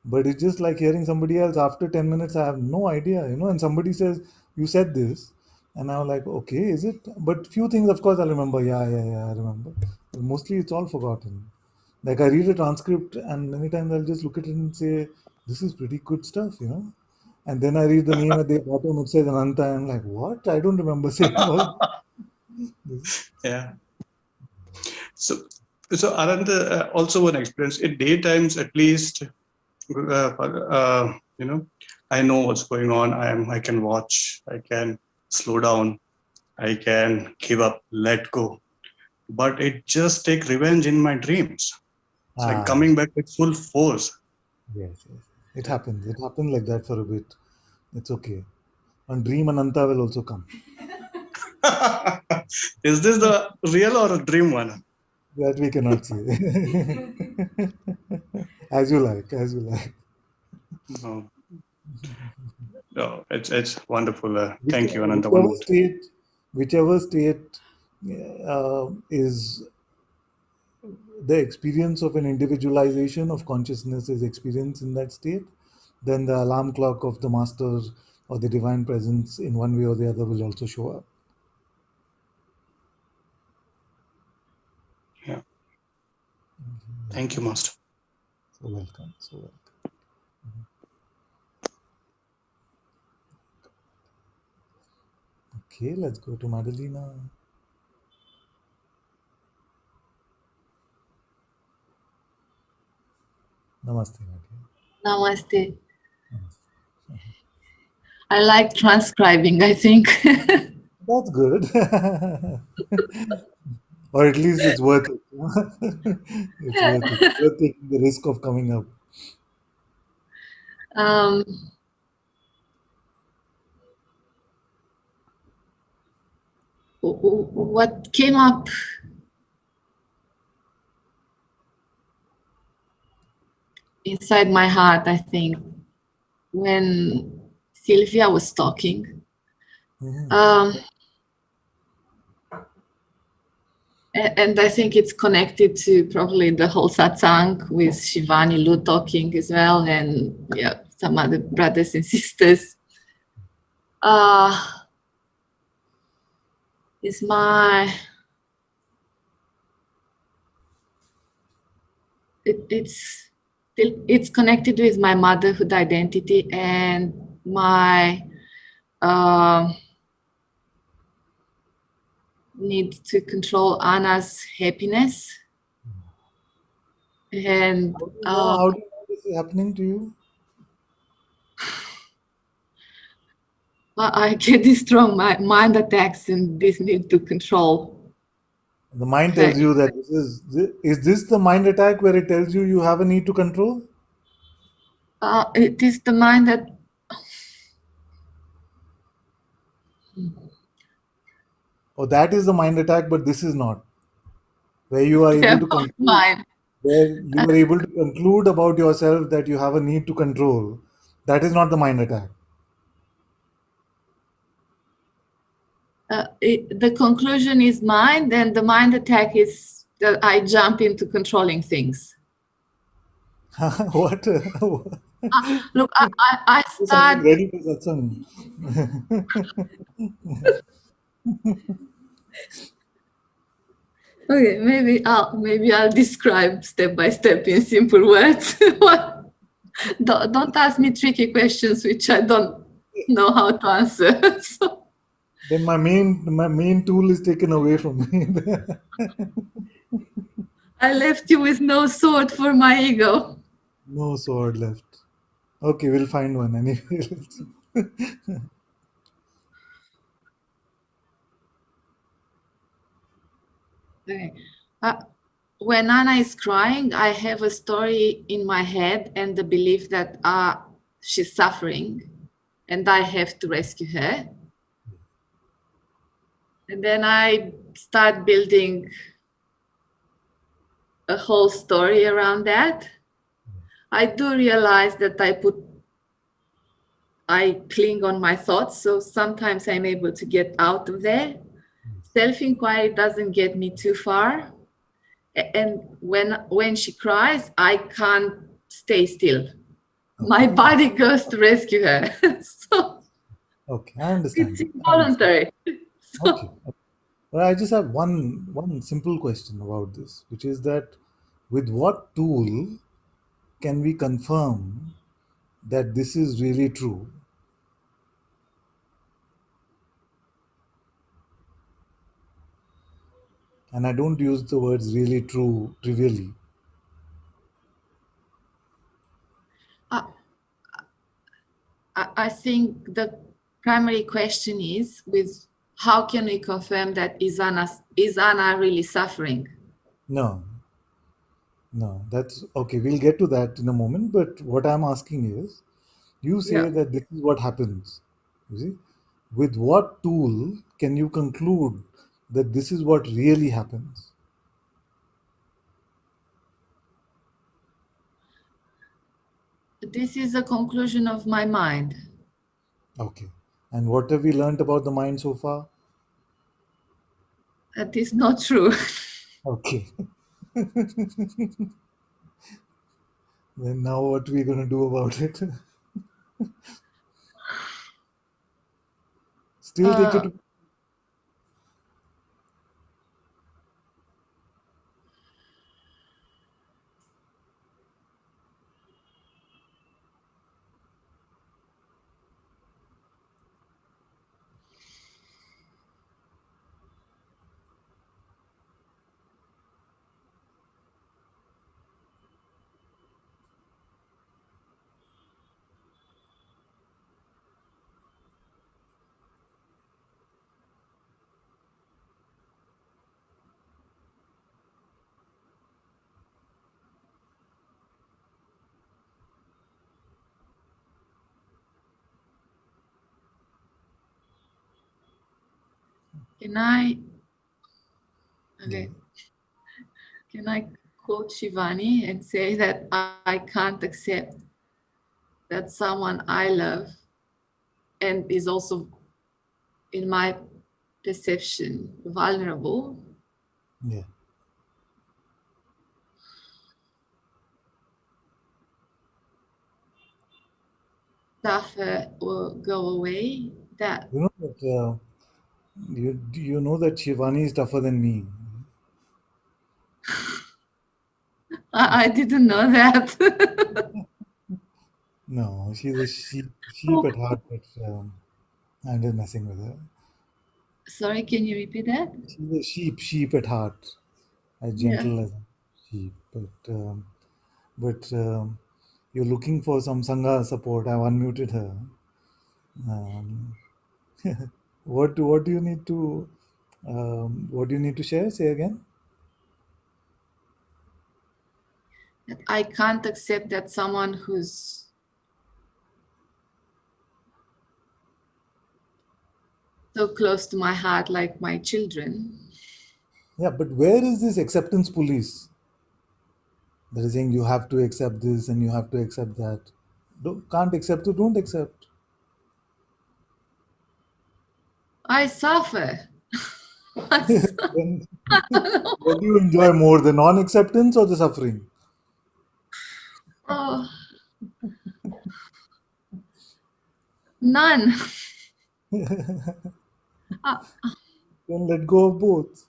but it's just like hearing somebody else. After 10 minutes, I have no idea, and somebody says, you said this. And I'm like, okay, is it? But few things, of course, I remember. Yeah, I remember. But mostly it's all forgotten. Like I read a transcript and many times I'll just look at it and say, this is pretty good stuff. And then I read the name at the bottom, it says Ananta. I'm like, what? I don't remember saying all this. Yeah. So Ananta, also one experience in daytimes, at least, I know what's going on. I can watch, I can slow down, I can give up, let go. But it just take revenge in my dreams. It's like coming back with full force. Yes. It happens. It happens like that for a bit. It's okay. And Dream Ananta will also come. Is this the real or a dream one? That we cannot say. As you like. No. No, it's wonderful. Thank you, Ananta. Whichever state is the experience of an individualization of consciousness is experienced in that state, then the alarm clock of the master or the divine presence in one way or the other will also show up. Yeah. Thank you, Master. So welcome. So welcome. Okay, let's go to Madalena. Namaste, Madalena. Namaste. I like transcribing, I think. That's good. Or at least it's worth it. It's worth it. Worth taking the risk of coming up. um, what came up inside my heart, I think, when Sylvia was talking. And I think it's connected to probably the whole satsang with Shivani Lu talking as well, and yeah, some other brothers and sisters. Is my it's connected with my motherhood identity and my need to control Anna's happiness. And how do you know this is happening to you? I get these strong mind attacks and this need to control. The mind tells you that is this the mind attack where it tells you have a need to control? It is the mind that that is the mind attack, but this is not. Where you are able to conclude, where you are able to conclude about yourself that you have a need to control. That is not the mind attack. The conclusion is mine, then the mind attack is that I jump into controlling things. What? Look, I start. Ready for satsang. Okay, maybe I'll describe step by step in simple words. Don't ask me tricky questions which I don't know how to answer. So. Then my main tool is taken away from me. I left you with no sword for my ego. No sword left. Okay, we'll find one anyway. Okay. When Anna is crying, I have a story in my head and the belief that she's suffering and I have to rescue her. And then I start building a whole story around that. I do realize that I cling on my thoughts, so sometimes I'm able to get out of there. Self-inquiry doesn't get me too far. And when she cries, I can't stay still. My body goes to rescue her. So okay, I understand. it's involuntary. Okay. Well, I just have one simple question about this, which is that with what tool can we confirm that this is really true? And I don't use the words really true trivially. I think the primary question is with how can we confirm that is Anna really suffering? No, that's okay. We'll get to that in a moment. But what I'm asking is, you say that this is what happens. You see, with what tool can you conclude that this is what really happens? This is a conclusion of my mind. Okay. And what have we learned about the mind so far? That is not true. Okay. Then now what are we going to do about it? Still take it. Can I? Okay. Yeah. Can I quote Shivani and say that I can't accept that someone I love and is also, in my perception, vulnerable Yeah. suffer or go away? That You know that you know that Shivani is tougher than me. I didn't know that. No, she's a sheep at heart, but I'm just messing with her. Sorry, can you repeat that? She's a sheep at heart, as Yeah. gentle as a sheep. But you're looking for some sangha support. I've unmuted her. Um, what do you need to what do you need to share? Say again. That I can't accept that someone who's so close to my heart, like my children. Yeah, but where is this acceptance police that is saying you have to accept this and you have to accept that? Can't accept it, don't accept. I suffer. Then what do you enjoy more, the non-acceptance or the suffering? Oh, none. Uh, Then let go of both.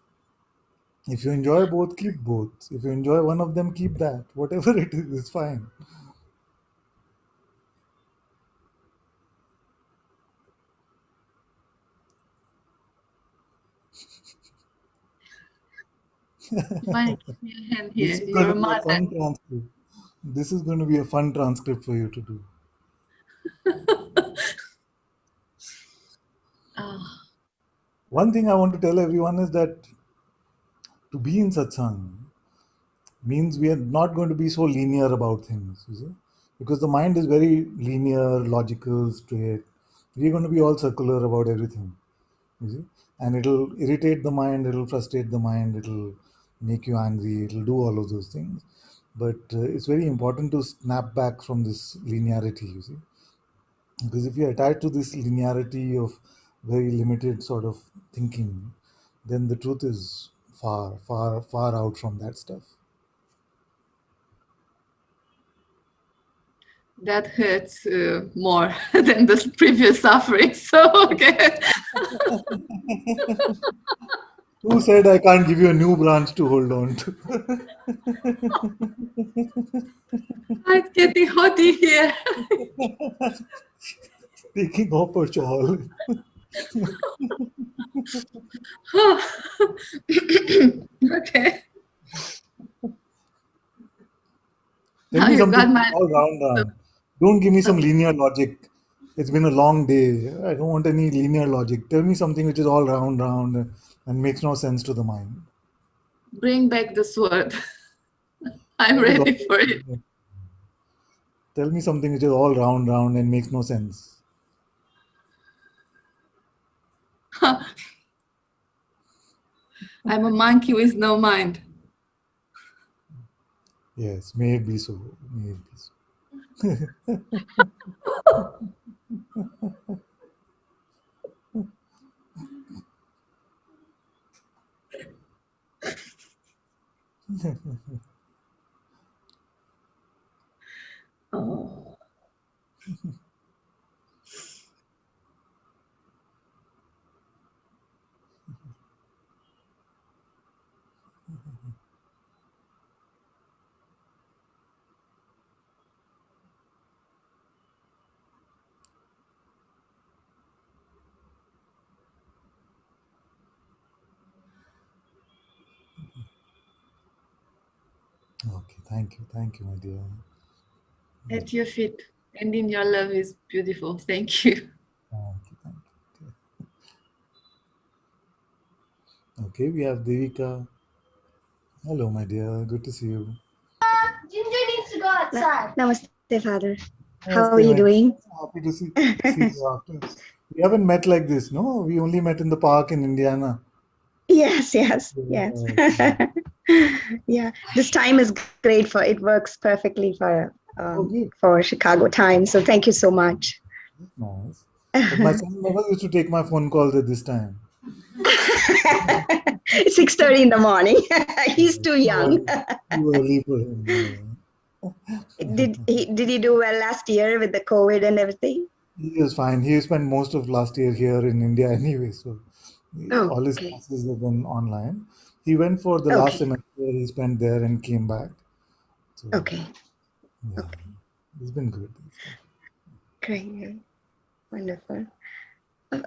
If you enjoy both, keep both. If you enjoy one of them, keep that. Whatever it is, it's fine. Shivani, give me a hand This here. is going You're to a be a mother. fun transcript. This is going to be a fun transcript for you to do. Oh, One thing I want to tell everyone is that to be in satsang means we are not going to be so linear about things, you see, because the mind is very linear, logical, straight. We're going to be all circular about everything, you see, and it'll irritate the mind, it'll frustrate the mind, it'll make you angry, it'll do all of those things. But it's very important to snap back from this linearity, you see, because if you're attached to this linearity of very limited sort of thinking, then the truth is far, far, far out from that stuff. that hurts more than the previous suffering. So, okay. Who said I can't give you a new branch to hold on to? It's getting hot in here. Taking off a shawl. Okay. Tell Now me you something got my. all round. Don't give me some linear logic. It's been a long day. I don't want any linear logic. Tell me something which is all round and makes no sense to the mind. Bring back the sword. I'm That is ready all. for it. Tell me something which is all round and makes no sense. I'm a monkey with no mind. Yes, may it be so. May it be so. Oh. Okay, thank you, my dear. At your feet and in your love is beautiful. Thank you. Thank you. Okay, we have Devika. Hello, my dear. Good to see you. Ginger needs to go outside. Namaste, Father. How are Namaste, you my dear. doing? Happy to see you after. We haven't met like this, no? We only met in the park in Indiana. Yes, yes, yes. Yeah. Yeah, this time is great for it works perfectly Oh, good. for Chicago time. So thank you so much. Nice. But my son never used to take my phone calls at this time. 6:30 in the morning. He's too young. Too early for him. Did he do well last year with the COVID and everything? He was fine. He spent most of last year here in India anyway, so Oh, all his okay. classes have been online. He went for the last Okay. semester. He spent there and came back. So Okay. yeah, it's been good. Great. Wonderful.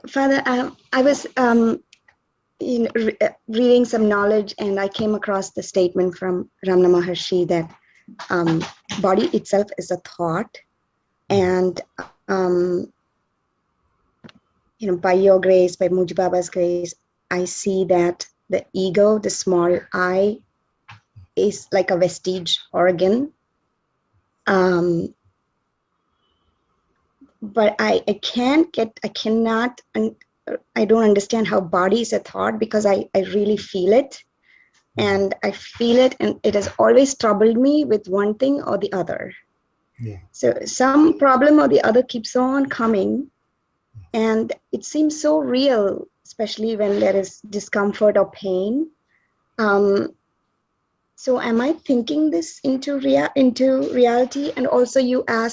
Father, I was reading some knowledge, and I came across the statement from Ramana Maharshi that body itself is a thought, and by your grace, by Muji Baba's grace, I see that the ego, the small I, is like a vestige organ. But I cannot, and I don't understand how body is a thought, because I really feel it. And I feel it, and it has always troubled me with one thing or the other. Yeah. So some problem or the other keeps on coming, and it seems so real, especially when there is discomfort or pain. So am I thinking this into reality? And also, I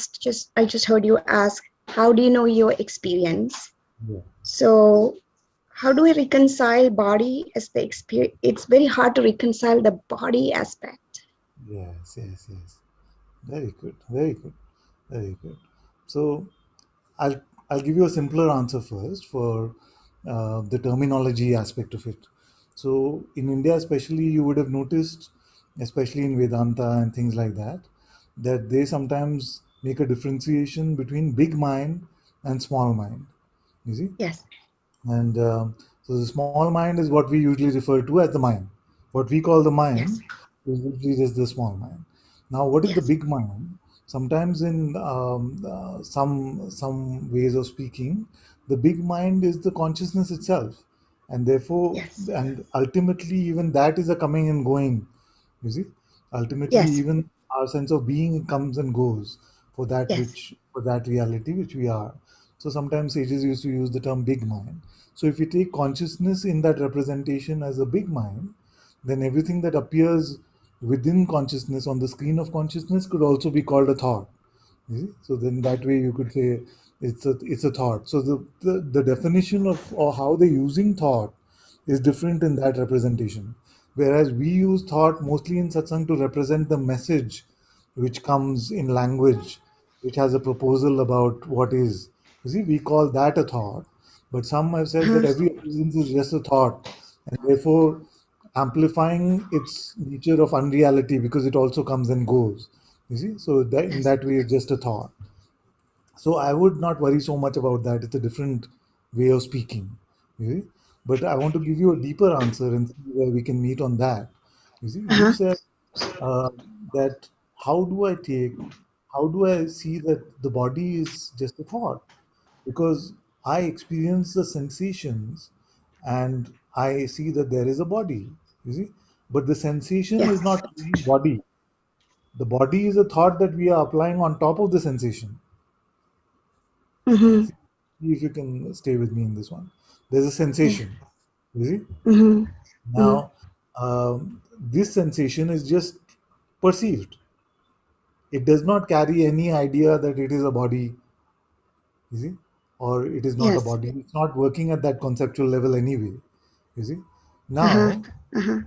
just heard you ask, how do you know your experience? Yeah. So how do I reconcile body as the experience? It's very hard to reconcile the body aspect. Yes. Very good. Very good. Very good. So I'll I'll give you a simpler answer first for the terminology aspect of it. So in India, especially, you would have noticed, especially in Vedanta and things like that, that they sometimes make a differentiation between big mind and small mind. You see, Yes. and so the small mind is what we usually refer to as the mind. What we call the Yes. mind is usually just the small mind. Now, what is the Yes. big mind? Sometimes in some ways of speaking, the big mind is the consciousness itself, and therefore, Yes. and ultimately, even that is a coming and going. You see, ultimately, Yes. even our sense of being comes and goes Yes. for that reality which we are. So sometimes sages used to use the term big mind. So if you take consciousness in that representation as a big mind, then everything that appears within consciousness on the screen of consciousness could also be called a thought. You see? So then that way you could say it's a thought. So the definition of or how they're using thought is different in that representation. Whereas we use thought mostly in satsang to represent the message which comes in language, which has a proposal about what is. You see, we call that a thought. But some have said that every appearance is just a thought, and therefore amplifying its nature of unreality because it also comes and goes. You see, so that in Yes. that way, it's just a thought. So I would not worry so much about that. It's a different way of speaking. You see? But I want to give you a deeper answer and see where we can meet on that. You see, you Uh-huh. said uh, that how do I see that the body is just a thought? Because I experience the sensations and I see that there is a body, you see, but the sensation Yes. is not really body. The body is a thought that we are applying on top of the sensation. Mm-hmm. See if you can stay with me in this one. There's a sensation. You see? Mm-hmm. Mm-hmm. Now, this sensation is just perceived. It does not carry any idea that it is a body, you see, or it is not a Yes. body. It's not working at that conceptual level anyway, you see. Uh-huh. Now, Uh-huh.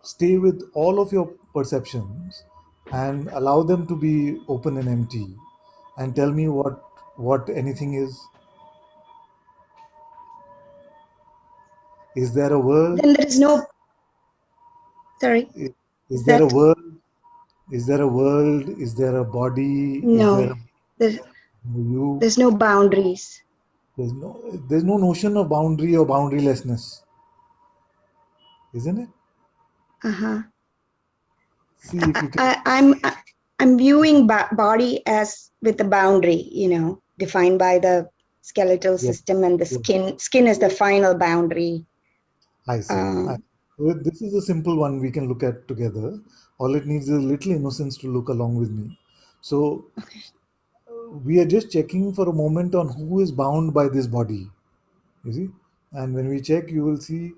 stay with all of your perceptions and allow them to be open and empty, and tell me what anything is. Is there a world? Then there is no, sorry, Is, is is there a that, world? Is there a world? Is there a body? Is there no, a there's, you? there's no boundaries. There's no notion of boundary or boundarylessness, isn't it? Uh-huh. See if you can. I'm viewing body as with the boundary, defined by the skeletal Yes, system, and the yes, skin is the final boundary. I see. Um, So this is a simple one we can look at together. All it needs is a little innocence to look along with me. So okay. we are just checking for a moment on who is bound by this body. You see, and when we check, you will see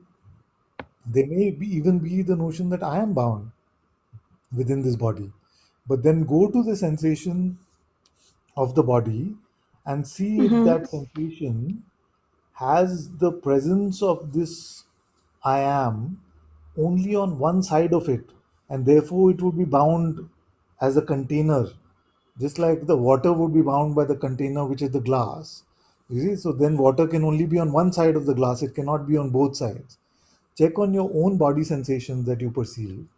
there may even be the notion that I am bound within this body. But then go to the sensation of the body and see if Mm-hmm. that sensation has the presence of this I am only on one side of it, and therefore it would be bound as a container, just like the water would be bound by the container, which is the glass. You see, so then water can only be on one side of the glass, it cannot be on both sides. Check on your own body sensations that you perceive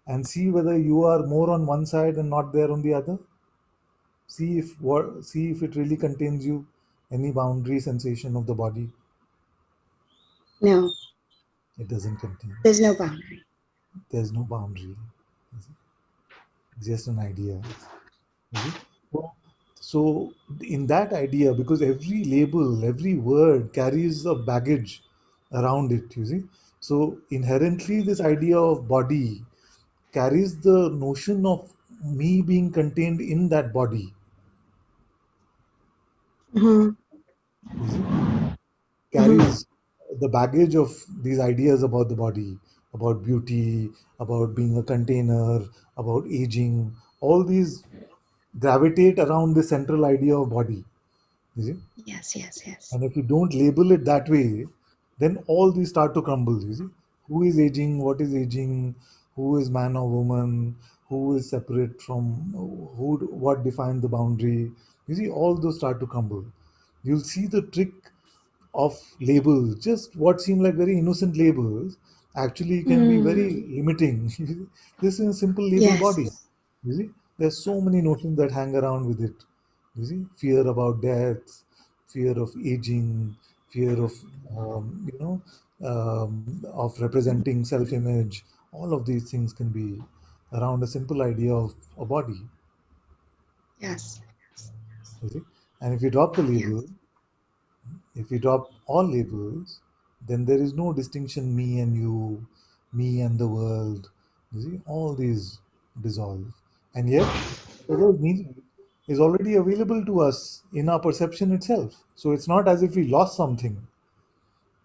and see whether you are more on one side and not there on the other. See if it really contains you, any boundary sensation of the body. No, It doesn't contain. there's no boundary. There's no boundary. It's just an idea. You see? So in that idea, because every label, every word carries a baggage around it, you see. So inherently, this idea of body carries the notion of me being contained in that body. Mm-hmm. You see, Mm-hmm. carries the baggage of these ideas about the body, about beauty, about being a container, about aging. All these gravitate around the central idea of body. You see, Yes, yes, yes. and if you don't label it that way, then all these start to crumble. You see, who is aging? What is aging? Who is man or woman? Who is separate from who? What defines the boundary? You see, all those start to crumble. You'll see the trick of labels, just what seem like very innocent labels, actually can be Mm. very limiting. This is a simple label Yes, body. You see, there's so many notions that hang around with it. You see, fear about death, fear of aging, fear of of representing self-image. All of these things can be around a simple idea of a body. yes, You see, and if you drop the yes, label, if we drop all labels, then there is no distinction me and you, me and the world. You see, all these dissolve. And yet, whatever is needed is already available to us in our perception itself. So it's not as if we lost something.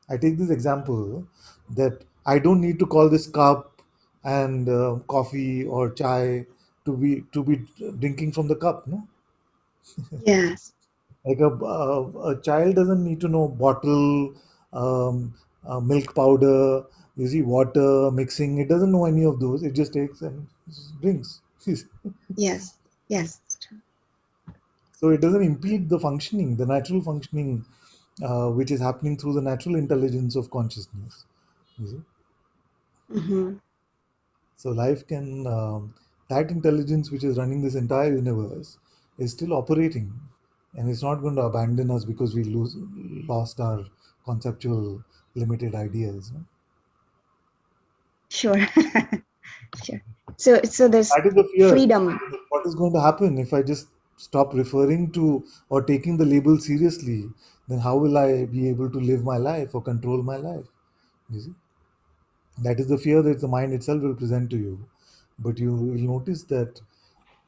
I take this example that I don't need to call this cup and coffee or chai to be drinking from the cup. No, yes, like a child doesn't need to know bottle, milk powder, you see, water, mixing. It doesn't know any of those. It just takes and drinks. yes, yes. So it doesn't impede the functioning, the natural functioning, which is happening through the natural intelligence of consciousness. You see? Mm-hmm. So life can, that intelligence which is running this entire universe is still operating, and it's not going to abandon us because we lost our conceptual limited ideas. No? Sure, sure. So there's That is the fear. freedom. What is going to happen if I just stop referring to or taking the label seriously? Then how will I be able to live my life or control my life? You see? That is the fear that the mind itself will present to you. But you will notice that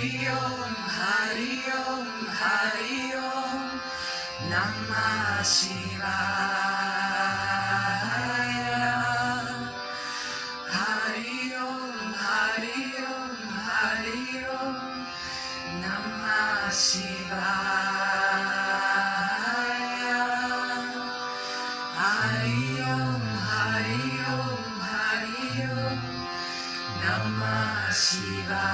Hari Om, Hari Om, Hari Om, Namah Shivaya. Hari Om, Hari Om, Hari Om, Namah Shivaya. Hari Om, Hari Om, Hari Om, Namah Shivaya.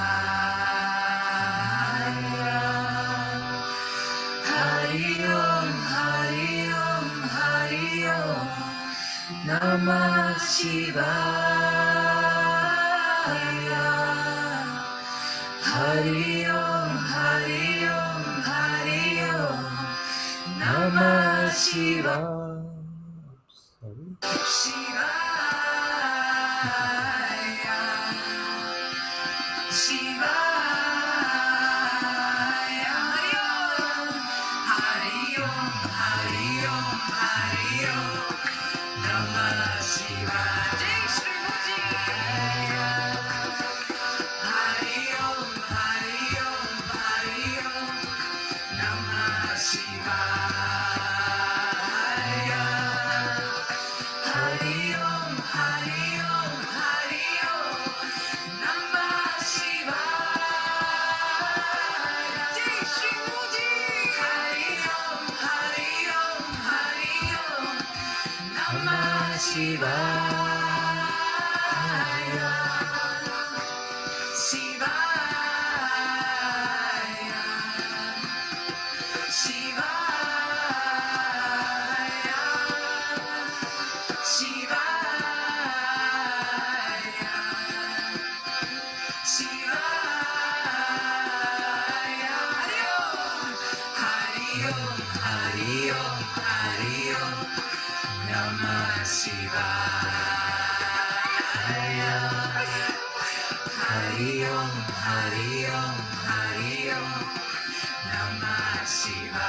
Hari Om, Hari Om, Hari Om, Namah Shivaya. Hari Om, Hari Om, Hari Om, Namah Shivaya. Shivaya. Shivaya. Hari Om, Hari Om, Hari Om, Namah Shivaya. Jai Shri Muji. Hari Om, Hari Om, Hari Om, Namah Shivaya. Hari Om, Hari Om, Hari Om, Namah Shivaya. Jai Shri Muji. Hari Om, Hari Om, Hari Om, Namah Shivaya. Shivaya. Shivaya. Shivaya. Shivaya. Hari Om, Hari Om, Hari Om, Namah Shivaya. Hari Om, Hari Om, Hari Om, Namah Shivaya.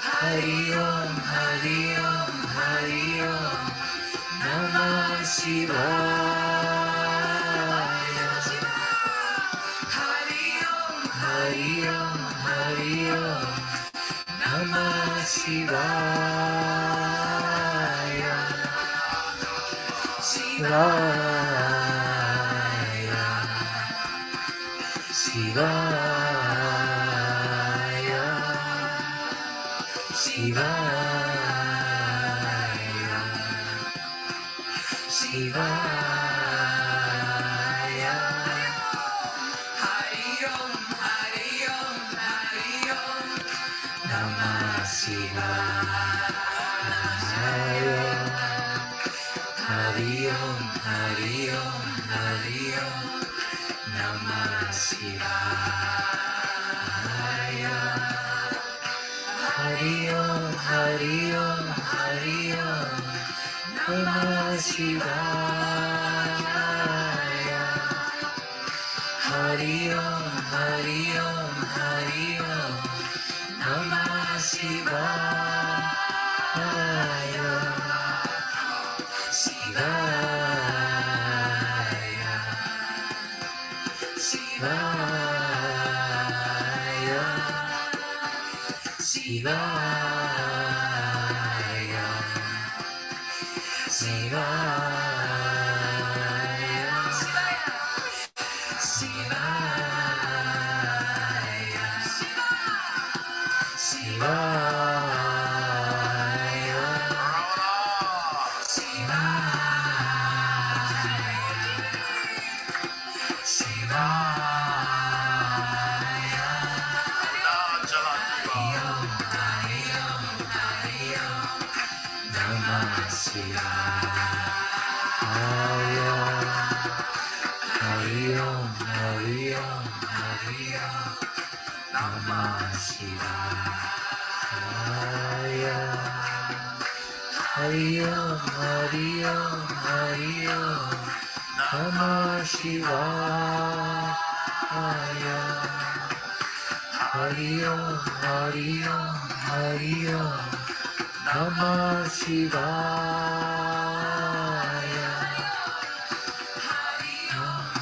Hari Om, Hari Om, Hari Om, Namah Shivaya. Hari Om, Hari Om, Hari Om, Namah Shivaya. Shivaya. Shivaya. Shivaya. Shivaya. Hari Om, Hari Om, Hari Om, Namah Shivaya. Hari Om, Hari Om, Hari Om, Namah Shivaya. Hari Om, Hari Om, Hari Om, Namah Shivaya. Hari Om, Hari Om, Hari Om, Namah Shivaya. Shivaya. Shivaya. Shivaya. Shivaya. Shivaya. Shivaya. Shivaya. Hari Om, Hari Om, Namah Shivaya. Hari Om, Hari Om, Hari Om, Namah Shivaya. Hari Om, Hari Om, Hari Om, Namah Shivaya. Hari Om, Hari Om, Hari Om, Namah Shivaya. Hari Om,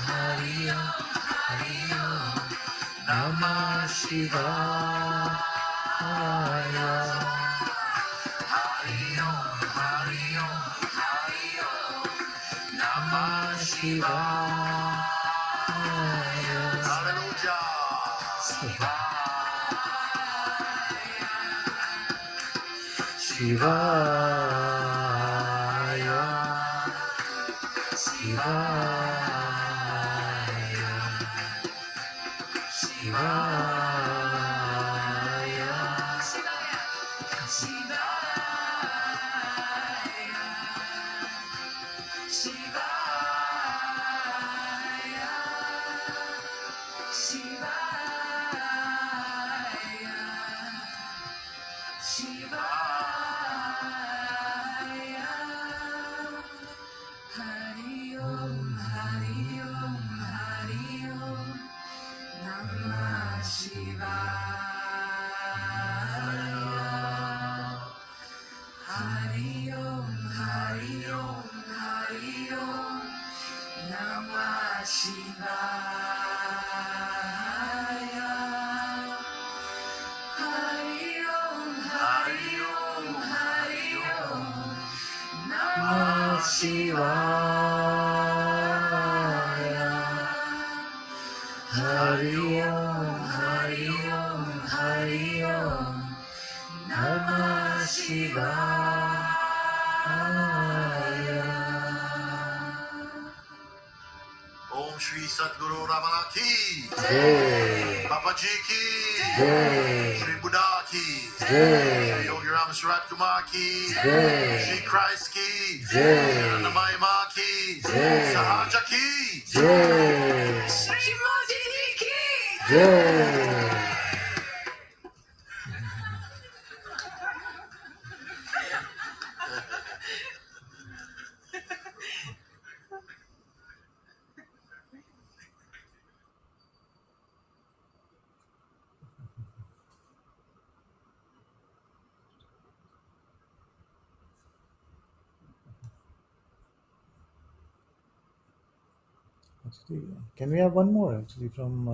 Om Shri Sadguru Ramana ki Jai. Papa Ji ki Jai. Shri Buddha ki Jai. Shri Yogi Ram Surat Kumar ki Jai. Shri Christ ki Jai. Anandamayi Ma ki Jai. Sahaja ki Jai. Shri Modi ki Jai. Actually, can we have one more actually from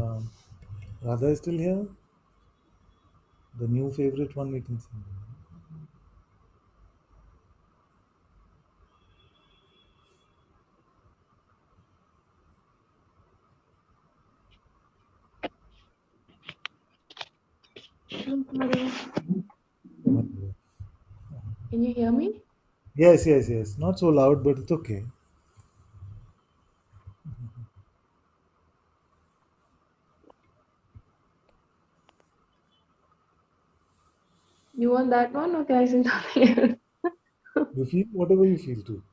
Radha is still here? The new favorite one we can sing. Can you hear me? Yes, yes, yes. Not so loud, but it's okay. You want that one or can I sing something else? You feel whatever you feel to.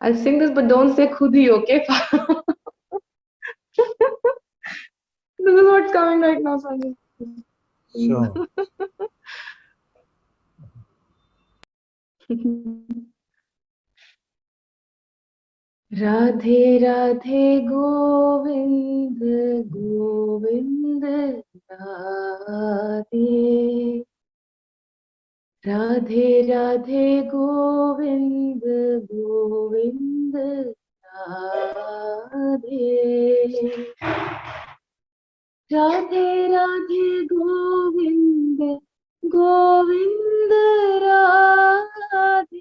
I'll sing this, but don't say khudi, okay? This is what's coming right now, so I'll just sing. Sure. Radhe Radhe Govind Govind Radhe Radhe Radhe Govind Govind Radhe Radhe Radhe Govind Govind Radhe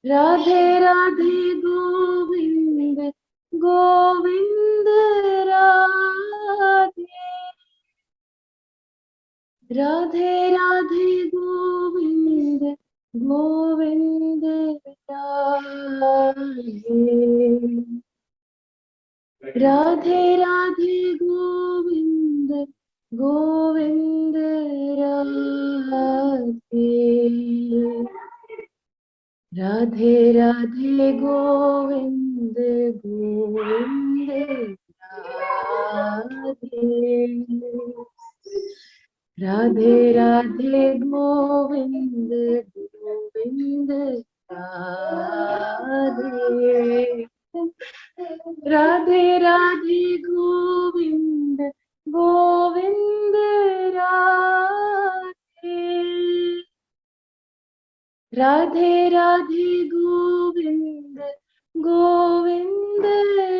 Radhe Radhe Govind Govind Radhe Radhe Radhe Govind Govind Radhe Radhe Radhe Govind Govind Radhe Radhe Radhe Govind Govind Radhe Radhe Radhe Govind Govind Radhe Radhe Radhe Govind Govind Radhe Radhe Radhe Govind Govind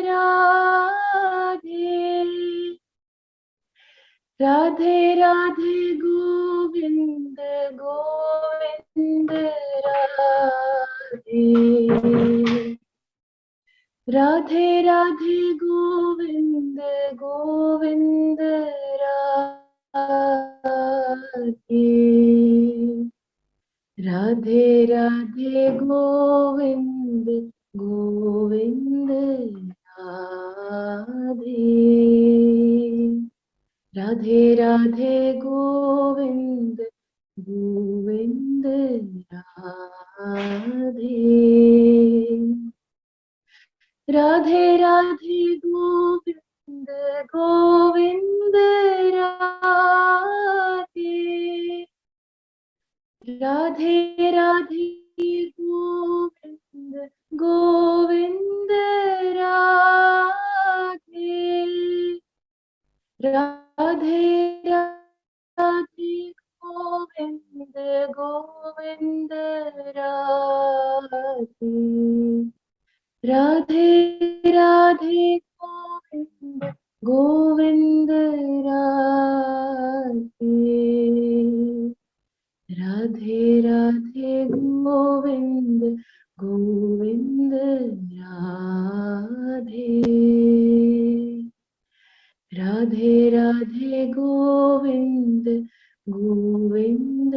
Radhe Radhe Radhe Govind Govind Radhe Radhe Radhe Govind Govind Radhe Radhe Radhe Govind Govind Radhe Radhe Radhe Govind Govind Radhe Radhe Radhe Govind Govind Radhe Radhe Radhe Govind Govind Radhe Radhe Radhe Govind Govind Radhe Radhe Radhe Govind Govind Radhe Radhe Radhe Govind Govind Radhe Radhe Radhe Govind Govind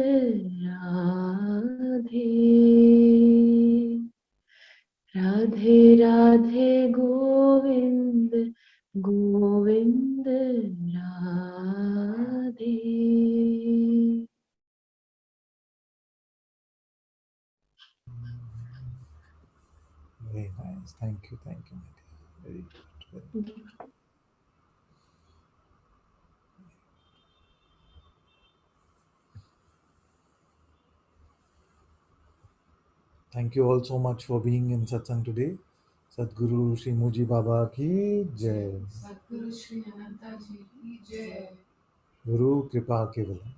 Radhe Radhe Radhe Govind Govind Radhe Very nice. Thank you, my dear. Very good. Very good. Thank you all so much for being in Satsang today. Sadguru Shri Muji Baba ki jai. Sadguru Shri Ananta Ji ki Jai. Guru Kripa Kevalam.